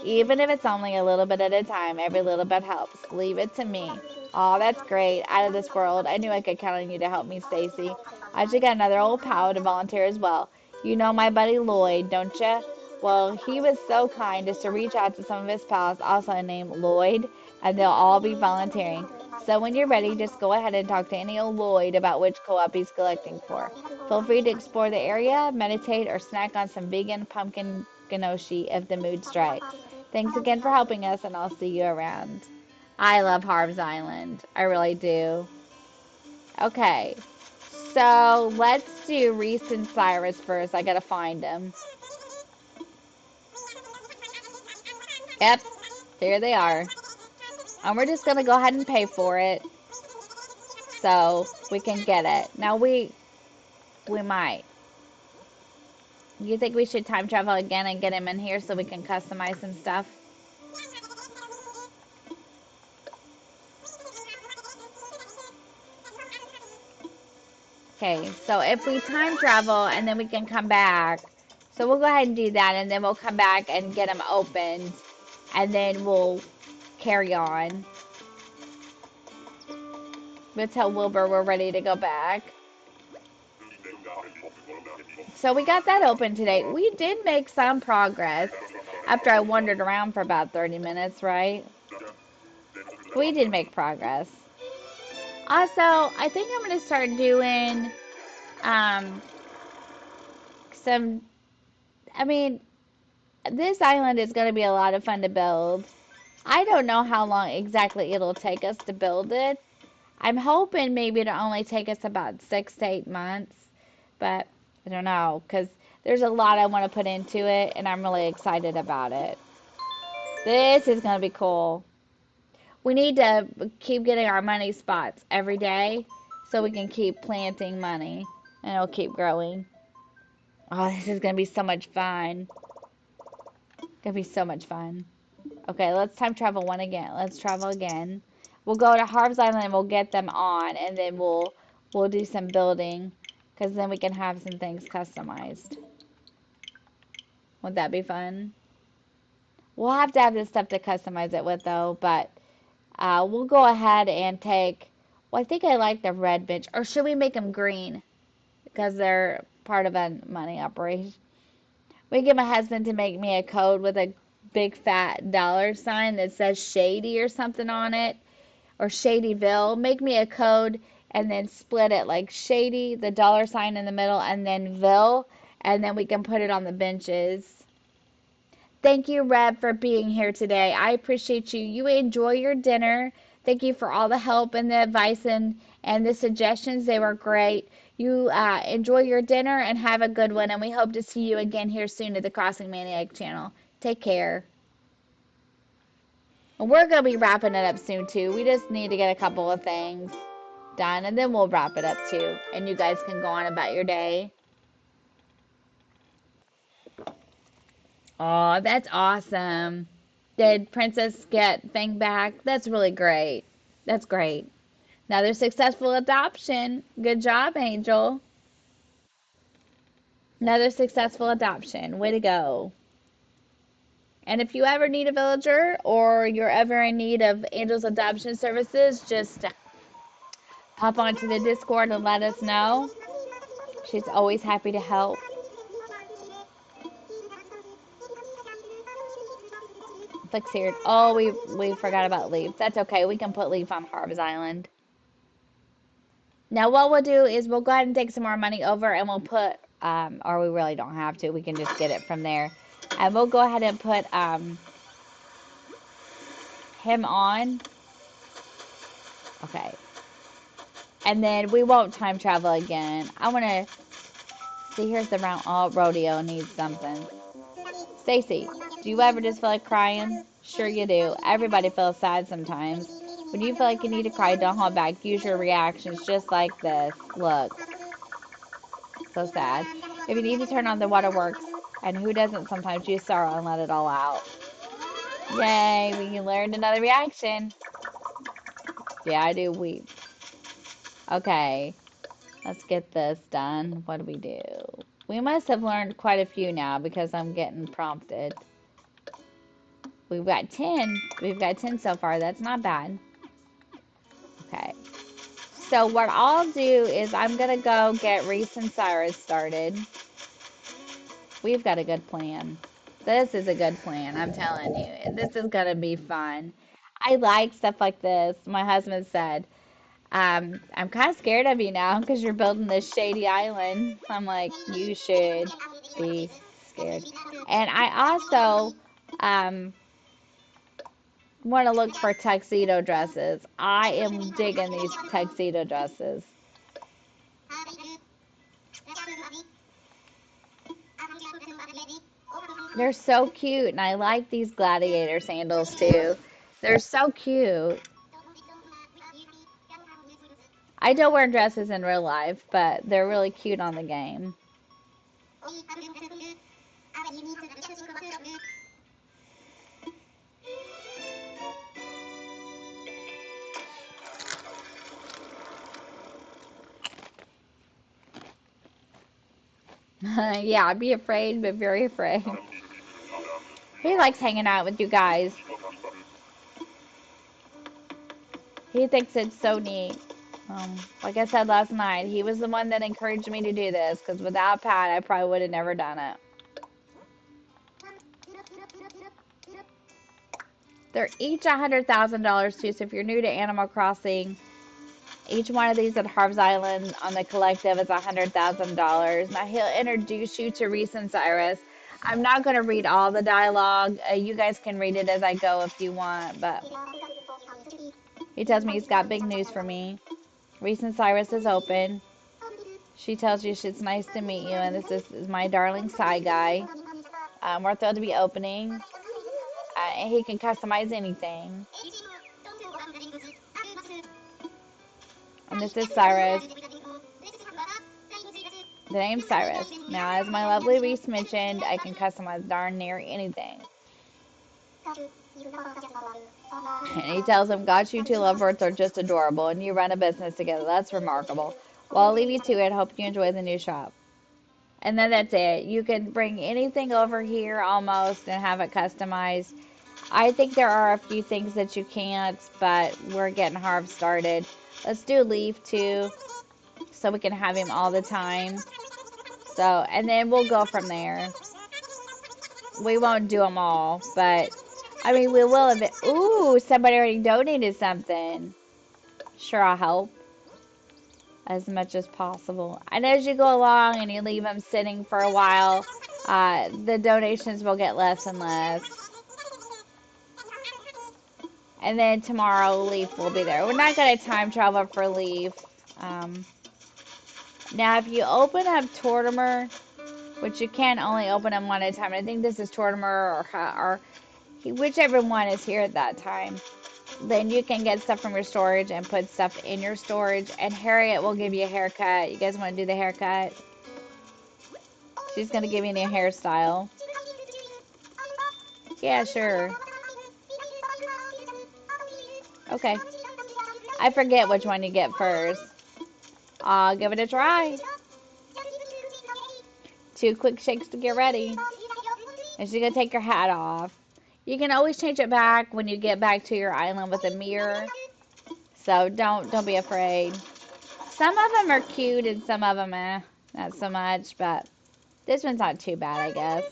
Even if it's only a little bit at a time, every little bit helps. Leave it to me. Oh, that's great. Out of this world. I knew I could count on you to help me, Stacy. I should get another old pal to volunteer as well. You know my buddy Lloyd, don't you? Well, he was so kind as to reach out to some of his pals, also named Lloyd, and they'll all be volunteering. So when you're ready, just go ahead and talk to any old Lloyd about which co-op he's collecting for. Feel free to explore the area, meditate, or snack on some vegan pumpkin ganache if the mood strikes. Thanks again for helping us, and I'll see you around. I love Harv's Island. I really do. Okay, so let's do Reese and Cyrus first. I gotta find them. Yep, here they are. And we're just gonna go ahead and pay for it so we can get it. Now we might. You think we should time travel again and get him in here so we can customize some stuff? Okay, so if we time travel and then we can come back, so we'll go ahead and do that, and then we'll come back and get them opened, and then we'll carry on. We'll tell Wilbur we're ready to go back. So we got that open today. We did make some progress after I wandered around for about 30 minutes, right? We did make progress. Also, I think I'm going to start doing um, some, I mean, this island is going to be a lot of fun to build. I don't know how long exactly it'll take us to build it. I'm hoping maybe it'll only take us about 6 to 8 months, but I don't know, because there's a lot I want to put into it, and I'm really excited about it. This is going to be cool. We need to keep getting our money spots every day so we can keep planting money, and it'll keep growing. Oh, this is going to be so much fun. Gonna be so much fun. Okay, let's time travel one again. Let's travel again. We'll go to Harv's Island and we'll get them on, and then we'll do some building, because then we can have some things customized. Would that be fun? We'll have to have this stuff to customize it with, though, but we'll go ahead and take, well, I think I like the red bench, or should we make them green? Because they're part of a money operation. We get my husband to make me a code with a big fat $sign that says Shady or something on it, or Shadyville. Make me a code and then split it like Shady, the $sign in the middle, and then Ville, and then we can put it on the benches. Thank you, Reb, for being here today. I appreciate you. You enjoy your dinner. Thank you for all the help and the advice and the suggestions. They were great. You enjoy your dinner and have a good one. And we hope to see you again here soon at the Crossing Maniac channel. Take care. And we're going to be wrapping it up soon, too. We just need to get a couple of things done, and then we'll wrap it up, too. And you guys can go on about your day. Oh, that's awesome. Did Princess get Fang back? That's really great. That's great. Another successful adoption. Good job, Angel. Another successful adoption. Way to go. And if you ever need a villager or you're ever in need of Angel's adoption services, just hop onto the Discord and let us know. She's always happy to help. Flick's here. Oh, we forgot about Leaf. That's okay. We can put Leaf on Harv's Island. Now what we'll do is we'll go ahead and take some more money over and we'll put, or we really don't have to. We can just get it from there. And we'll go ahead and put him on. Okay. And then we won't time travel again. I want to see, here's the round. Oh, Rodeo needs something. Stacy, do you ever just feel like crying? Sure you do. Everybody feels sad sometimes. When you feel like you need to cry, don't hold back. Use your reactions just like this. Look. So sad. If you need to turn on the waterworks, and who doesn't sometimes use sorrow and let it all out? Yay, we learned another reaction. Yeah, I do weep. Okay, let's get this done. What do we do? We must have learned quite a few now because I'm getting prompted. We've got 10. We've got 10 so far. That's not bad. Okay. So what I'll do is I'm going to go get Reese and Cyrus started. We've got a good plan. This is a good plan, I'm telling you. This is going to be fun. I like stuff like this. My husband said, I'm kind of scared of you now because you're building this shady island. I'm like, you should be scared. And I also want to look for tuxedo dresses. I am digging these tuxedo dresses. They're so cute, and I like these gladiator sandals too. They're so cute. I don't wear dresses in real life, but they're really cute on the game. Yeah, be afraid, but very afraid. He likes hanging out with you guys. He thinks it's so neat. Like I said last night, he was the one that encouraged me to do this, because without Pat, I probably would have never done it. They're each $100,000 too, so if you're new to Animal Crossing, each one of these at Harv's Island on the collective is $100,000. Now he'll introduce you to Reese and Cyrus. I'm not going to read all the dialogue. You guys can read it as I go if you want, but he tells me he's got big news for me. Reese and Cyrus is open. She tells you it's nice to meet you, and this is my darling Psy guy. We're thrilled to be opening, and he can customize anything. And this is Cyrus. The name's Cyrus. Now, as my lovely Reese mentioned, I can customize darn near anything. And he tells him, gosh, you two lovebirds are just adorable, and you run a business together. That's remarkable. Well, I'll leave you to it. Hope you enjoy the new shop. And then that's it. You can bring anything over here almost and have it customized. I think there are a few things that you can't, but we're getting Harv started. Let's do Leaf too, so we can have him all the time. So, and then we'll go from there. We won't do them all, but I mean, we will if it. Ooh, somebody already donated something. Sure, I'll help as much as possible. And as you go along and you leave them sitting for a while, the donations will get less and less. And then tomorrow, Leaf will be there. We're not going to time travel for Leaf. Now, if you open up Tortimer, which you can only open them one at a time, I think this is Tortimer or whichever one is here at that time, then you can get stuff from your storage and put stuff in your storage. And Harriet will give you a haircut. You guys want to do the haircut? She's going to give you a new hairstyle. Yeah, sure. Okay. I forget which one you get first. I'll give it a try. 2 quick shakes to get ready. And she's going to take her hat off. You can always change it back when you get back to your island with a mirror. So don't be afraid. Some of them are cute and some of them, not so much. But this one's not too bad, I guess.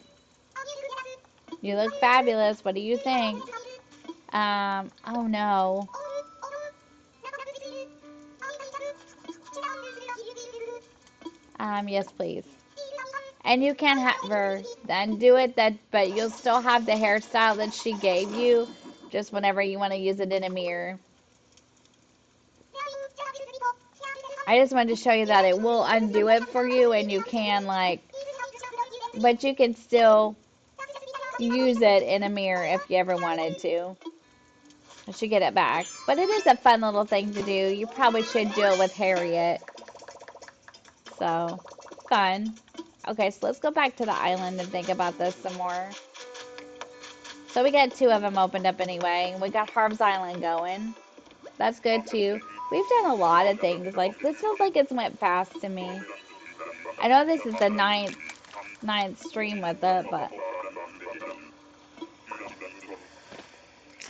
You look fabulous. What do you think? Oh no. Yes, please. And you can have her then do it but you'll still have the hairstyle that she gave you, just whenever you want to use it in a mirror. I just wanted to show you that it will undo it for you, and you can but you can still use it in a mirror if you ever wanted to. I should get it back. But it is a fun little thing to do. You probably should do it with Harriet. So, fun. Okay, so let's go back to the island and think about this some more. So we got 2 of them opened up anyway. We got Harv's Island going. That's good too. We've done a lot of things. Like, this feels like it's went fast to me. I know this is the ninth stream with it, but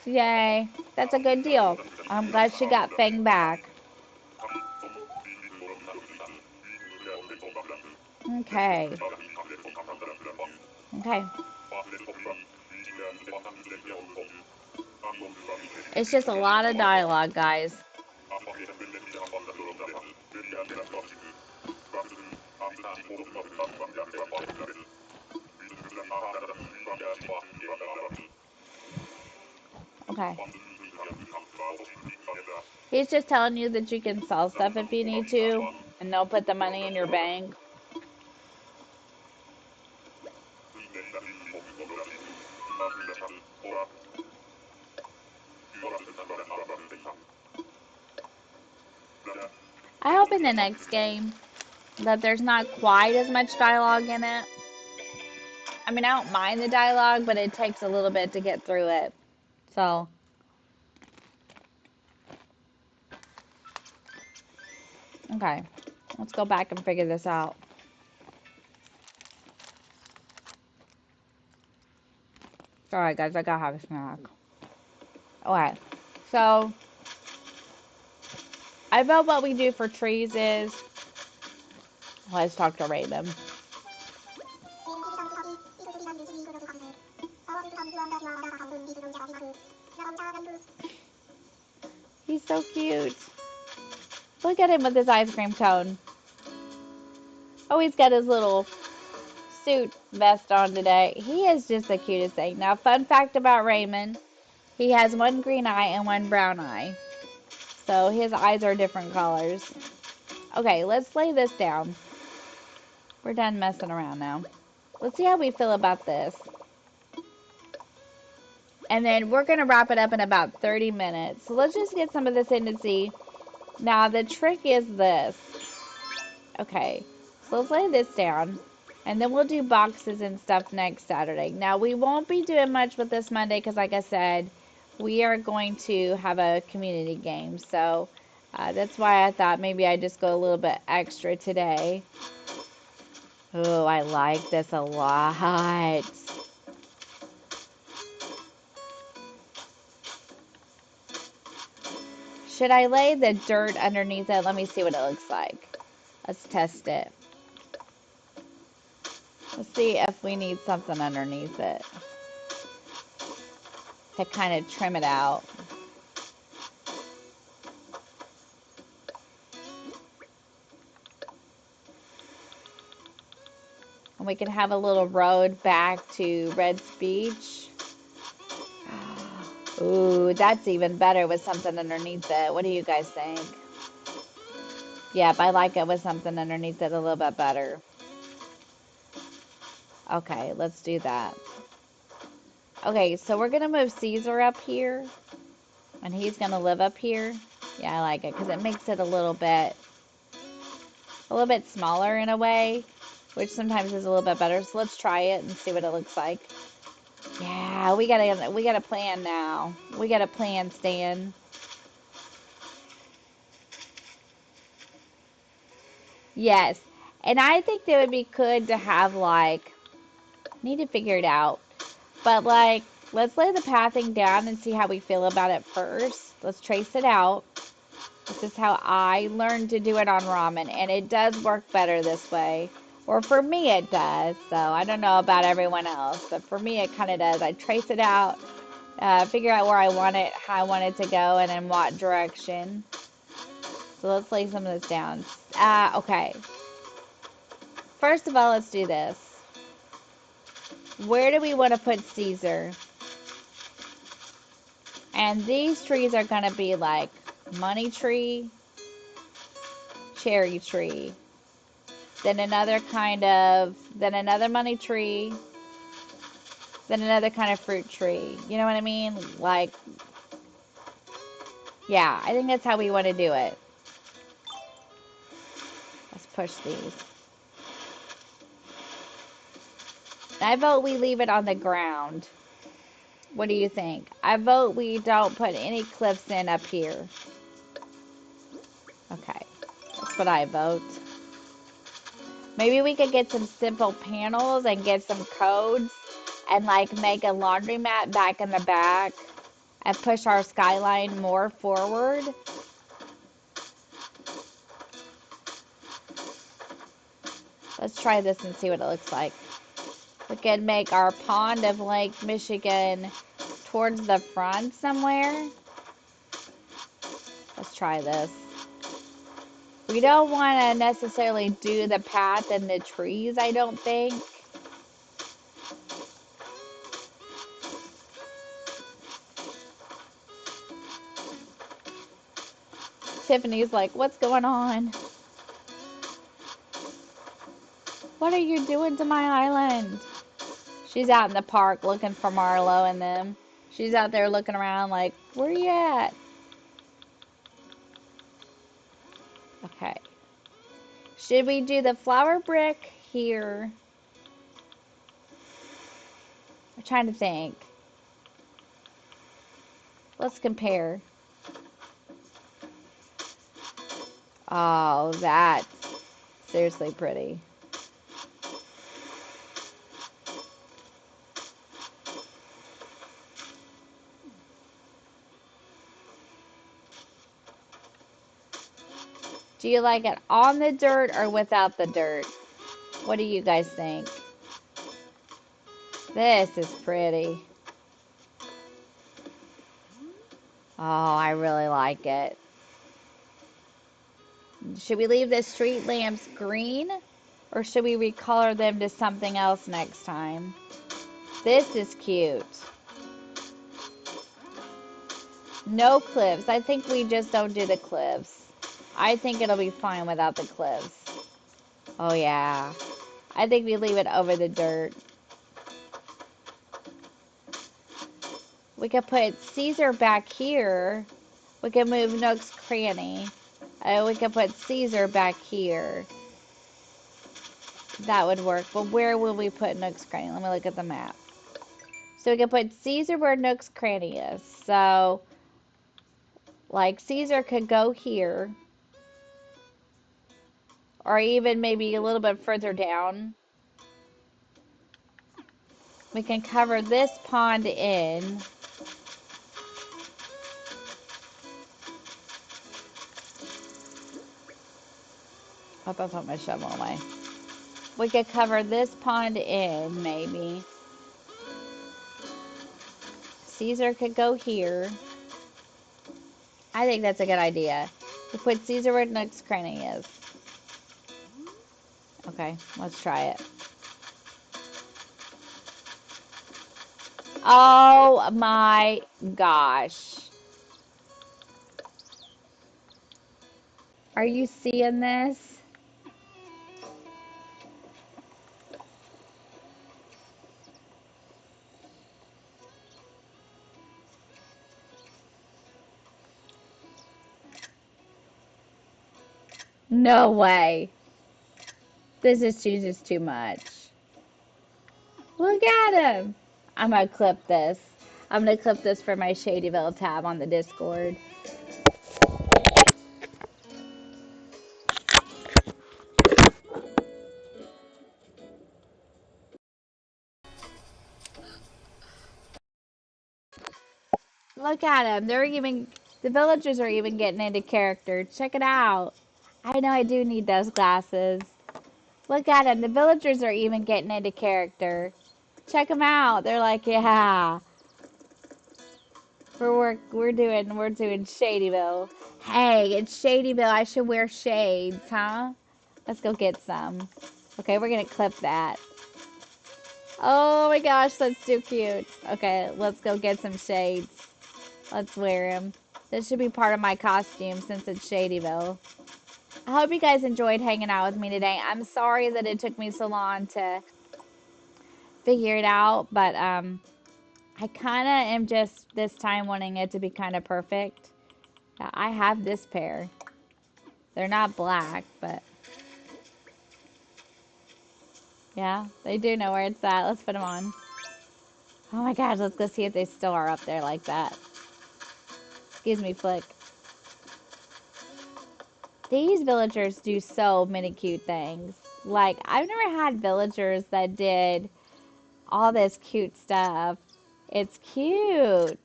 yay. That's a good deal. I'm glad she got Fang back. Okay. Okay. It's just a lot of dialogue, guys. Okay. He's just telling you that you can sell stuff if you need to, and they'll put the money in your bank. I hope in the next game that there's not quite as much dialogue in it. I mean, I don't mind the dialogue, but it takes a little bit to get through it. So, okay. Let's go back and figure this out. Alright, guys, I gotta have a snack. Okay. So, I bet what we do for trees is... Let's talk to Raymond. He's so cute. Look at him with his ice cream cone. Oh, he's got his little suit vest on today. He is just the cutest thing. Now, fun fact about Raymond. He has one green eye and one brown eye. So his eyes are different colors. Okay, let's lay this down. We're done messing around now. Let's see how we feel about this. And then we're going to wrap it up in about 30 minutes. So let's just get some of this in and see. Now, the trick is this. Okay, so let's lay this down. And then we'll do boxes and stuff next Saturday. Now, we won't be doing much with this Monday because, like I said, we are going to have a community game. So, that's why I thought maybe I'd just go a little bit extra today. Oh, I like this a lot. Should I lay the dirt underneath it? Let me see what it looks like. Let's test it. Let's see if we need something underneath it to kind of trim it out. And we can have a little road back to Red's Beach. Ooh, that's even better with something underneath it. What do you guys think? Yep, I like it with something underneath it a little bit better. Okay, let's do that. Okay, so we're going to move Caesar up here. And he's going to live up here. Yeah, I like it because it makes it a little bit smaller in a way, which sometimes is a little bit better. So let's try it and see what it looks like. Yeah, we got a plan now. We got a plan, Stan. Yes. And I think that would be good to have, like, need to figure it out. But, like, Let's lay the pathing down and see how we feel about it first. Let's trace it out. This is how I learned to do it on ramen, and it does work better this way. Or for me it does, so I don't know about everyone else, but for me it kind of does. I trace it out, figure out where I want it, how I want it to go, and in what direction. So let's lay some of this down. Okay. First of all, let's do this. Where do we want to put Caesar? And these trees are going to be like money tree, cherry tree, then another money tree, then another kind of fruit tree. You know what I mean? Like, yeah, I think that's how we want to do it. Let's push these. I vote we leave it on the ground. What do you think? I vote we don't put any cliffs in up here. Okay, that's what I vote. Maybe we could get some simple panels and get some codes and like make a laundromat back in the back and push our skyline more forward. Let's try this and see what it looks like. We could make our pond of Lake Michigan towards the front somewhere. Let's try this. We don't want to necessarily do the path and the trees, I don't think. Tiffany's like, what's going on? What are you doing to my island? She's out in the park looking for Marlo and them. She's out there looking around like, where you at? Okay. Should we do the flower brick here? I'm trying to think. Let's compare. Oh, that's seriously pretty. Do you like it on the dirt or without the dirt? What do you guys think? This is pretty. Oh, I really like it. Should we leave the street lamps green? Or should we recolor them to something else next time? This is cute. No cliffs. I think we just don't do the cliffs. I think it'll be fine without the cliffs. Oh yeah. I think we leave it over the dirt. We could put Caesar back here. We could move Nook's Cranny. We could put Caesar back here. That would work. But where will we put Nook's Cranny? Let me look at the map. So we can put Caesar where Nook's Cranny is. So, like, Caesar could go here. Or even maybe a little bit further down. We can cover this pond in. I put my shovel away. We could cover this pond in, maybe. Caesar could go here. I think that's a good idea. We put Caesar where Nook's Cranny is. Okay, let's try it. Oh my gosh. Are you seeing this? No way. This is just too much. Look at him. I'm going to clip this. I'm going to clip this for my Shadyville tab on the Discord. Look at them. The villagers are even getting into character. Check it out. I know I do need those glasses. Look at them. The villagers are even getting into character. Check them out. They're like, yeah, we're doing Shadyville. Hey, it's Shadyville. I should wear shades, huh? Let's go get some. Okay, we're gonna clip that. Oh my gosh, that's too cute. Okay, let's go get some shades. Let's wear them. This should be part of my costume since it's Shadyville. I hope you guys enjoyed hanging out with me today. I'm sorry that it took me so long to figure it out, but I kind of am just this time wanting it to be kind of perfect. I have this pair. They're not black, but yeah, they do know where it's at. Let's put them on. Oh my gosh, let's go see if they still are up there like that. Excuse me, Flick. These villagers do so many cute things. Like, I've never had villagers that did all this cute stuff. It's cute.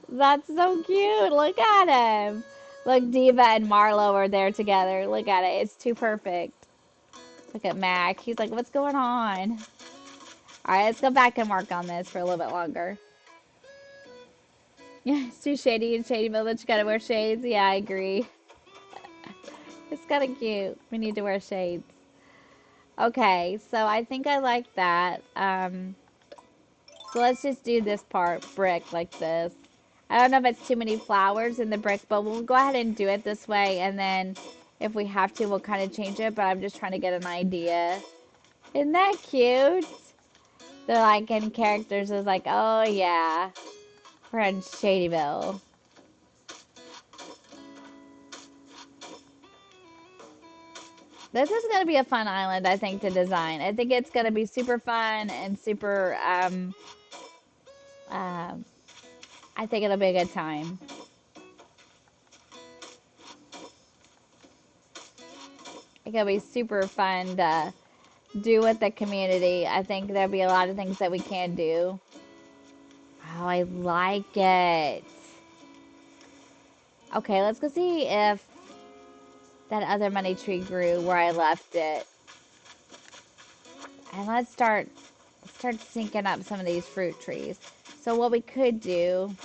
That's so cute. Look at him. Look, Diva and Marlo are there together. Look at it. It's too perfect. Look at Mac. He's like, what's going on? All right, let's go back and work on this for a little bit longer. Yeah, it's too shady in Shady Village. You gotta wear shades. Yeah, I agree. It's kind of cute. We need to wear shades. Okay, so I think I like that. So let's just do this part, brick, like this. I don't know if it's too many flowers in the brick, but we'll go ahead and do it this way, and then if we have to, we'll kind of change it, but I'm just trying to get an idea. Isn't that cute? They're like, in characters is like, oh yeah, we're in Shadyville. This is going to be a fun island, I think, to design. I think it's going to be super fun and super, I think it'll be a good time. It'll be super fun to do with the community. I think there'll be a lot of things that we can do. Oh, I like it. Okay, let's go see if that other money tree grew where I left it. And let's start syncing up some of these fruit trees. So what we could do,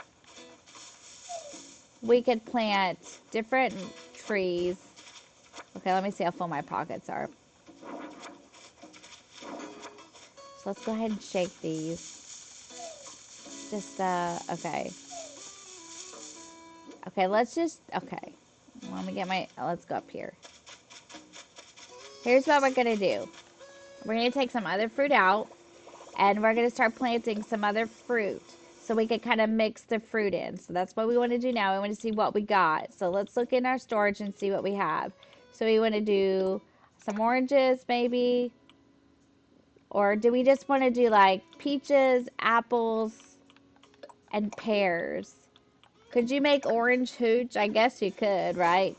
we could plant different trees. Okay, let me see how full my pockets are. So let's go ahead and shake these. Just, okay. Okay, okay. Let me get let's go up here. Here's what we're going to do. We're going to take some other fruit out, and we're going to start planting some other fruit so we can kind of mix the fruit in. So that's what we want to do now. We want to see what we got. So let's look in our storage and see what we have. So we want to do some oranges maybe, or do we just want to do like peaches, apples, and pears? Could you make orange hooch? I guess you could, right?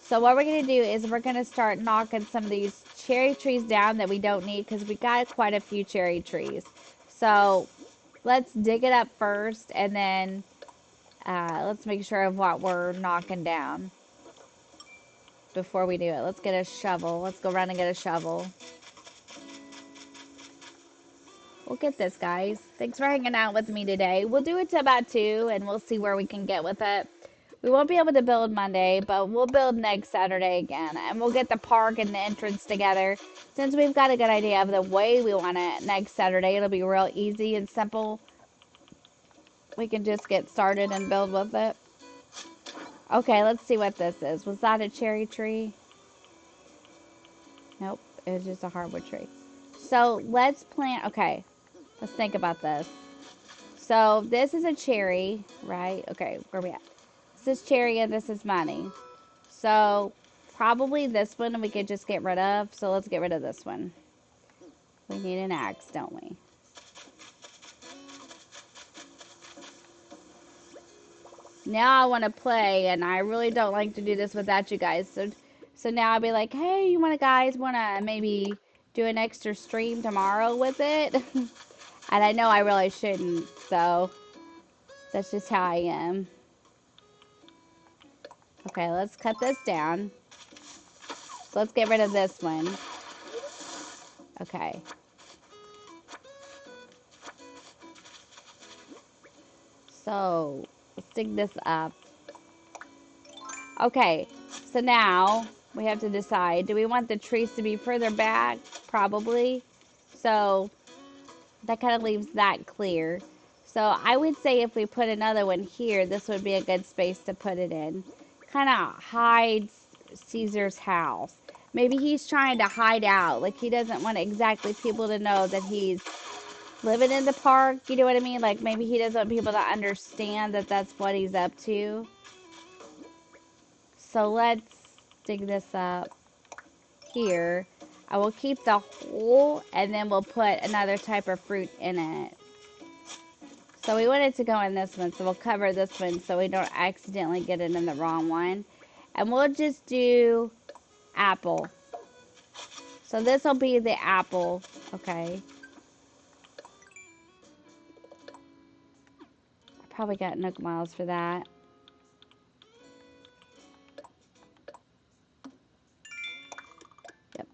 So what we're going to do is we're going to start knocking some of these cherry trees down that we don't need because we got quite a few cherry trees. So let's dig it up first, and then let's make sure of what we're knocking down before we do it. Let's get a shovel. Let's go run and get a shovel. We'll get this, guys. Thanks for hanging out with me today. We'll do it to about 2, and we'll see where we can get with it. We won't be able to build Monday, but we'll build next Saturday again. And we'll get the park and the entrance together. Since we've got a good idea of the way we want it next Saturday, it'll be real easy and simple. We can just get started and build with it. Okay, let's see what this is. Was that a cherry tree? Nope, it was just a hardwood tree. So let's plant, okay, let's think about this. So this is a cherry, right? Okay, where are we at? This is cherry and this is money. So probably this one we could just get rid of. So let's get rid of this one. We need an axe, don't we? Now I want to play, and I really don't like to do this without you guys. So now I'll be like, hey, you guys want to maybe do an extra stream tomorrow with it? And I know I really shouldn't, so that's just how I am. Okay, let's cut this down. So let's get rid of this one. Okay. So let's dig this up. Okay, so now we have to decide, do we want the trees to be further back? Probably. So that kind of leaves that clear. So I would say if we put another one here, this would be a good space to put it in. Kind of hides Caesar's house. Maybe he's trying to hide out. Like he doesn't want exactly people to know that he's living in the park. You know what I mean? Like maybe he doesn't want people to understand that that's what he's up to. So let's dig this up here. I will keep the hole and then we'll put another type of fruit in it. So we want it to go in this one, so we'll cover this one so we don't accidentally get it in the wrong one. And we'll just do apple. So this will be the apple, okay. I probably got Nook Miles for that. Yep.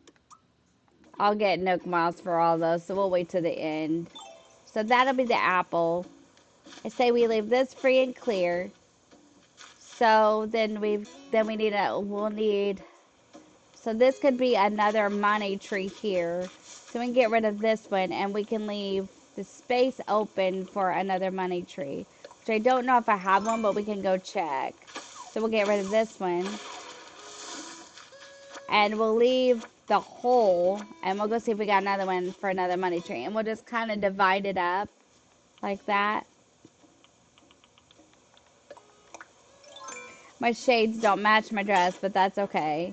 I'll get Nook Miles for all those, so we'll wait to the end. So that'll be the apple. I say we leave this free and clear. So then we'll need, so this could be another money tree here. So we can get rid of this one and we can leave the space open for another money tree. Which I don't know if I have one, but we can go check. So we'll get rid of this one. And we'll leave the hole and we'll go see if we got another one for another money tree. And we'll just kind of divide it up like that. My shades don't match my dress, but that's okay.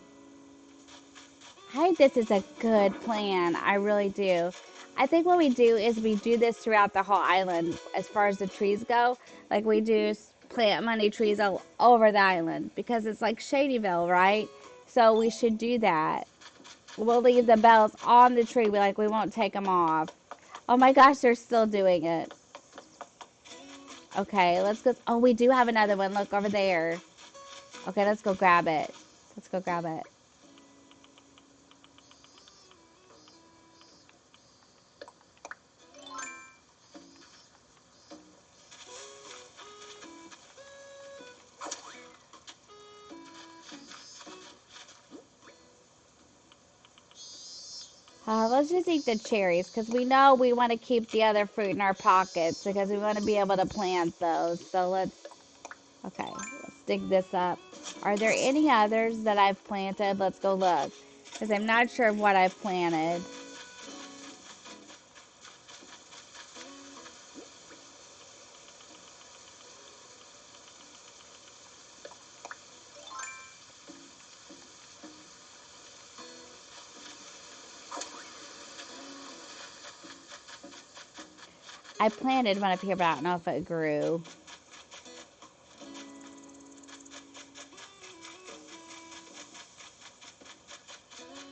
I think this is a good plan. I really do. I think what we do is we do this throughout the whole island as far as the trees go. Like we do plant money trees all over the island because it's like Shadyville, right? So we should do that. We'll leave the bells on the tree. We won't take them off. Oh my gosh, they're still doing it. Okay, let's go. Oh, we do have another one. Look over there. Okay, let's go grab it. Let's go grab it. Let's just eat the cherries because we know we want to keep the other fruit in our pockets because we want to be able to plant those. So okay, let's dig this up. Are there any others that I've planted? Let's go look because I'm not sure of what I've planted. I planted one up here, but I don't know if it grew.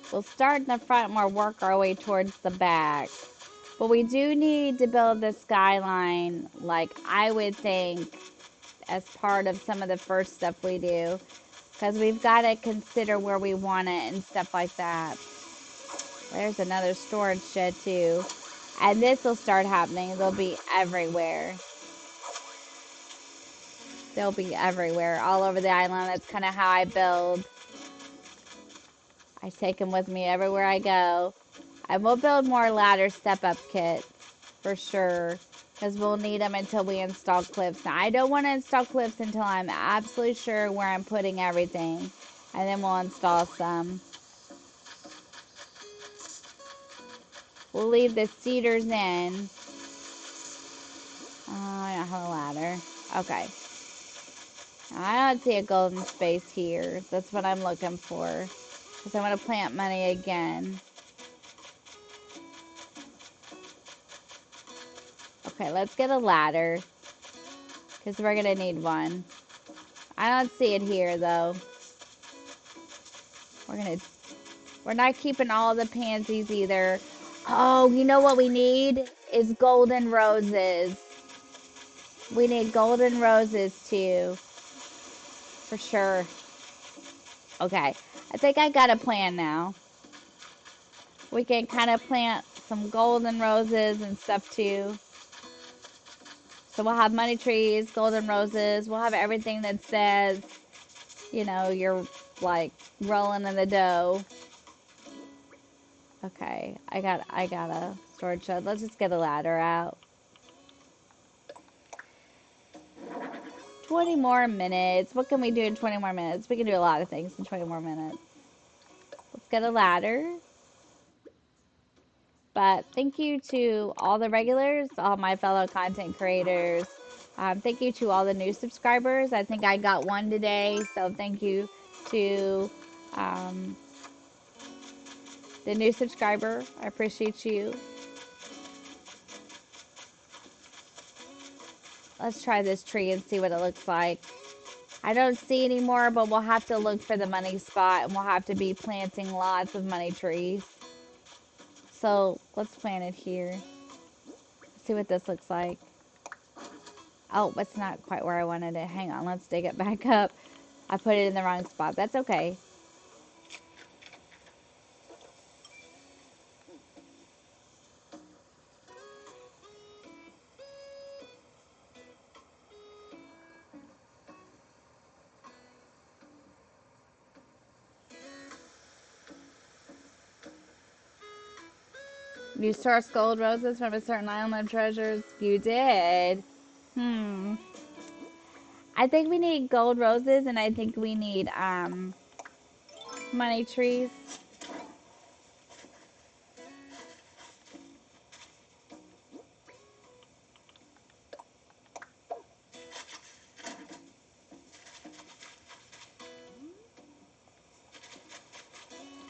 We'll start in the front and we'll work our way towards the back. But we do need to build the skyline, like I would think, as part of some of the first stuff we do. Because we've got to consider where we want it and stuff like that. There's another storage shed too. And this will start happening. They'll be everywhere. They'll be everywhere, all over the island. That's kind of how I build. I take them with me everywhere I go. And we'll build more ladder step-up kits for sure. Because we'll need them until we install cliffs. Now, I don't want to install cliffs until I'm absolutely sure where I'm putting everything. And then we'll install some. We'll leave the cedars in. Oh, I don't have a ladder. Okay. I don't see a golden space here. That's what I'm looking for. Because I want to plant money again. Okay, let's get a ladder. Because we're going to need one. I don't see it here, though. We're not keeping all the pansies either. Oh, you know what we need? is golden roses. We need golden roses too, for sure. Okay, I think I got a plan now. We can kind of plant some golden roses and stuff too. So we'll have money trees, golden roses. We'll have everything that says, you know, you're like rolling in the dough. Okay, I got a storage shed. Let's just get a ladder out. 20 more minutes. What can we do in 20 more minutes? We can do a lot of things in 20 more minutes. Let's get a ladder. But thank you to all the regulars, all my fellow content creators. Thank you to all the new subscribers. I think I got one today. So thank you to the new subscriber. I appreciate you. Let's try this tree and see what it looks like. I don't see any more, but we'll have to look for the money spot, and we'll have to be planting lots of money trees. So let's plant it here. Let's see what this looks like. Oh, it's not quite where I wanted it. Hang on, let's dig it back up. I put it in the wrong spot. That's okay. You sourced gold roses from a certain island of treasures? You did. I think we need gold roses, and I think we need money trees.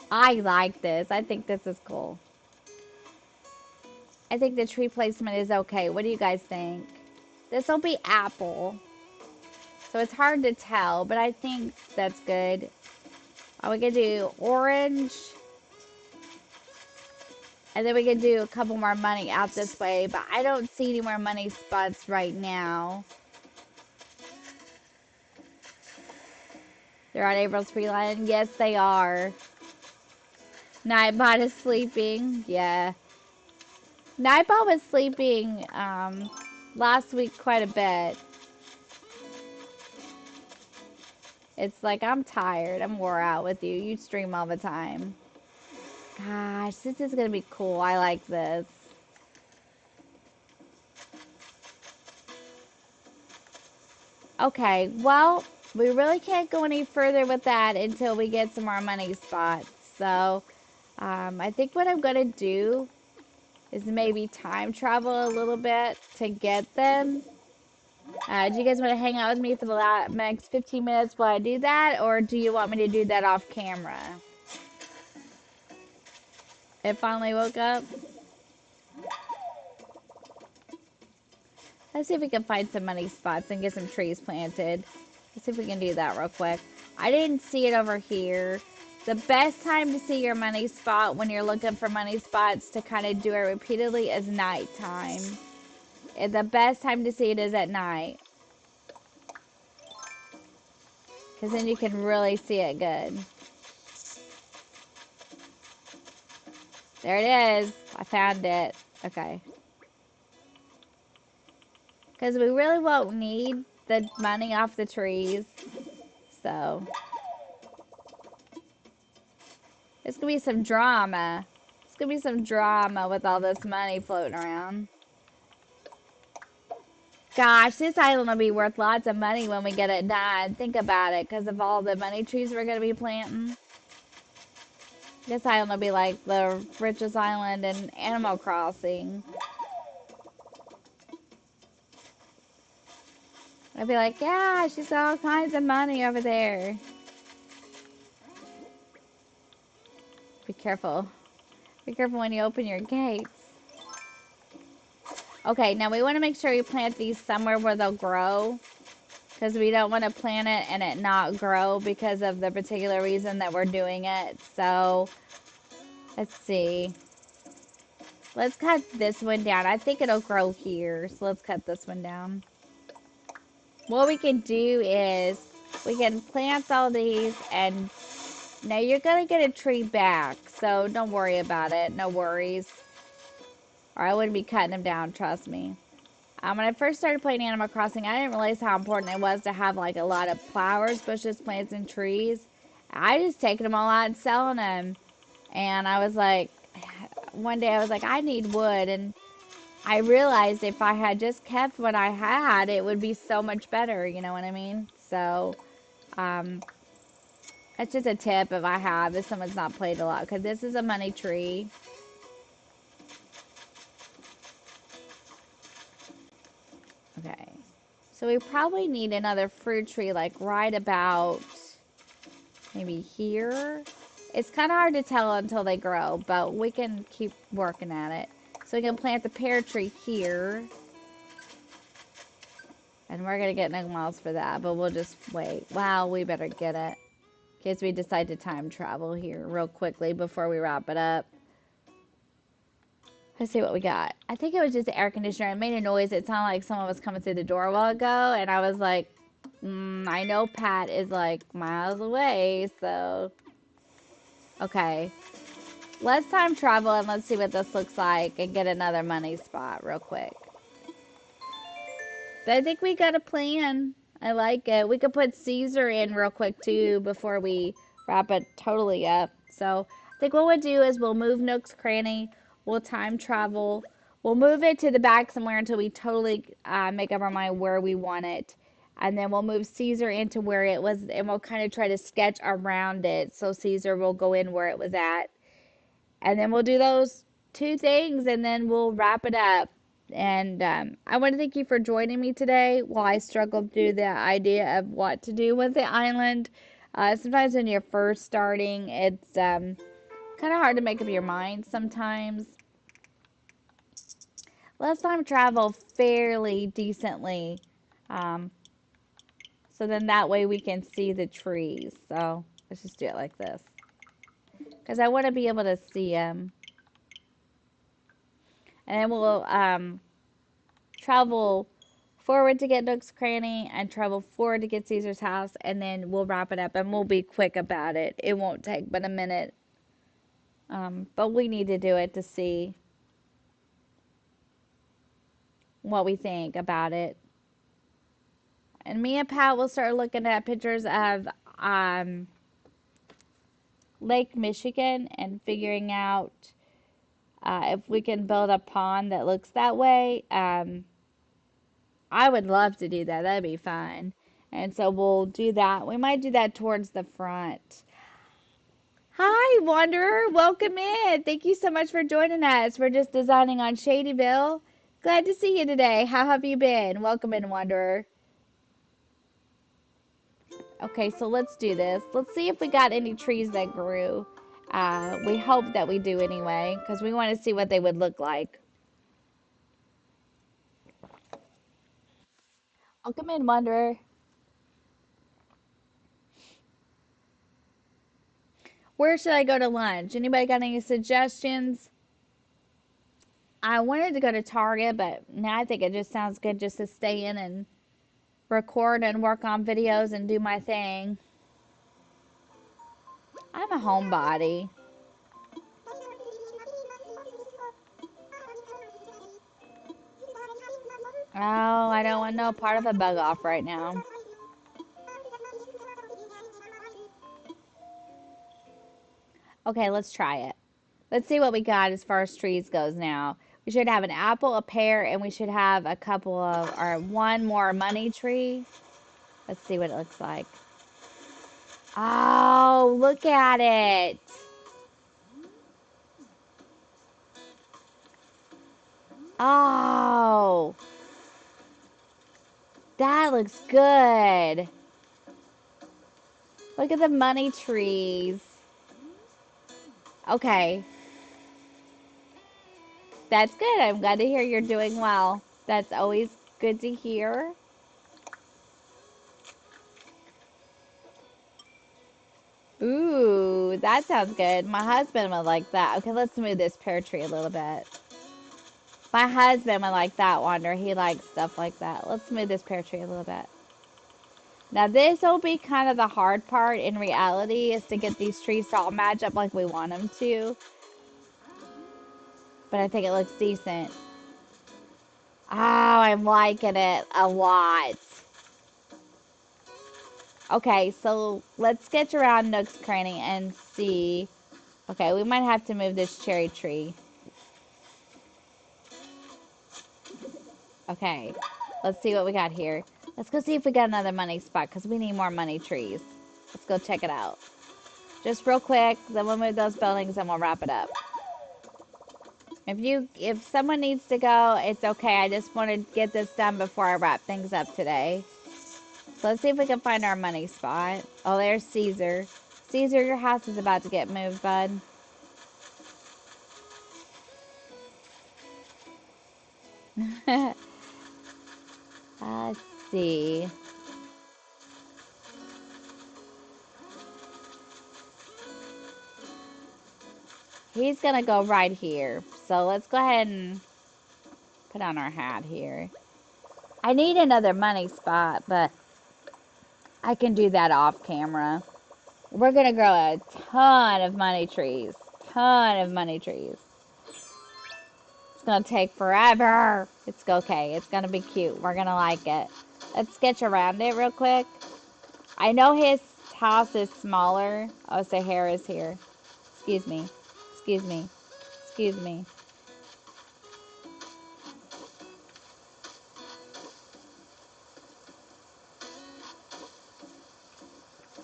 I like this. I think this is cool. I think the tree placement is okay. What do you guys think? This will be apple. So it's hard to tell, but I think that's good. We can do orange. And then we can do a couple more money out this way. But I don't see any more money spots right now. They're on April's free line. Yes, they are. Nightbot is sleeping. Yeah. Nightbot was sleeping last week quite a bit. It's like, I'm tired. I'm wore out with you. You stream all the time. Gosh, this is going to be cool. I like this. Okay, well, we really can't go any further with that until we get some more money spots. So, I think what I'm going to do is maybe time travel a little bit to get them. Do you guys want to hang out with me for the next 15 minutes while I do that? Or do you want me to do that off camera? It finally woke up. Let's see if we can find some money spots and get some trees planted. Let's see if we can do that real quick. I didn't see it over here. The best time to see your money spot when you're looking for money spots to kind of do it repeatedly is nighttime. And the best time to see it is at night. Because then you can really see it good. There it is. I found it. Okay. Because we really won't need the money off the trees. So. It's going to be some drama. It's going to be some drama with all this money floating around. Gosh, this island will be worth lots of money when we get it done. Think about it, because of all the money trees we're going to be planting. This island will be like the richest island in Animal Crossing. I'll be like, yeah, she's got all kinds of money over there. Be careful. Be careful when you open your gates. Okay, now we want to make sure we plant these somewhere where they'll grow. Because we don't want to plant it and it not grow because of the particular reason that we're doing it. So, let's see. Let's cut this one down. I think it'll grow here, so let's cut this one down. What we can do is we can plant all these, and now you're gonna get a tree back, so don't worry about it. No worries. Or I wouldn't be cutting them down, trust me. When I first started playing Animal Crossing, I didn't realize how important it was to have like a lot of flowers, bushes, plants, and trees. I just taking them all out and selling them. And I was like, one day I was like, I need wood. And I realized if I had just kept what I had, it would be so much better. You know what I mean? So, that's just a tip if I have, if someone's not played a lot. Because this is a money tree. Okay. So we probably need another fruit tree like right about maybe here. It's kind of hard to tell until they grow, but we can keep working at it. So we can plant the pear tree here. And we're going to get no miles for that, but we'll just wait. Wow, we better get it. In case we decide to time travel here real quickly before we wrap it up. Let's see what we got. I think it was just the air conditioner. It made a noise. It sounded like someone was coming through the door a while ago. And I was like, I know Pat is like miles away, so. Okay. Let's time travel and let's see what this looks like and get another money spot real quick. But I think we got a plan. I like it. We could put Caesar in real quick too before we wrap it totally up. So I think what we'll do is we'll move Nook's Cranny. We'll time travel. We'll move it to the back somewhere until we totally make up our mind where we want it. And then we'll move Caesar into where it was, and we'll kind of try to sketch around it. So Caesar will go in where it was at. And then we'll do those two things, and then we'll wrap it up. And I want to thank you for joining me today while I struggled through the idea of what to do with the island. Sometimes when you're first starting, it's kind of hard to make up your mind sometimes. Let's time travel fairly decently. So then that way we can see the trees. So let's just do it like this. Because I want to be able to see them. And then we'll travel forward to get Nook's Cranny and travel forward to get Caesar's house, and then we'll wrap it up and we'll be quick about it. It won't take but a minute. But we need to do it to see what we think about it. And me and Pat will start looking at pictures of Lake Michigan and figuring out if we can build a pond that looks that way. I would love to do that. That'd be fun. And so we'll do that. We might do that towards the front. Hi, Wanderer. Welcome in. Thank you so much for joining us. We're just designing on Shadyville. Glad to see you today. How have you been? Welcome in, Wanderer. Okay, so let's do this. Let's see if we got any trees that grew. We hope that we do anyway, because we want to see what they would look like. Welcome in, Wanderer. Where should I go to lunch? Anybody got any suggestions? I wanted to go to Target, but now I think it just sounds good just to stay in and record and work on videos and do my thing. I'm a homebody. Oh, I don't want no part of a bug off right now. Okay, let's try it. Let's see what we got as far as trees goes now. We should have an apple, a pear, and we should have a couple of, or one more money tree. Let's see what it looks like. Oh, look at it. Oh, that looks good. Look at the money trees. Okay. That's good. I'm glad to hear you're doing well. That's always good to hear. Ooh, that sounds good. My husband would like that. Okay, let's move this pear tree a little bit. My husband would like that wander. He likes stuff like that. Let's move this pear tree a little bit. Now this will be kind of the hard part in reality, is to get these trees to all match up like we want them to. But I think it looks decent. Oh, I'm liking it a lot. Okay, so let's sketch around Nook's Cranny and see. Okay, we might have to move this cherry tree. Okay, let's see what we got here. Let's go see if we got another money spot, because we need more money trees. Let's go check it out. Just real quick, then we'll move those buildings and we'll wrap it up. If someone needs to go, it's okay. I just want to get this done before I wrap things up today. So let's see if we can find our money spot. Oh, there's Caesar. Caesar, your house is about to get moved, bud. Let's see. He's gonna go right here. So let's go ahead and put on our hat here. I need another money spot, but I can do that off camera. We're gonna grow a ton of money trees. Ton of money trees. It's gonna take forever. It's okay. It's gonna be cute. We're gonna like it. Let's sketch around it real quick. I know his house is smaller. Oh, Sahara is here. Excuse me. Excuse me. Excuse me.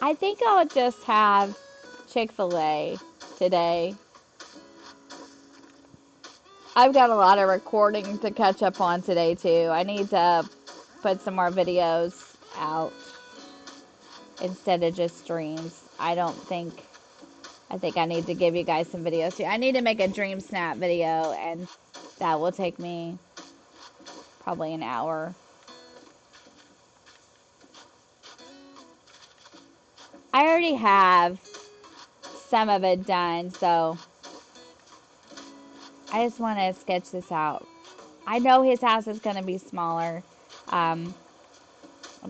I think I'll just have Chick-fil-A today. I've got a lot of recording to catch up on today, too. I need to put some more videos out instead of just streams. I think I need to give you guys some videos too. I need to make a dream snap video, and that will take me probably an hour. I already have some of it done, so I just want to sketch this out. I know his house is going to be smaller, and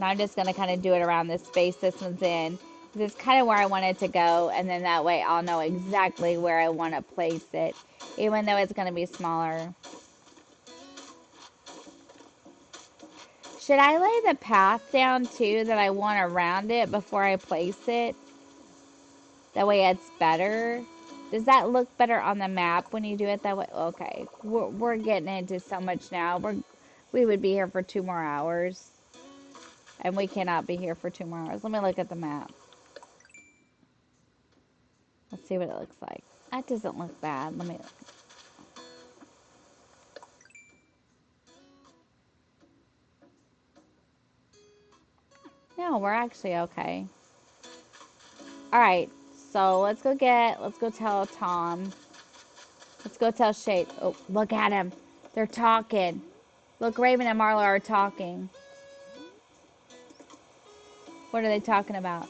I'm just going to kind of do it around the space this one's in. This is kind of where I want it to go, and then that way I'll know exactly where I want to place it, even though it's going to be smaller. Should I lay the path down too that I want around it before I place it? That way it's better. Does that look better on the map when you do it that way? Okay, we're getting into so much now. We would be here for 2 more hours, and we cannot be here for 2 more hours. Let me look at the map. Let's see what it looks like. That doesn't look bad. Let me look. No, we're actually okay. Alright, so let's go tell Tom. Let's go tell Shade. Oh, look at him. They're talking. Look, Raven and Marla are talking. What are they talking about?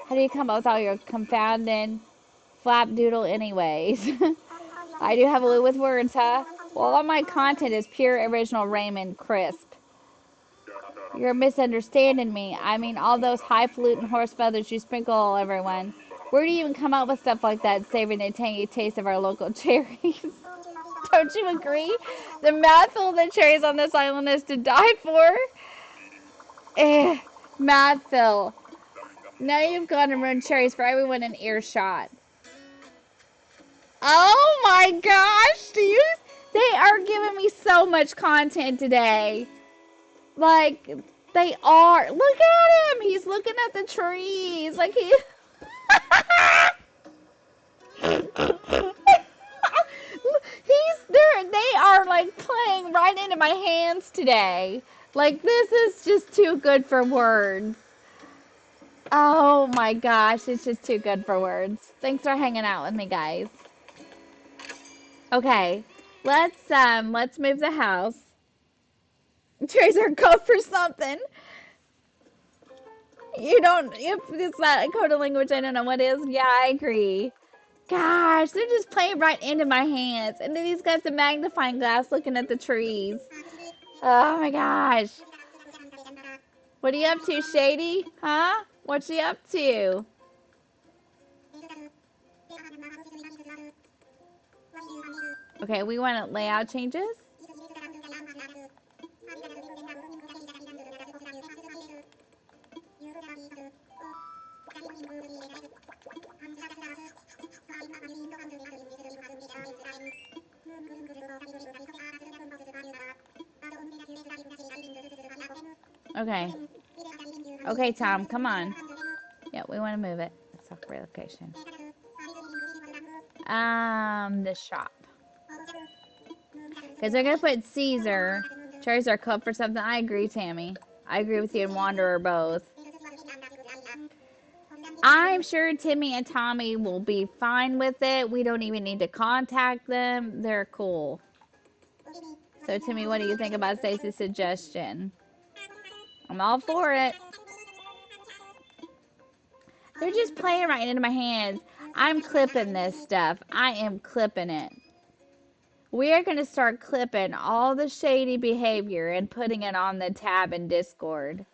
How do you come up with all your confounding flapdoodle anyways? I do have a loot with words, huh? Well, all my content is pure original Raymond crisp. You're misunderstanding me. I mean, all those highfalutin horse feathers you sprinkle all everyone. Where do you even come up with stuff like that, savoring the tangy taste of our local cherries? Don't you agree? The mouthful of the cherries on this island is to die for. Mouthful. Now you've gone and ruined cherries for everyone in earshot. Oh my gosh, they are giving me so much content today. Like, they are. Look at him. He's looking at the trees. Like, he... They are, like, playing right into my hands today. Like, this is just too good for words. Oh, my gosh. It's just too good for words. Thanks for hanging out with me, guys. Okay. Let's move the house. Trees are go for something. You don't, if it's not a code of language, I don't know what is. Yeah, I agree. Gosh, they're just playing right into my hands. And then he's got the magnifying glass looking at the trees. Oh my gosh. What are you up to, Shady? Huh? What's she up to? Okay, we want layout changes. Okay. Okay, Tom, come on. Yeah, we want to move it. Soft relocation. The shop. Because they're going to put Caesar. Cherries are cooked for something. I agree, Tammy. I agree with you and Wanderer both. I'm sure Timmy and Tommy will be fine with it. We don't even need to contact them. They're cool. So, Timmy, what do you think about Stacey's suggestion? I'm all for it. They're just playing right into my hands. I'm clipping this stuff. I am clipping it. We are going to start clipping all the shady behavior and putting it on the tab in Discord.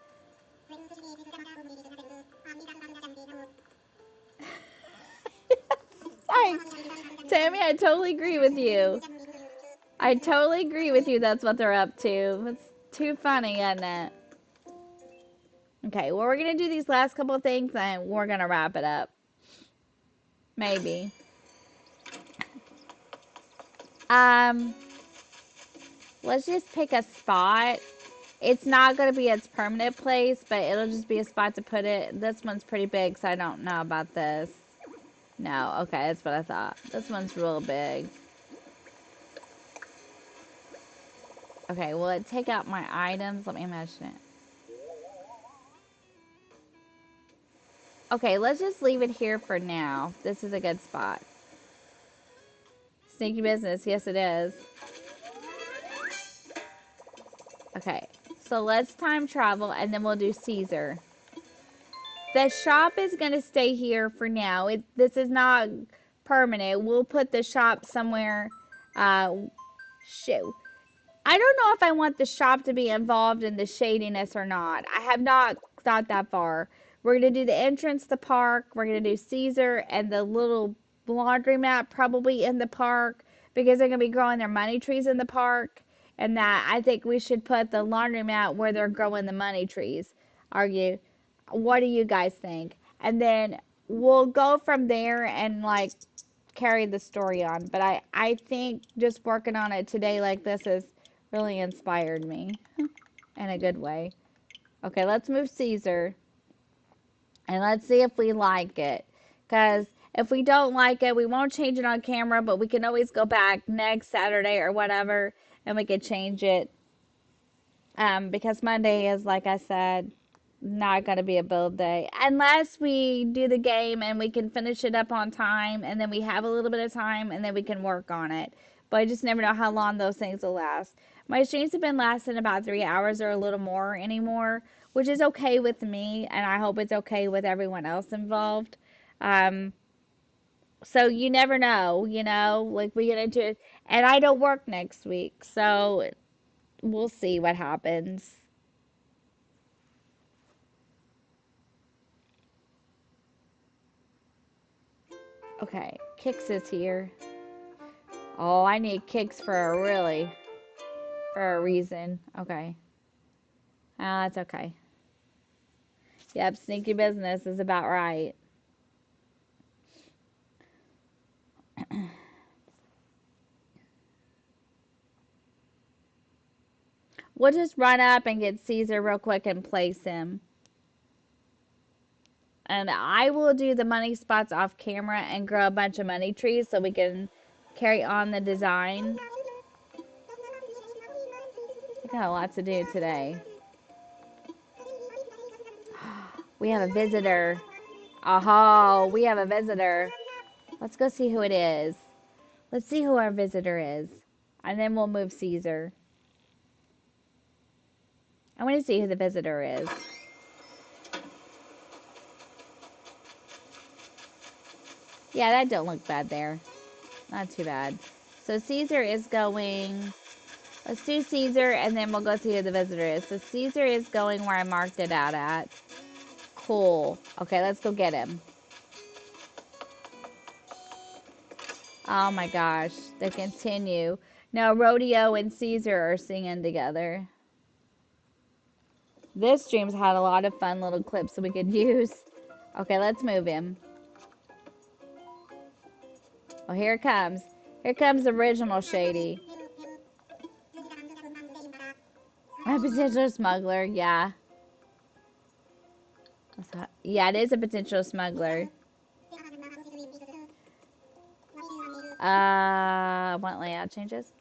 Sorry, Tammy, I totally agree with you. I totally agree with you. That's what they're up to. It's too funny, isn't it? Okay, well, we're going to do these last couple of things and we're going to wrap it up. Maybe. Let's just pick a spot. It's not going to be its permanent place, but it'll just be a spot to put it. This one's pretty big, so I don't know about this. No, okay, that's what I thought. This one's real big. Okay, will it take out my items? Let me imagine it. Okay, let's just leave it here for now. This is a good spot. Sneaky business. Yes, it is. Okay, so let's time travel, and then we'll do Caesar. The shop is going to stay here for now. This is not permanent. We'll put the shop somewhere. Shoot. I don't know if I want the shop to be involved in the shadiness or not. I have not thought that far. We're going to do the entrance to the park. We're going to do Caesar and the little laundromat probably in the park because they're going to be growing their money trees in the park. And that I think we should put the laundromat where they're growing the money trees. Argue. What do you guys think? And then we'll go from there and like carry the story on. But I think just working on it today like this has really inspired me in a good way. Okay, let's move Caesar. And let's see if we like it. Because if we don't like it, we won't change it on camera, but we can always go back next Saturday or whatever and we can change it. Because Monday is, like I said, not going to be a build day. Unless we do the game and we can finish it up on time and then we have a little bit of time and then we can work on it. But I just never know how long those things will last. My streams have been lasting about 3 hours or a little more anymore, which is okay with me, and I hope it's okay with everyone else involved. So you never know, like we get into it. And I don't work next week, so we'll see what happens. Okay, Kix is here. Oh, I need Kix for a reason. Okay. That's okay. Yep, sneaky business is about right. We'll just run up and get Caesar real quick and place him. And I will do the money spots off camera and grow a bunch of money trees so we can carry on the design. I got a lot to do today. We have a visitor. Oh, we have a visitor. Let's go see who it is. Let's see who our visitor is. And then we'll move Caesar. I want to see who the visitor is. Yeah, that don't look bad there. Not too bad. So Caesar is going... Let's do Caesar, and then we'll go see who the visitor is. So Caesar is going where I marked it out at. Cool. Okay, let's go get him. Oh my gosh. They continue. Now Rodeo and Caesar are singing together. This stream's had a lot of fun little clips that we could use. Okay, let's move him. Oh, here it comes. Here comes the original Shady. A potential smuggler, yeah. Yeah, it is a potential smuggler. Want layout changes?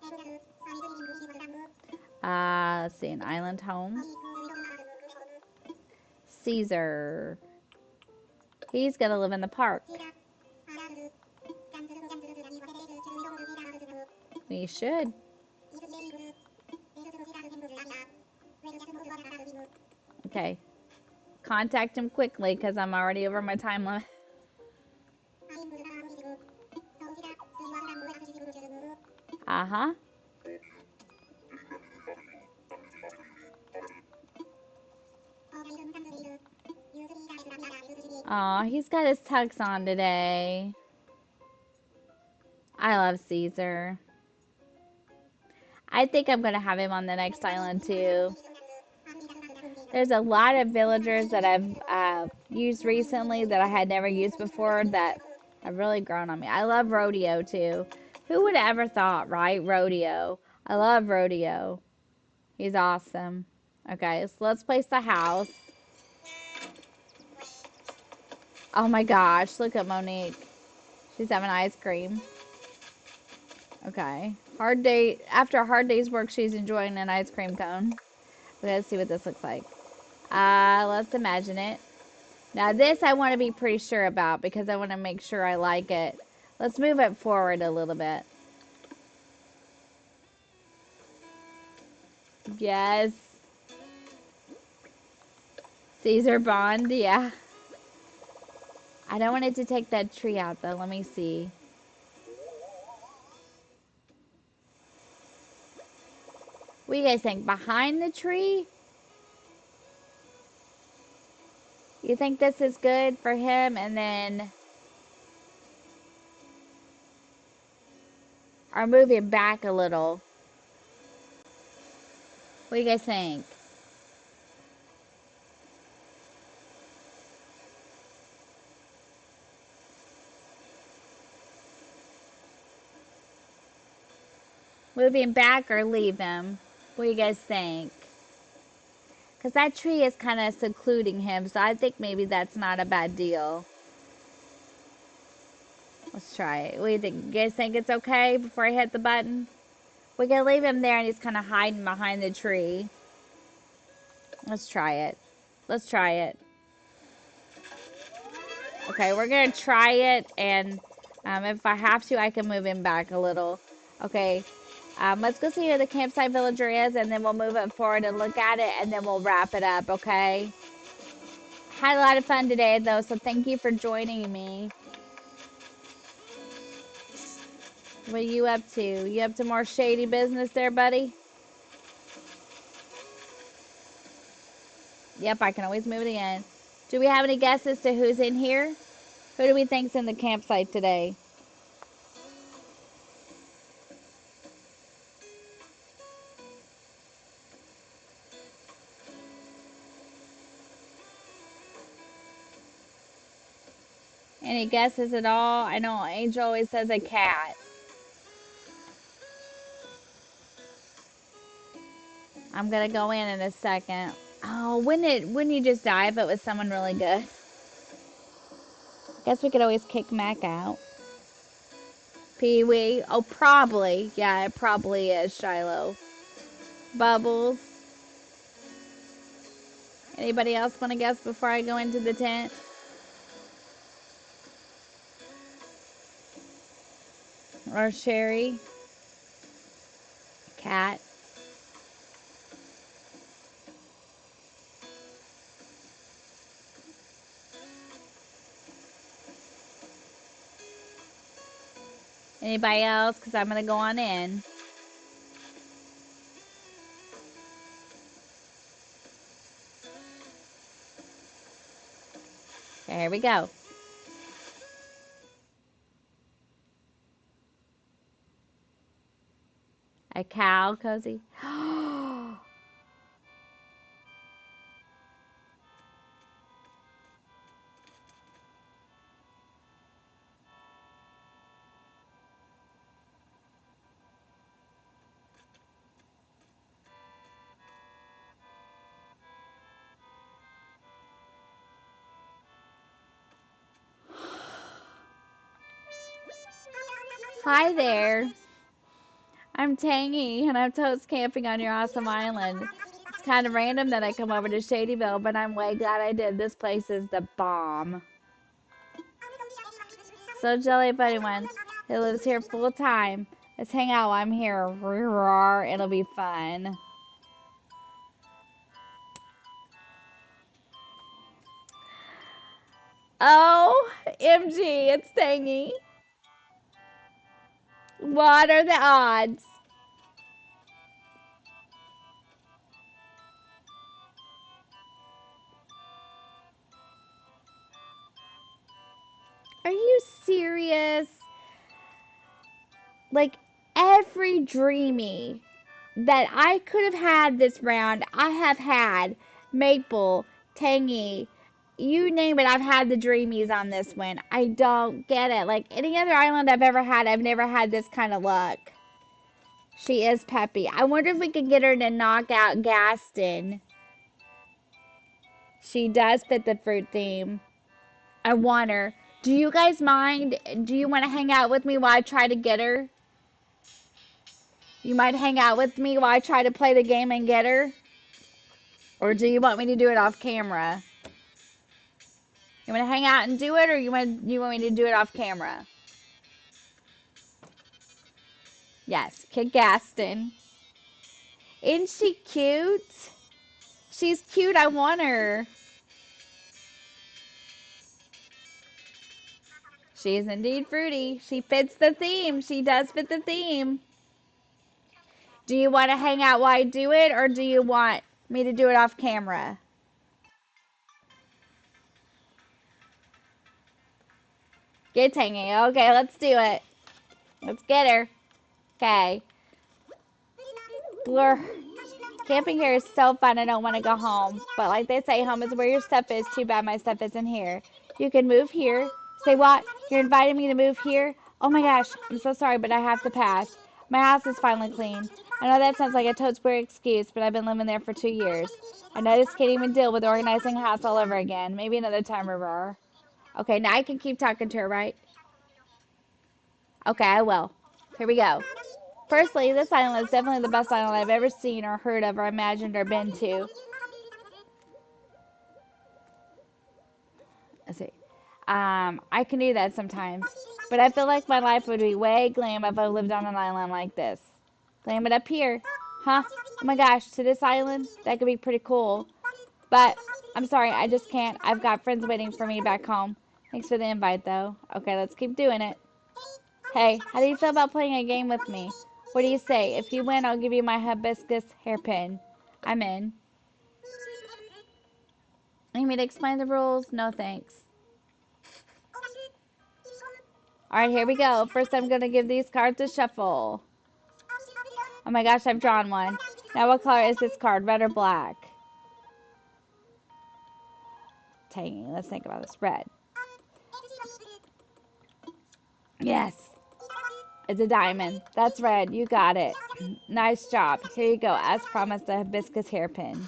Let's see, an island home. Caesar. He's gonna live in the park. We should. Okay. Contact him quickly because I'm already over my time limit. Uh-huh. Aw, he's got his tux on today. I love Caesar. I think I'm going to have him on the next island, too. There's a lot of villagers that I've used recently that I had never used before that have really grown on me. I love Rodeo, too. Who would have ever thought, right? Rodeo. I love Rodeo. He's awesome. Okay, so let's place the house. Oh my gosh, look at Monique. She's having ice cream. Okay. Hard day. After a hard day's work, she's enjoying an ice cream cone. Let's see what this looks like. Let's imagine it. Now this I want to be pretty sure about because I want to make sure I like it. Let's move it forward a little bit. Yes. Caesar Bond, yeah. I don't want it to take that tree out though. Let me see. What do you guys think? Behind the tree? You think this is good for him and then... Or move him back a little? What do you guys think? Move him back or leave him? What do you guys think? Because that tree is kind of secluding him, so I think maybe that's not a bad deal. Let's try it. What do you think? You guys think it's okay before I hit the button? We're going to leave him there and he's kind of hiding behind the tree. Let's try it. Let's try it. Okay, we're going to try it, and if I have to, I can move him back a little. Okay, let's go see who the campsite villager is, and then we'll move it forward and look at it, and then we'll wrap it up, okay? Had a lot of fun today, though, so thank you for joining me. What are you up to? You up to more shady business there, buddy? Yep, I can always move it again. Do we have any guesses to who's in here? Who do we think's in the campsite today? Any guesses at all? I know Angel always says a cat. I'm gonna go in a second. Oh, wouldn't you just die if it was someone really good? Guess we could always kick Mac out. Pee Wee. Oh, probably. Yeah, it probably is Shiloh. Bubbles. Anybody else want to guess before I go into the tent? Or Sherry? Cat. Anybody else? Because I'm going to go on in. Okay, here we go. A cow, Cozy. Hi there. I'm Tangy, and I'm totes camping on your awesome island. It's kind of random that I come over to Shadyville, but I'm way glad I did. This place is the bomb. So jelly of anyone who lives here full time. Let's hang out while I'm here. Roar, it'll be fun. Oh, MG, it's Tangy. What are the odds? Are you serious? Like every dreamy that I could have had this round, I have had. Maple, Tangy, you name it, I've had the dreamies on this one. I don't get it. Like any other island I've ever had, I've never had this kind of luck. She is peppy. I wonder if we could get her to knock out Gaston. She does fit the fruit theme. I want her. Do you guys mind? Do you want to hang out with me while I try to get her? You might hang out with me while I try to play the game and get her? Or do you want me to do it off camera? You want to hang out and do it, or you want me to do it off camera? Yes, Kid Gaston. Isn't she cute? She's cute. I want her. She is indeed fruity. She fits the theme. She does fit the theme. Do you want to hang out while I do it, or do you want me to do it off camera? Get hanging. Okay, let's do it. Let's get her. Okay. Blur. Camping here is so fun. I don't want to go home. But like they say, home is where your stuff is. Too bad my stuff isn't here. You can move here. Say what? You're inviting me to move here? Oh my gosh. I'm so sorry, but I have to pass. My house is finally clean. I know that sounds like a totes weird excuse, but I've been living there for 2 years. I just can't even deal with organizing a house all over again. Maybe another time, Aurora. Okay, now I can keep talking to her, right? Okay, I will. Here we go. Firstly, this island is definitely the best island I've ever seen or heard of or imagined or been to. Let's see. I can do that sometimes. But I feel like my life would be way glam if I lived on an island like this. Glam it up here. Huh? Oh my gosh, to this island? That could be pretty cool. But I'm sorry, I just can't. I've got friends waiting for me back home. Thanks for the invite, though. Okay, let's keep doing it. Hey, how do you feel about playing a game with me? What do you say? If you win, I'll give you my hibiscus hairpin. I'm in. Need me to explain the rules? No, thanks. Alright, here we go. First, I'm going to give these cards a shuffle. Oh my gosh, I've drawn one. Now, what color is this card? Red or black? Dang, let's think about this. Red. Yes. It's a diamond. That's red. You got it. Nice job. Here you go. As promised, the hibiscus hairpin.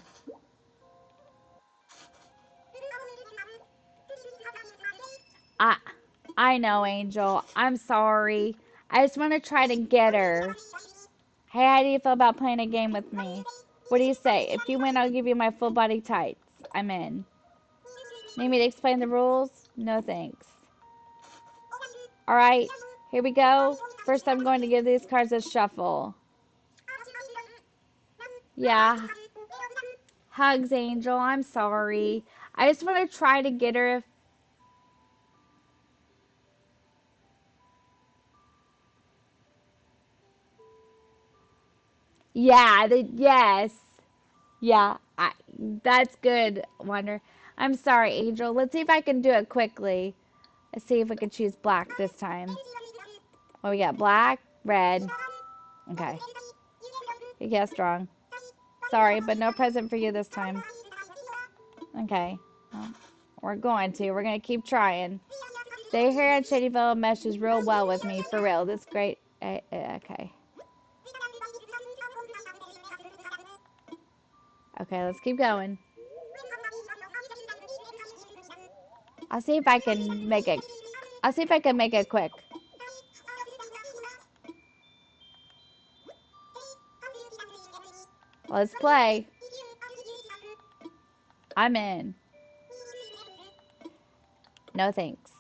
I, I know, Angel. I'm sorry. I just want to try to get her. Hey, how do you feel about playing a game with me? What do you say? If you win, I'll give you my full body tights. I'm in. Need me to explain the rules? No thanks. Alright, here we go. First, I'm going to give these cards a shuffle. Yeah. Hugs, Angel. I'm sorry. I just want to try to get her. Yeah, yes. Yeah, that's good, Wonder. I'm sorry, Angel. Let's see if I can do it quickly. Let's see if we can choose black this time. Well, we got black, red. Okay. You guessed wrong. Sorry, but no present for you this time. Okay. Well, we're going to. We're going to keep trying. Stay here at Shadyville meshes real well with me, for real. This great. Okay. Okay, let's keep going. I'll see if I can make it. I'll see if I can make it quick. Let's play. I'm in. No thanks.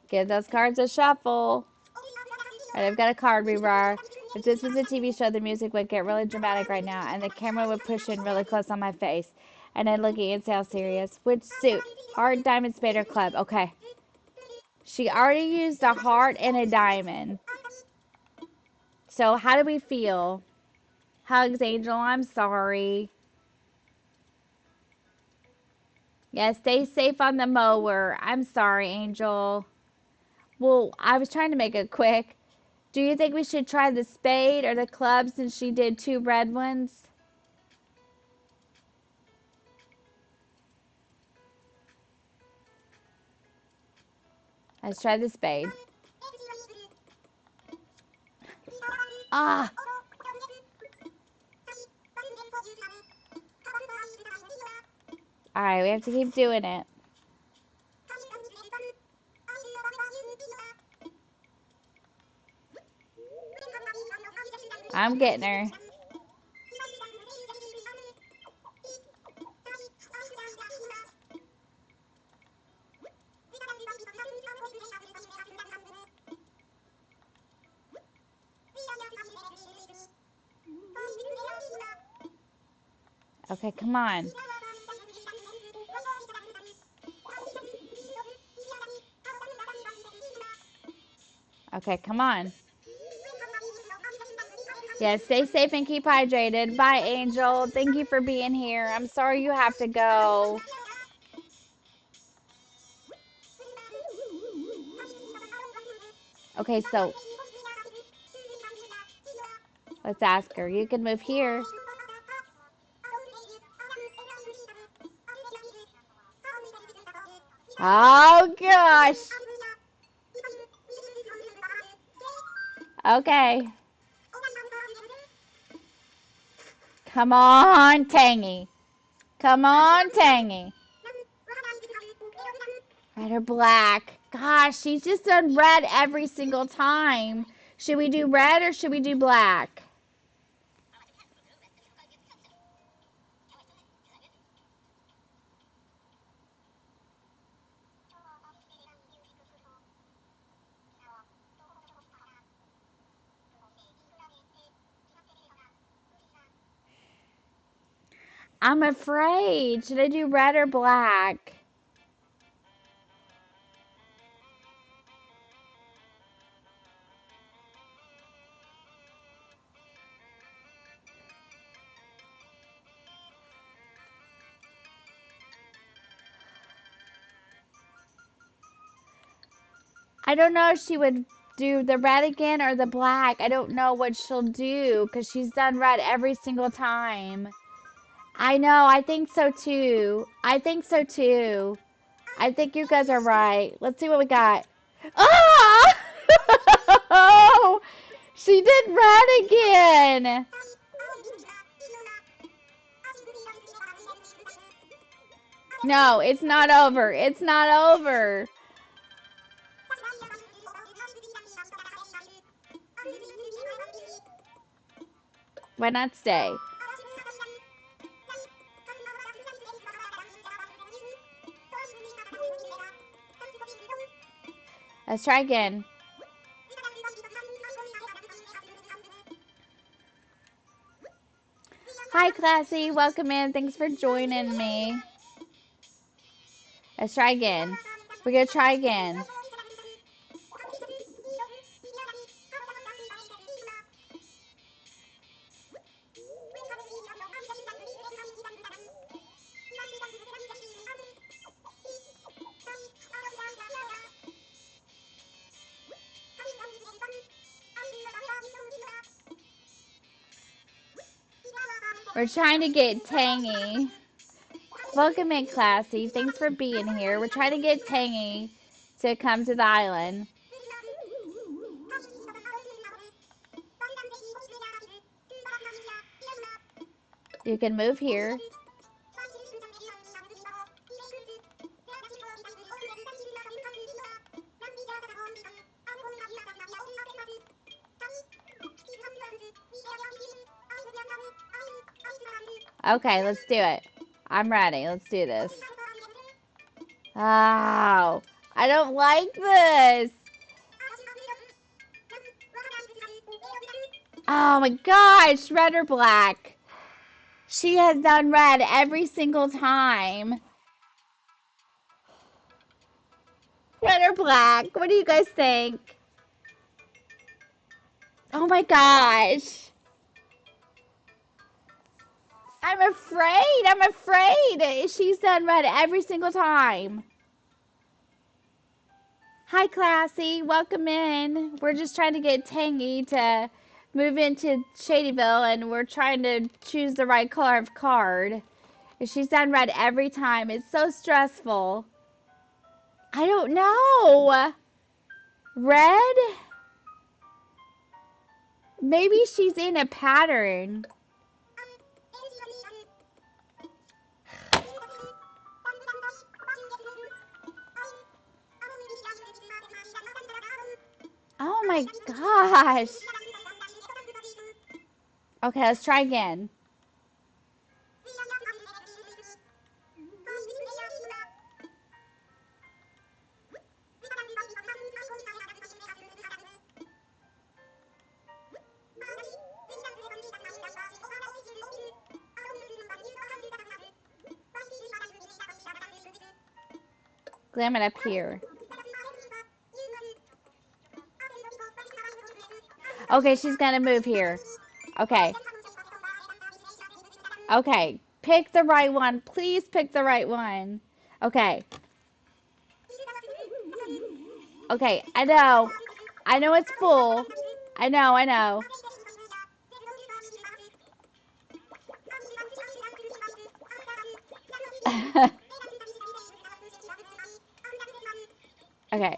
Give those cards a shuffle. Alright, I've got a card rebar. If this was a TV show, the music would get really dramatic right now, and the camera would push in really close on my face. And I'd look at you and say how serious. Which suit? Heart, diamond, spade, or club? Okay. She already used a heart and a diamond. So how do we feel? Hugs, Angel. I'm sorry. Yeah, stay safe on the mower. I'm sorry, Angel. Well, I was trying to make it quick. Do you think we should try the spade or the club since she did 2 red ones? Let's try the spade. Ah! Alright, we have to keep doing it. I'm getting her. Okay, come on. Okay, come on. Yeah, stay safe and keep hydrated. Bye, Angel. Thank you for being here. I'm sorry you have to go. Okay, so let's ask her. You can move here. Oh, gosh. Okay. Come on, Tangy. Come on, Tangy. Red or black? Gosh, she's just done red every single time. Should we do red or should we do black? I'm afraid. Should I do red or black? I don't know if she would do the red again or the black. I don't know what she'll do because she's done red every single time. I know. I think so too. I think so too. I think you guys are right. Let's see what we got. Ah! Oh! She did red again. No, it's not over. It's not over. Why not stay? Let's try again. Hi, Classy. Welcome in. Thanks for joining me. Let's try again. We're going to try again. We're trying to get Tangy. Welcome in, Classy. Thanks for being here. We're trying to get Tangy to come to the island. You can move here. Okay, let's do it. I'm ready. Let's do this. Oh, I don't like this. Oh my gosh, red or black? She has done red every single time. Red or black? What do you guys think? Oh my gosh. I'm afraid. I'm afraid. She's done red every single time. Hi, Classy. Welcome in. We're just trying to get Tangy to move into Shadyville, and we're trying to choose the right color of card. And she's done red every time. It's so stressful. I don't know. Red? Maybe she's in a pattern. Oh my gosh. Okay, let's try again. Glam it up here. Okay, she's gonna move here. Okay. Okay. Pick the right one. Please pick the right one. Okay. Okay, I know. I know it's full. I know, I know. Okay.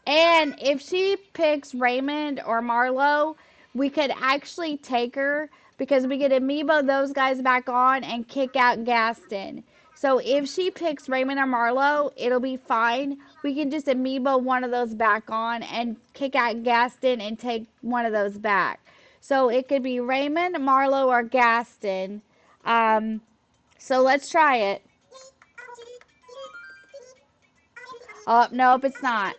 And if she picks Raymond or Marlo, we could actually take her because we could amiibo those guys back on and kick out Gaston. So if she picks Raymond or Marlo, it'll be fine. We can just amiibo one of those back on and kick out Gaston and take one of those back. So it could be Raymond, Marlo, or Gaston. So let's try it. Oh, nope, it's not.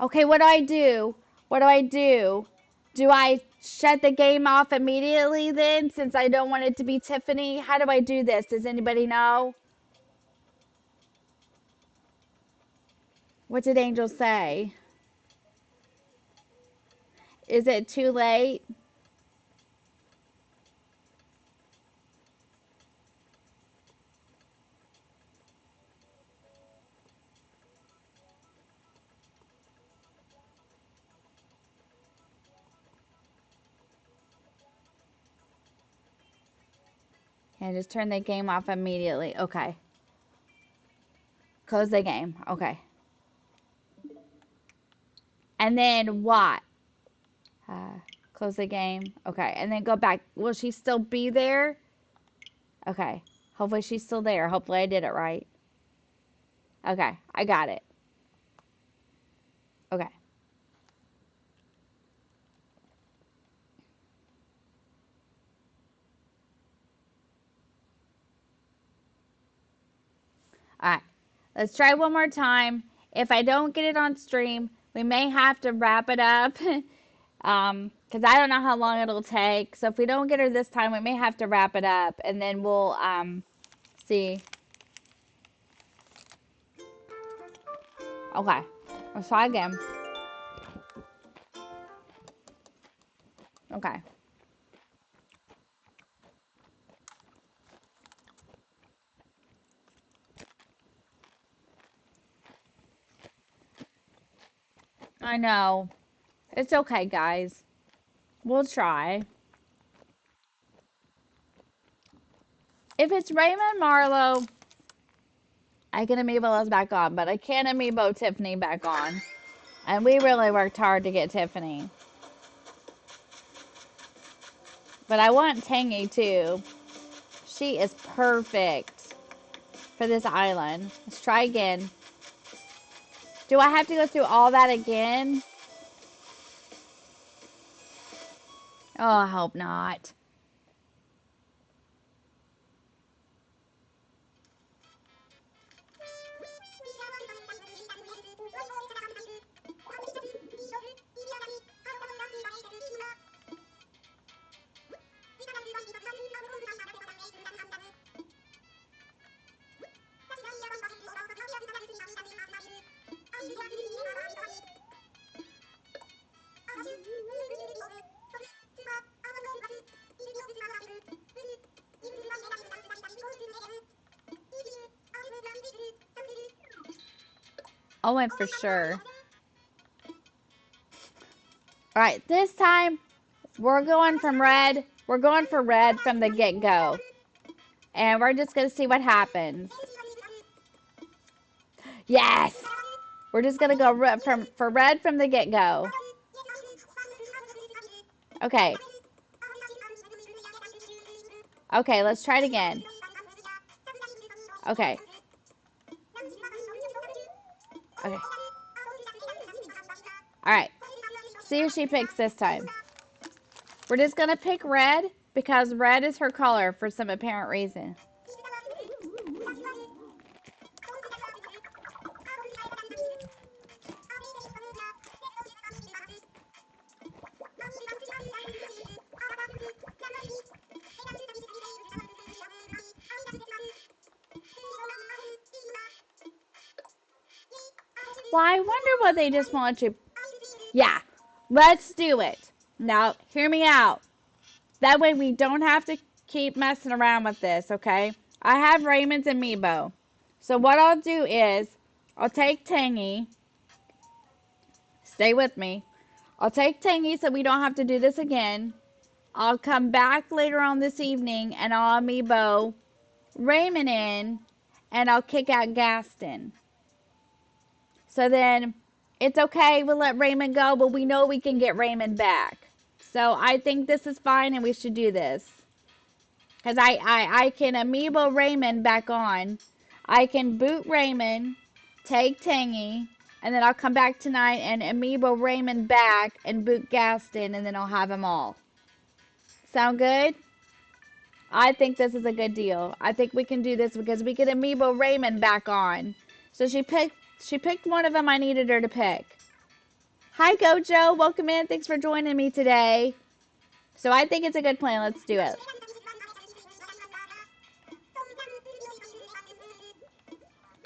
Okay, what do I do? What do I do? Do I shut the game off immediately then, since I don't want it to be Tiffany? How do I do this? Does anybody know? What did Angel say? Is it too late? And just turn the game off immediately. Okay. Close the game. Okay. And then what? Close the game. Okay. And then go back. Will she still be there? Okay. Hopefully she's still there. Hopefully I did it right. Okay. I got it. Okay. All right. Let's try one more time. If I don't get it on stream, we may have to wrap it up. Because I don't know how long it'll take. So if we don't get her this time, we may have to wrap it up, and then we'll see. Okay, let's try again. Okay. I know. It's okay, guys. We'll try. If it's Raymond Marlowe, I can amiibo us back on, but I can't amiibo Tiffany back on. And we really worked hard to get Tiffany. But I want Tangy too. She is perfect for this island. Let's try again. Do I have to go through all that again? Oh, I hope not. I went for sure. All right, this time we're going from red. We're going for red from the get-go. And we're just going to see what happens. Yes! We're just going to go for red from the get-go. Okay. Okay, let's try it again. Okay. Okay. Alright. See if she picks this time. We're just going to pick red because red is her color for some apparent reason. Well, I wonder what they just want to... Yeah, let's do it. Now, hear me out. That way we don't have to keep messing around with this, okay? I have Raymond's amiibo. So what I'll do is, I'll take Tangy. Stay with me. I'll take Tangy so we don't have to do this again. I'll come back later on this evening and I'll amiibo Raymond in and I'll kick out Gaston. So then it's okay, we'll let Raymond go, but we know we can get Raymond back. So I think this is fine and we should do this. Because I can amiibo Raymond back on. I can boot Raymond, take Tangy, and then I'll come back tonight and amiibo Raymond back and boot Gaston, and then I'll have them all. Sound good? I think this is a good deal. I think we can do this because we can amiibo Raymond back on. So she picked one of them I needed her to pick. Hi, Gojo. Welcome in. Thanks for joining me today. So I think it's a good plan. Let's do it.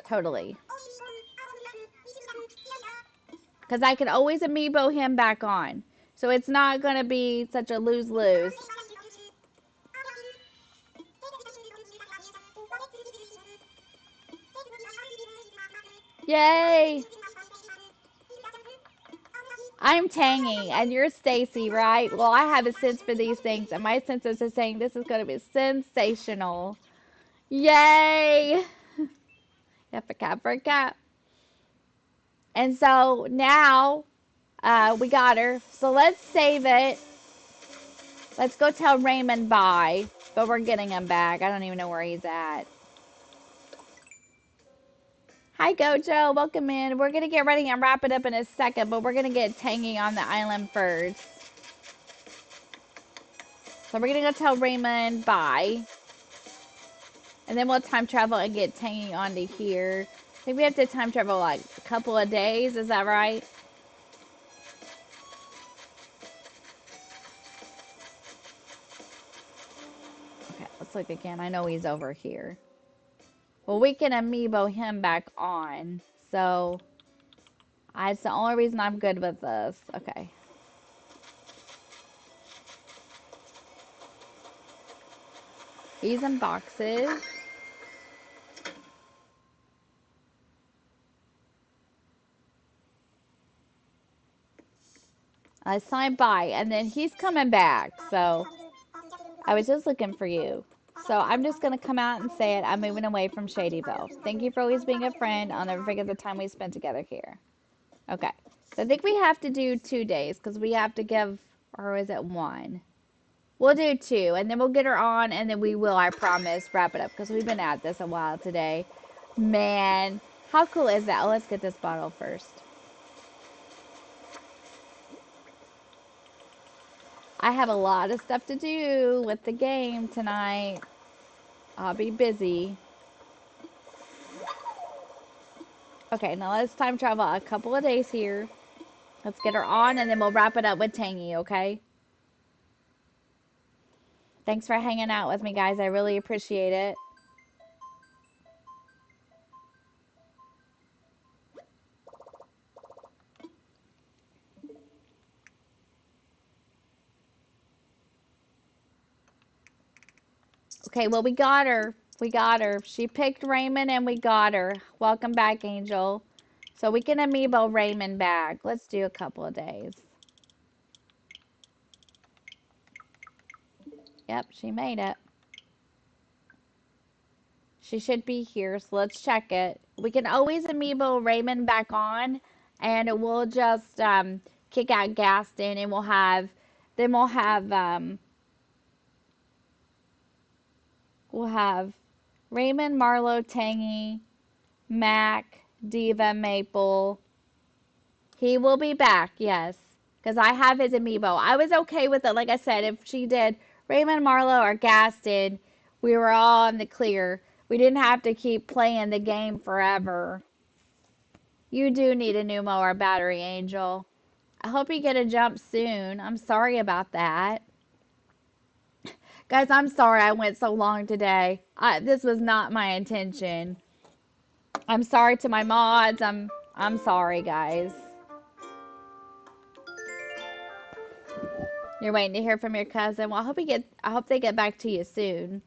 Totally. Because I can always amiibo him back on. So it's not going to be such a lose-lose. Yay! I'm Tangy, and you're Stacy, right? Well, I have a sense for these things, and my senses are saying this is going to be sensational. Yay! Forgot. And so now we got her. So let's save it. Let's go tell Raymond bye. But we're getting him back. I don't even know where he's at. Hi, Gojo. Welcome in. We're going to get ready and wrap it up in a second, but we're going to get Tangy on the island first. So we're going to go tell Raymond bye. And then we'll time travel and get Tangy onto here. I think we have to time travel like a couple of days. Is that right? Okay, let's look again. I know he's over here. Well, we can amiibo him back on. So, it's the only reason I'm good with this. Okay. He's in boxes. I signed bye, and then he's coming back. So, I was just looking for you. So I'm just going to come out and say it. I'm moving away from Shadyville. Thank you for always being a friend. I'll never forget the time we spent together here. Okay. So I think we have to do 2 days because we have to give, or is it one? We'll do 2, and then we'll get her on, and then we will, I promise, wrap it up because we've been at this a while today. Man, how cool is that? Oh, let's get this bottle first. I have a lot of stuff to do with the game tonight. I'll be busy. Okay, now let's time travel a couple of days here. Let's get her on, and then we'll wrap it up with Tangy, okay? Thanks for hanging out with me, guys. I really appreciate it. Okay, well, we got her. We got her. She picked Raymond, and we got her. Welcome back, Angel. So we can amiibo Raymond back. Let's do a couple of days. Yep, she made it. She should be here, so let's check it. We can always amiibo Raymond back on, and we'll just kick out Gaston, and we'll have Raymond, Marlo, Tangy, Mac, Diva, Maple. He will be back, yes, because I have his amiibo. I was okay with it. Like I said, if she did Raymond, Marlo, or Gaston, we were all in the clear. We didn't have to keep playing the game forever. You do need a new mower battery, Angel. I hope you get a jump soon. I'm sorry about that. Guys, I'm sorry I went so long today. This was not my intention. I'm sorry to my mods. I'm sorry, guys. You're waiting to hear from your cousin. Well, I hope they get back to you soon.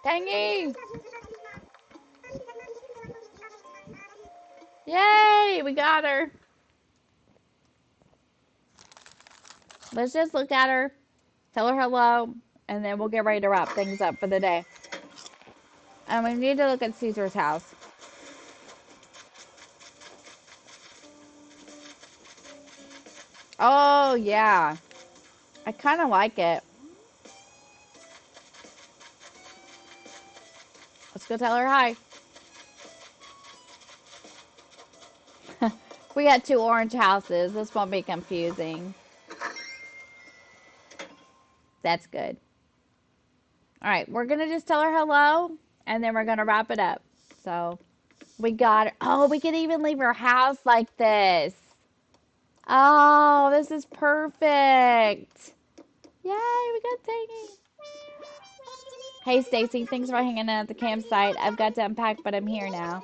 Tangy! Yay! We got her. Let's just look at her, tell her hello, and then we'll get ready to wrap things up for the day. And we need to look at Caesar's house. Oh, yeah. I kind of like it. Let's go tell her hi. We got 2 orange houses. This won't be confusing. That's good. All right, we're going to just tell her hello, and then we're going to wrap it up. So, we got her. Oh, we can even leave her house like this. Oh, this is perfect. Yay, we got Tangy. Hey, Stacy, thanks for hanging out at the campsite. I've got to unpack, but I'm here now.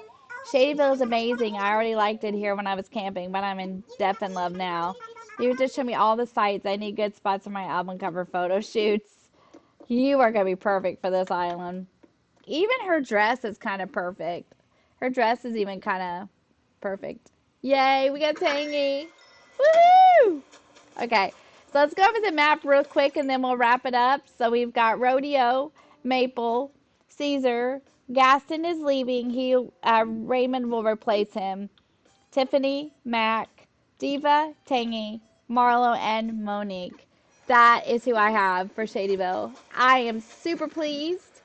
Shadyville is amazing. I already liked it here when I was camping, but I'm in deaf in love now. You just show me all the sites. I need good spots for my album cover photo shoots. You are going to be perfect for this island. Even her dress is kind of perfect. Her dress is even kind of perfect. Yay, we got Tangy. Woohoo! Okay, so let's go over the map real quick and then we'll wrap it up. So we've got Rodeo, Maple, Caesar. Gaston is leaving. Raymond will replace him. Tiffany, Mac, Diva, Tangy, Marlo, and Monique. That is who I have for Shadyville. I am super pleased.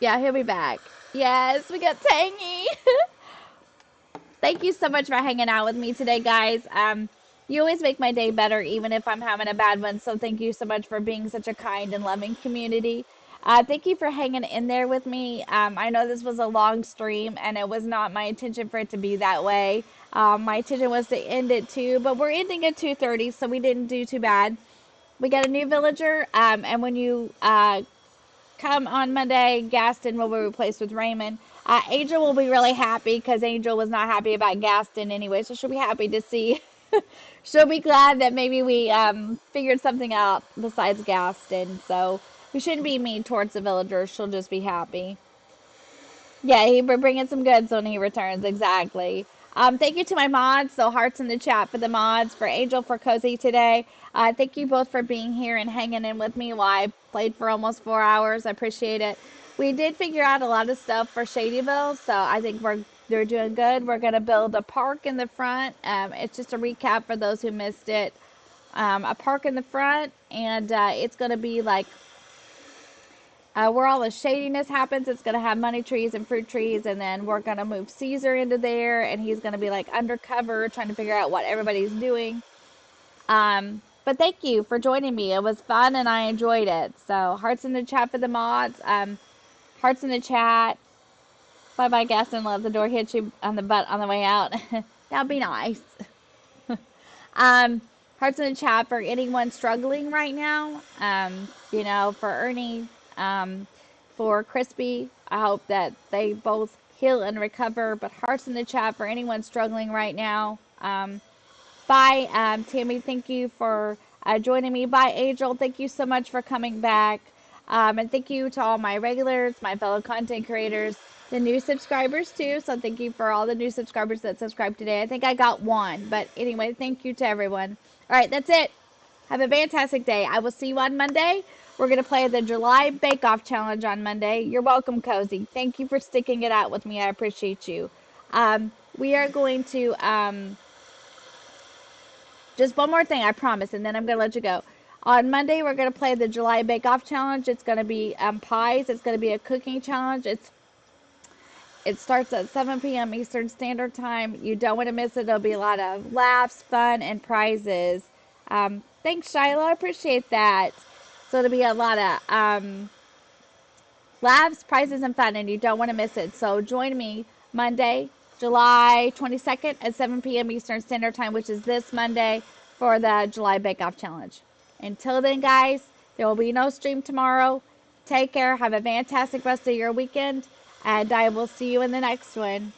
Yeah, he'll be back. Yes, we got Tangy. Thank you so much for hanging out with me today, guys. You always make my day better, even if I'm having a bad one. So thank you so much for being such a kind and loving community. Thank you for hanging in there with me. I know this was a long stream, and it was not my intention for it to be that way. My intention was to end it too, but we're ending at 2:30, so we didn't do too bad. We got a new villager, and when you come on Monday, Gaston will be replaced with Raymond. Angel will be really happy because Angel was not happy about Gaston anyway, so she'll be happy to see. She'll be glad that maybe we figured something out besides Gaston. So we shouldn't be mean towards the villagers. She'll just be happy. Yeah, he will bringing some goods when he returns. Exactly. Thank you to my mods. So hearts in the chat for the mods, for Angel, for Cozy today. Thank you both for being here and hanging in with me while I played for almost 4 hours. I appreciate it. We did figure out a lot of stuff for Shadyville, so I think they're doing good. We're gonna build a park in the front. It's just a recap for those who missed it. A park in the front, and it's gonna be like where all the shadiness happens. It's going to have money trees and fruit trees, and then we're going to move Caesar into there, and he's going to be like undercover trying to figure out what everybody's doing. But thank you for joining me. It was fun, and I enjoyed it. So hearts in the chat for the mods. Hearts in the chat. Bye bye, Gaston. Let the door hit you on the butt on the way out. That'd be nice. Um, Hearts in the chat for anyone struggling right now. For Ernie, for Crispy. I hope that they both heal and recover. But hearts in the chat for anyone struggling right now. Bye, Tammy. Thank you for joining me. Bye, Angel. Thank you so much for coming back. And thank you to all my regulars, my fellow content creators, the new subscribers too. So thank you for all the new subscribers that subscribed today. I think I got one, but anyway, thank you to everyone. All right, that's it. Have a fantastic day. I will see you on Monday. We're going to play the July Bake Off Challenge on Monday. You're welcome, Cozy. Thank you for sticking it out with me. I appreciate you. We are going to, just one more thing, I promise, and then I'm going to let you go. On Monday, we're going to play the July Bake Off Challenge. It's going to be pies. It's going to be a cooking challenge. It starts at 7 p.m. Eastern Standard Time. You don't want to miss it. There'll be a lot of laughs, fun, and prizes. Thanks, Shiloh. I appreciate that. So it'll be a lot of laughs, prizes, and fun, and you don't want to miss it. So join me Monday, July 22nd at 7 p.m. Eastern Standard Time, which is this Monday, for the July Bake Off Challenge. Until then, guys, there will be no stream tomorrow. Take care. Have a fantastic rest of your weekend, and I will see you in the next one.